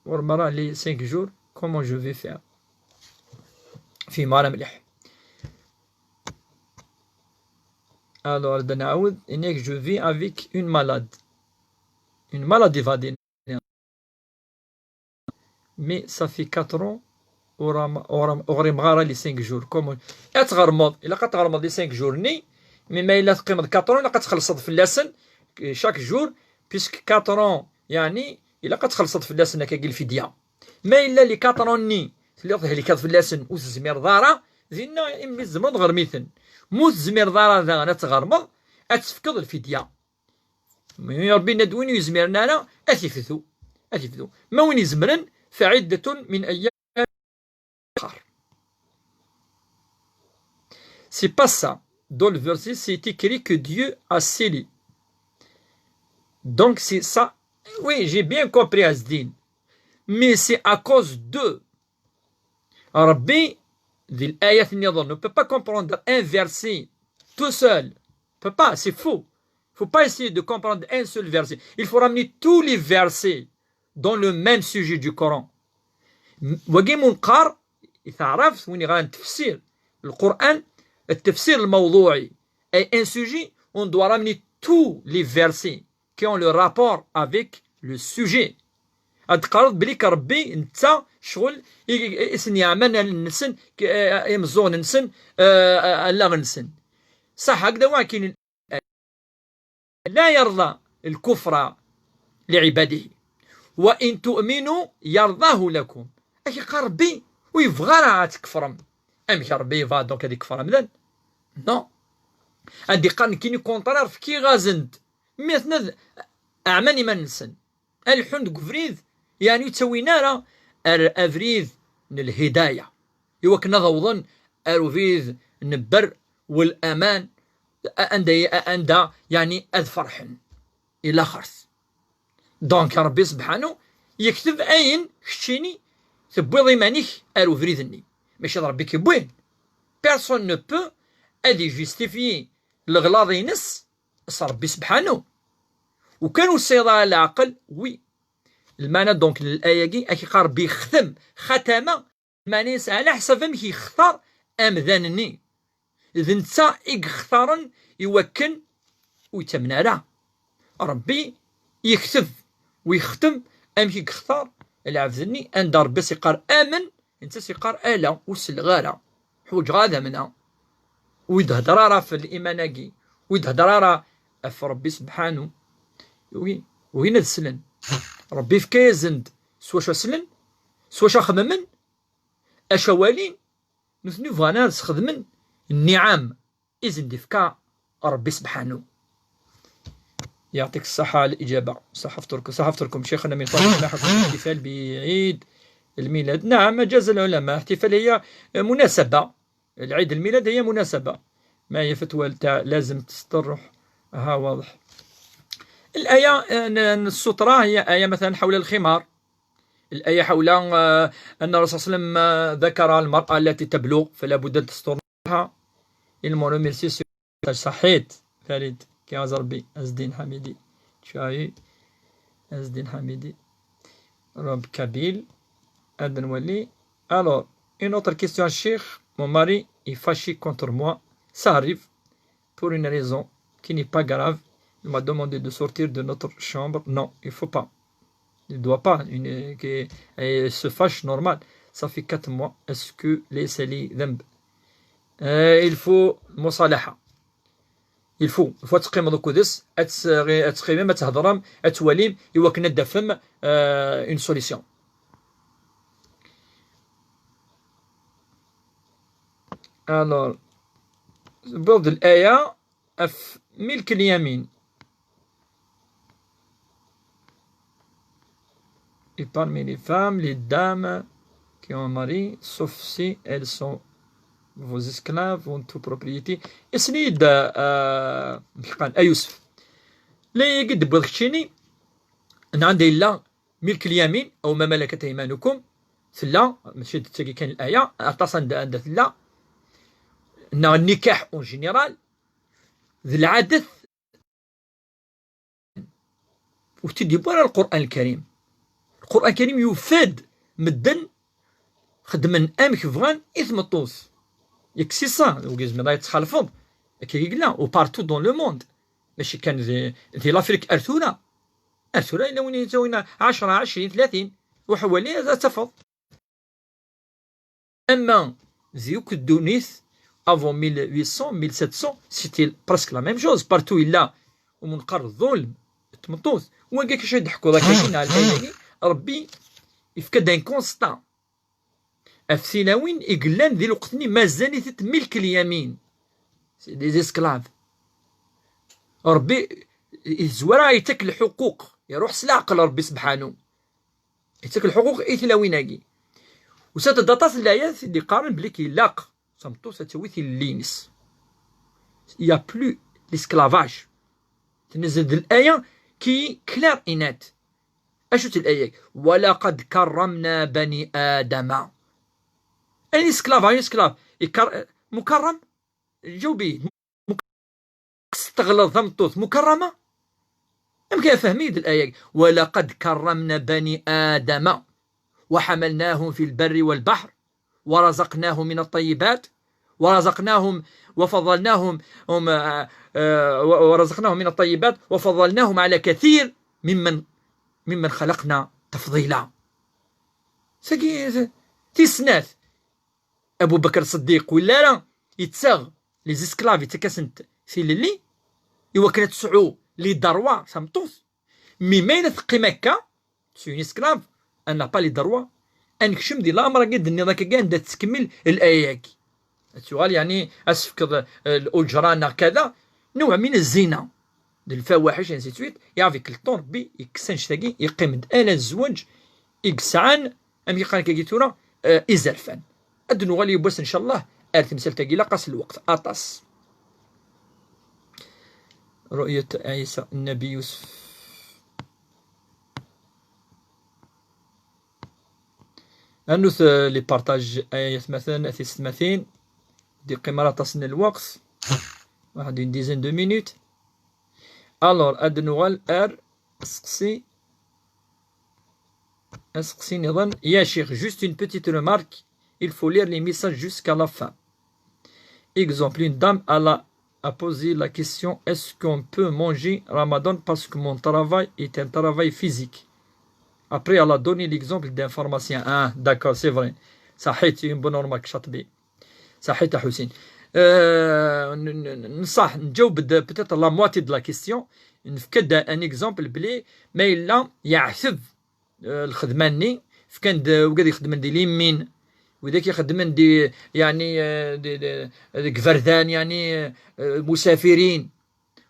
A: ورمرا لي 5 jours. Comment je vais faire؟ في مرة مليح. Alors, je vis avec une malade. Une maladie va dire. Mais ça fait 4 ans. أغري les 5 jours. Comment? أتغرمض. إلا قتغرمض les 5 jours ني. Mais إلا تقيمض 4 ans إلا قتخلصت في اللسن. chaque jour. Puisque 4 ans يعني إلا قتخلصت في اللسن هكا الفدية. ما إلا لي 4 ans ني. اللي كانت في اللسن وزمير دارا. زينا إمي الزمرد غرميثن. موت زمير دارا ذا نتغرمض أتفقد الفدية. ربي ندوين يزمرنا لا أثثثو ما وين يزمرن فعدة من أيام أخر. C'est pas ça. Dans le verset, c'est écrit que Dieu a scellé. Donc c'est ça. Oui, j'ai bien compris Azdin. Mais c'est à cause de Rabbi. On ne peut pas comprendre un verset tout seul. On peut pas, c'est faux. Il ne faut pas essayer de comprendre un seul verset. Il faut ramener tous les versets dans le même sujet du Coran. وقي منقار تعرف وين غادي التفسير القرآن التفسير الموضوعي et un sujet on doit ramener tous les versets qui ont le rapport avec le sujet. أتقرض بليك ربي انت شغل اسن يعملنا للنسن يمزون نسن لا غنسن صح هكذا ولكن لا يرضى الكفر لعباده وإن تؤمنوا يرضاه لكم. أخي قال ربي ويبغى راه تكفرم امك ربي يفا دونك هذيك كفر مدن نو عندي قرن كيني كونترار في كي غازند مثلا اعماني ما نسن الحند كفريد يعني تسوينا راه افريد الهدايه يوك نغوضن اروفيد نبر والامان عند يعني اذفرحن الى خرس دونك ربي سبحانه يكتب اين كشيني تبويض يمانيك ارو فريدني ماشي ربي كيبوين بيرسون نو بو ادي جيستيفيي الغلاظ ينس ربي سبحانه وكانوا السيطرة على العقل وي المعنى دونك الايه كي اكي ربي ختم ختمه معنى على حسب مكي يختار امذانني اذا نتا يختارن يوكن ويتمنى راه ربي يكتب ويختم امكي يختار العبدني عند ربي سيقار امن انت سيقار الا وسلغاره حوج غادا منها ويدهدر راه في الايماناكي ويدهدر راه في ربي سبحانه وين السلن ربي في كيزند سوا شو سلن سوا شو خممن اشوالين نثني فانا نخدمن النعم اذن ديفكا ربي سبحانه يعطيك الصحة على الإجابة. صحفتركم شيخنا من طريق لاحق الاحتفال بعيد الميلاد. نعم جاز العلماء احتفال هي مناسبة العيد الميلاد هي مناسبة ما هي فتوى تاع لازم تسترح ها واضح. الآية السطرة هي آية مثلا حول الخمار الآية حول أن الرسول صلى الله عليه وسلم ذكر المرأة التي تبلغ فلا بد أن تسترها المهم ميرسي صحيت فريد كيعز ربي أزدين حميدي شاي أزدين حميدي رب كابيل أدن ولي. Alors une autre question Cheikh, mon mari est fâché contre moi, ça arrive pour une raison qui n'est pas grave, il m'a demandé de sortir de notre chambre. Non, il faut pas, il doit pas, il se fâche normal, ça fait 4 mois. Est-ce que les sali ذنب il faut مصالحة الفو تقيم دوك ودس اتقيم تهضرم اتوليم يوك ندفم اون سوليسيون. الوغ بعض الآية في ملك اليمين et parmi les femmes les dames qui ont un mari sauf si elles sont vos esclaves ont toute propriété. اسنيد قال يوسف لا يقد بغشيني ان عندي لا ملك اليمين او ما ملكت ايمانكم ثلا ماشي تاكي كان الايه اتصل عند ثلا ان النكاح اون جينيرال ذي العدث وتدي برا القران الكريم. القران الكريم يفاد مدن خدمن امك فغان اثم الطوس يكسي صا وكيزمي راه يتخلفض كيقلا وبارتو دون لو موند ماشي كان في لافريك ارثوره الا وين يتوينا 10 20 30 وحوالي هذا تفض. اما زيوك الدونيس افون 1800 1700 سيتي برسك لا ميم جوز بارتو الا ومنقر الظلم التمطوس وكاع كيش يضحكوا ذاك كاين على الايه ربي يفكد ان كونستان أفسيلاوين إقلان ذي الوقتني مازال ملك اليمين دي زيسكلاف ربي الزوارا يتاكل الحقوق يروح سلاقل ربي سبحانه يتاكل الحقوق إثلاويناكي وسات داطاس الآيات اللي قارن بلي كيلاق سمطو ستويث اللينس يا بلو ليسكلافاج تنزل الآية كي كلار إنات أشوت الآية ولقد كرمنا بني آدم أي اسكلاف مكرم جوبي استغلظ ضمطوث مكرمة أم كيف فهميد الآية ولقد كرمنا بني آدم وحملناهم في البر والبحر ورزقناهم من الطيبات وفضلناهم من الطيبات وفضلناهم على كثير ممن خلقنا تفضيلا. تيسناث أبو بكر الصديق ولا لا يتساغ لي زيسكلاف يتكاسنت في للي إوا كانت تسعو لي دروا سامطوس مي ما ينثقي مكة سو اسكلاف أن با لي دروا انكشم دي الامر قد اني ذاك كاع تكمل الايه السؤال يعني اسفك الاجران كذا نوع من الزنا ديال الفواحش انسي سويت يعرف كلطون ربي يكسنش تاكي يقيم انا الزواج يكسعان ام يقال كيتورا ازرفان ادنو غالي بس ان شاء الله ارتمثل تاكي لاقص الوقت اطاس رؤية عيسى النبي يوسف أنوث لي بارتاج آيات مثلا أثيست مثين دي قمرة تصن الوقت واحد une dizaine de minutes alors أدنوغال أسقسي نظن يا شيخ juste une petite remarque il faut lire les messages jusqu'à la fin exemple une dame a posé la question est-ce qu'on peut manger Ramadan parce que mon travail est un travail physique. Après, elle a donné l'exemple d'un pharmacien. Ah, d'accord, c'est vrai. صحيت une bonne remarque شاطبي. صحيت حسين. نصح نجاوب peut-être la moitié de la question. نفكد ان اكزومبل بلي ما الا يعثب الخدماني فكان وقاد يخدم دي اليمين وذاك يخدم دي يعني دي كفردان يعني مسافرين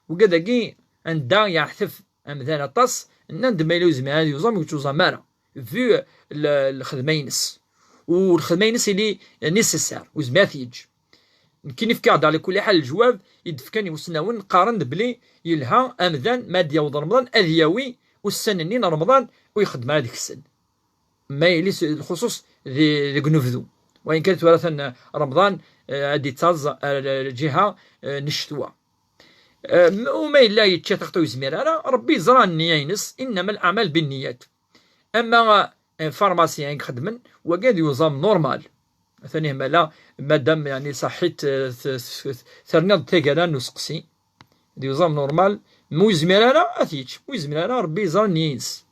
A: وكذاكي عندها يحثف امثال طاس نند ما يلوزم هذه يوزام وتوزا مارا في الخدمينس والخدمينس اللي نيسيسار وزماثيج كي نفكاد على كل حال الجواب يدفكاني وسناون نقارن بلي يلها امذان ماديه رمضان اذياوي والسننين رمضان ويخدم هذيك السن ما يليس الخصوص ذي قنفذو وإن كانت ورثا رمضان عدي تاز جهة نشتوا وما إلا يتشاتقتو يزمير ربي زران النية ينس إنما الأعمال بالنيات أما فارماسيان خدمن وقاد يوزام نورمال ثاني مالا مادام يعني صحيت ثرنيض تيكالا نسقسي يوزام نورمال مو يزمير أثيتش مو يزمير ربي زران ينس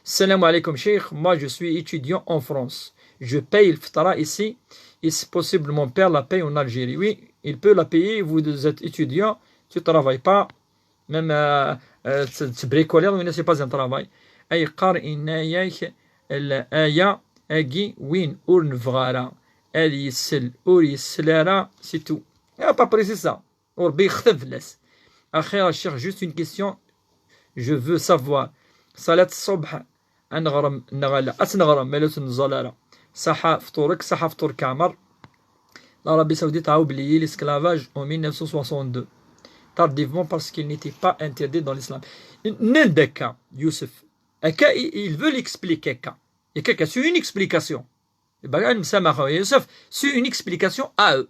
A: السلام عليكم شيخ moi je suis étudiant en France je paye le ftara ici et c'est possible mon père la paye en Algérie oui il peut la payer vous êtes étudiant tu travailles pas même تبريكولير mais c'est pas un travail أي قارئ ناياك الآية أجي وين أور نفغارا أدي يسل أور يسلارا سي تو pas précis ça وربي يختف لاس أخيرا الشيخ juste une question je veux savoir صلاة الصبح أنغرم نغلا أتنغرم مالوت نزالارا صحا فطورك صحا فطور كامر l'Arabie Saoudite a oublié l'esclavage en 1962 tardivement parce qu'il n'était pas interdit dans l'islam. Nendeka, Youssef, il veut l'expliquer. Et quelqu'un, c'est une explication. Youssef, c'est une explication à eux.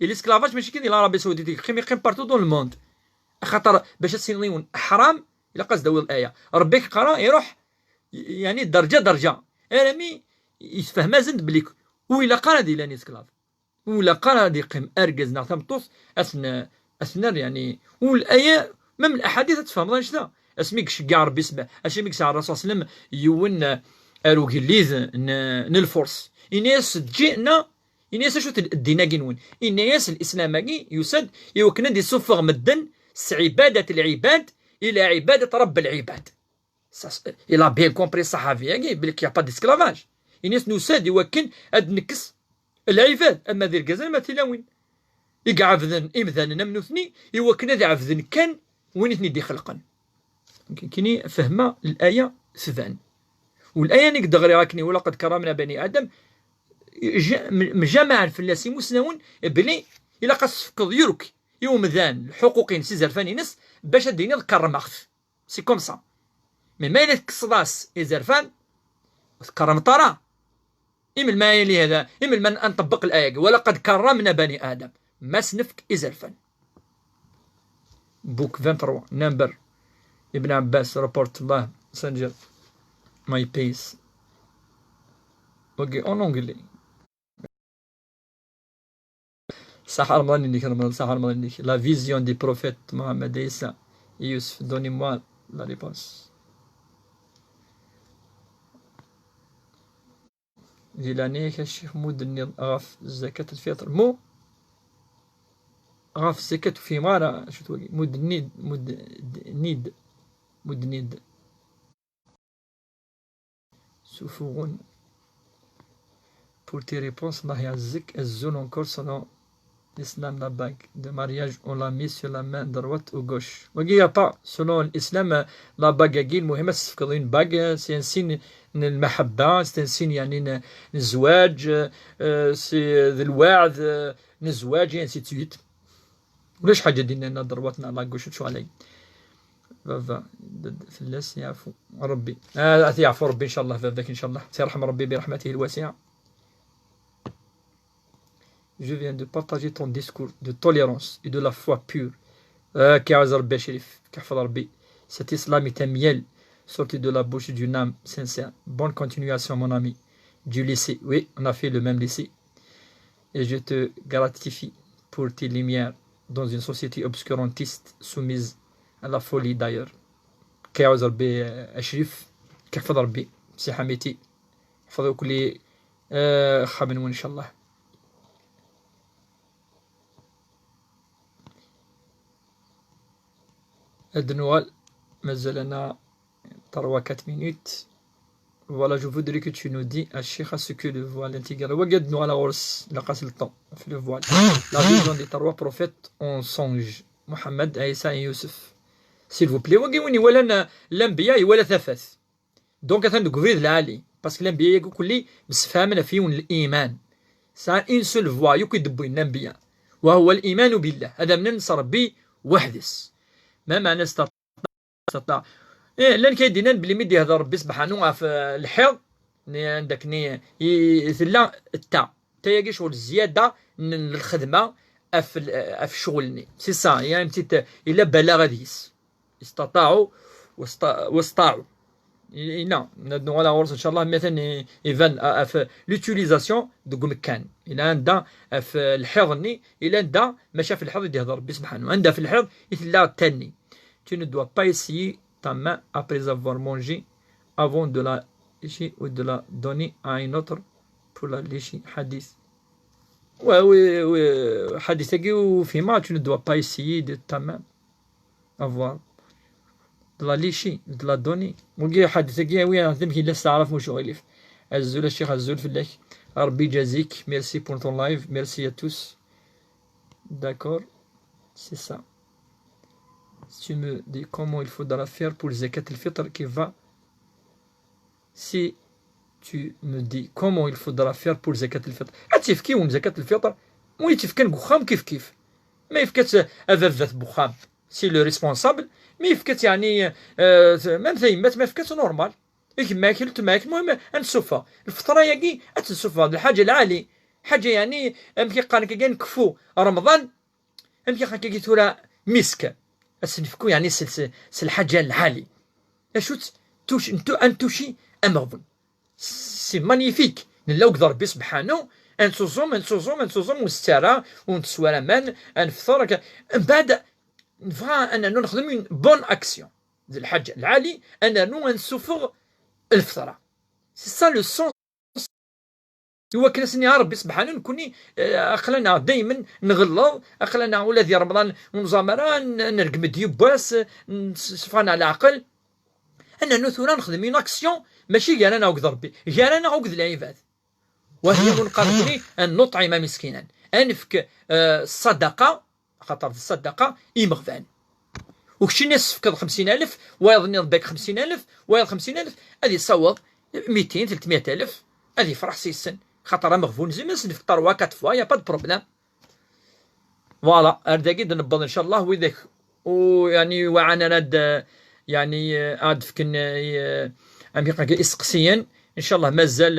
A: Et l'esclavage, mais c'est l'Arabie Saoudite, il partout dans le monde. خاطر باش تسينيون حرام إلا قصد داول الآية ربك قرا يروح يعني درجة رامي يفهم زند بليك وإلا قرا دي لاني اسكلاف ولا قرا دي قيم أرجز نعتم طوس أثنر يعني والآية مم الأحاديث تفهم ضاش ذا اسميك شقار بسبع اسميك ساعة الرسول صلى الله عليه وسلم يون أروغليز نلفورس إنيس جئنا إنيس شو الدينا جنون إنيس الإسلام يسد يوكنا دي سفغ مدن عبادة العباد إلى عبادة رب العباد. Il a bien compris الصحابي بلك يا با ديسكلافاج. الناس نساد يوكن أد نكس العباد أما ذي الجزائر ما تلاوين. يقعفذن إمذن نمنوثني يوكن ذي عفذن كان وين دي خلقا. كني فهمة الآية ثفان. والآية نقدر راكني ولقد كرمنا بني آدم مجمع الفلاسي مسنون بلي إلا قصف يرك يوم ذان الحقوق نسيز الفاني نس باش الدين الكرم أخذ سي كوم سا مي ما يلك صداس إزرفان كرم طرا إمل ما يلي هذا إمل من أن نطبق الآية ولقد كرمنا بني آدم ما سنفك إزرفان بوك 23 نمبر ابن عباس رابورت الله سنجر ماي بيس اوكي اون انجلي صح رمضان اللي كان صح رمضان اللي لا فيزيون دي بروفيت محمد عيسى يوسف دوني موا لا ريبونس جيلاني الشيخ مود غاف زكاة الفطر مو غاف زكاة في مارا شو تقولي مود نيد سفون pour tes réponses. Allah yazzik. Azzoul encore selon l'islam, la bague de mariage, on l'a mis sur la main droite ou gauche. Il n'y a pas, selon l'islam, la bague, une bague, c'est un signe de المحبة, c'est un signe يعني الزواج, c'est الوعد, الزواج, et ainsi de suite. ولاش حاجة دينا ضربتنا على gauche شو علي فلاس يعفو ربي يعفو ربي إن شاء الله فذاك إن شاء الله سيرحم ربي برحمته الواسعة. Je viens de partager ton discours de tolérance et de la foi pure. Cet islam est un miel sorti de la bouche d'une âme sincère. Bonne continuation, mon ami. Du lycée. Oui, on a fait le même lycée. Et je te gratifie pour tes lumières dans une société obscurantiste soumise à la folie d'ailleurs. كيعوز ربي أشرف كيحفظ ربي سي حميتي حفظوا كل خابن وإن شاء الله. Adnoal, mazalana 3-4 minutes. Voilà, je voudrais que tu nous dis à Cheikh ce que le voile intégral. Wagad nous à la hors, la casse le temps, le voile. La vision des 3 prophètes en songe. Mohammed, Aïssa et Youssef. S'il vous plaît, wagawini wala l'anbiya wala thafath. Donc attends de couvrir l'ali. Parce que l'anbiya يقول لي مسفامنا فيه الإيمان. C'est une seule voie يكذب الأنبياء. وهو الإيمان بالله. هذا من نصر ربي وحدث. ما معنى استطاع لان كيدينا بلي ميدي هذا ربي سبحانه في الحيض عندك ثلا التاء تايا شغل الزياده الخدمه في شغلني سي سا يعني الا بلاغ هذيس استطاعوا واستطاعوا لا ندنو على ورس ان شاء الله مثلا ايفان في لوتيليزاسيون دو مكان الى عندها في الحضني الى عندها ماشي في الحض يهضر ربي سبحانه عندها في الحض لا الثاني. Tu ne dois pas essayer ta main après avoir mangé avant de la lécher ou de la donner à un autre pour la lécher. Hadith. Oui, hadith وفيما tu ne dois pas essayer de ta main avoir de la lécher, de la donner. وقي حدثك وين هذمك لسه عارف واش غيلف. الزول الشيخ الزول في الله ربي يجازيك. Merci pour ton live. Merci à tous. D'accord, c'est ça. Tu me dis comment il faudra faire pour zakat al-fitr qui va. Si tu me dis comment il faudra faire pour zakat al-fitr. أتفكي ون zakat al-fitr وين تفكن بخام كيف ما يفكت أذذت بخام. سي لو ريسبونسابل ما يفكت يعني ما مثيمات ما يفكت نورمال. إيك ماكل تماكل المهم أنسوفا الفطرة ياكي أتنسوفا الحاجة العالي حاجة يعني أمكي قانك كان كفو رمضان أمكي قانك كي ثورا مسك أسنفكو يعني الحاجة العالي أشوت توش أنتوشي أمغبن سي مانيفيك نلاو قدر ربي سبحانه أنتوزوم والستارة ونتسوارا مان أنفطر من بعد نفغا أننا نخدم بون أكسيون ذي الحاجة العالي أننا نسوفغ الفطرة سي سا لو سون هو كنسني ربي سبحانه نكوني أقلنا دايما نغلظ أقلنا ولادي رمضان ونزامرا نرقم ديوباس نصفانا على العقل أنا نثورا نخدم اون اكسيون ماشي كان أنا وقد ربي كان أنا وقد العباد وهي منقذني أن نطعم مسكينا أنفك الصدقة خاطر الصدقة إمغفان وكشي ناس فكض 50,000 ويظني ربك 50,000 ويظ 50,000 هذه صوض 200 300,000 هذه فرح سيسن خاطر مغفون زي في 3 4 فوا يا با دو بروبليم. فوالا ارداكي نبض ان شاء الله وذاك ويعني وعنا ناد يعني عاد فكن اميقا اسقسيا ان شاء الله مازال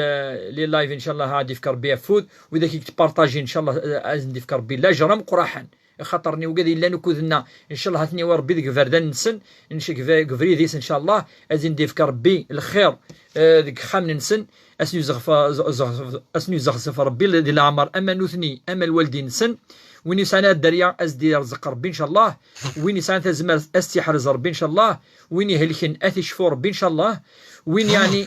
A: لي لايف ان شاء الله غادي يفكر بها فود وذاك تبارطاجي ان شاء الله عايز نفكر بلا جرم قراحا خاطرني وقادي الا نكوذنا ان شاء الله هاتني وربي ذيك فردان نسن نشك كفريديس ان شاء الله ازين ندير ربي الخير ذيك خام نسن اسنو زغف ربي ذي العمر اما نوثني اما الوالدين نسن وين يسعنا الدريا ازدي رزق ربي ان شاء الله وين يسعنا تزمر استحرز ربي ان شاء الله وين يهلكن اثي شفور ربي ان شاء الله وين يعني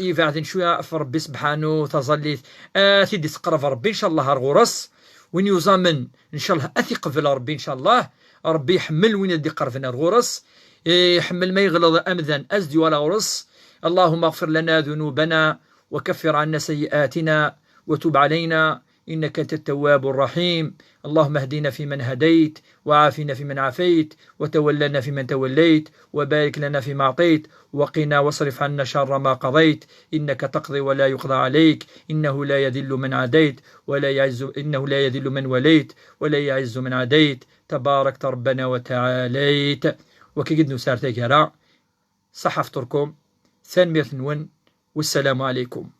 A: يفعل شويه في ربي سبحانه تظلي اثي دي تقرب ربي ان شاء الله الغرس وين يزامن ان شاء الله اثق في ربي ان شاء الله ربي يحمل وين يدي قرفنا الغرس يحمل ما يغلظ امذا ازدي ولا غرس. اللهم اغفر لنا ذنوبنا وكفر عنا سيئاتنا وتب علينا إنك أنت التواب الرحيم. اللهم اهدنا فيمن هديت، وعافنا فيمن عافيت، وتولنا فيمن توليت، وبارك لنا فيما أعطيت، وقنا واصرف عنا شر ما قضيت، إنك تقضي ولا يقضى عليك، إنه لا يذل من عاديت ولا يعز، إنه لا يذل من وليت ولا يعز من عاديت، تباركت ربنا وتعاليت. وكي قد نسارتك هرا صحفتركم ثانية ون، والسلام عليكم.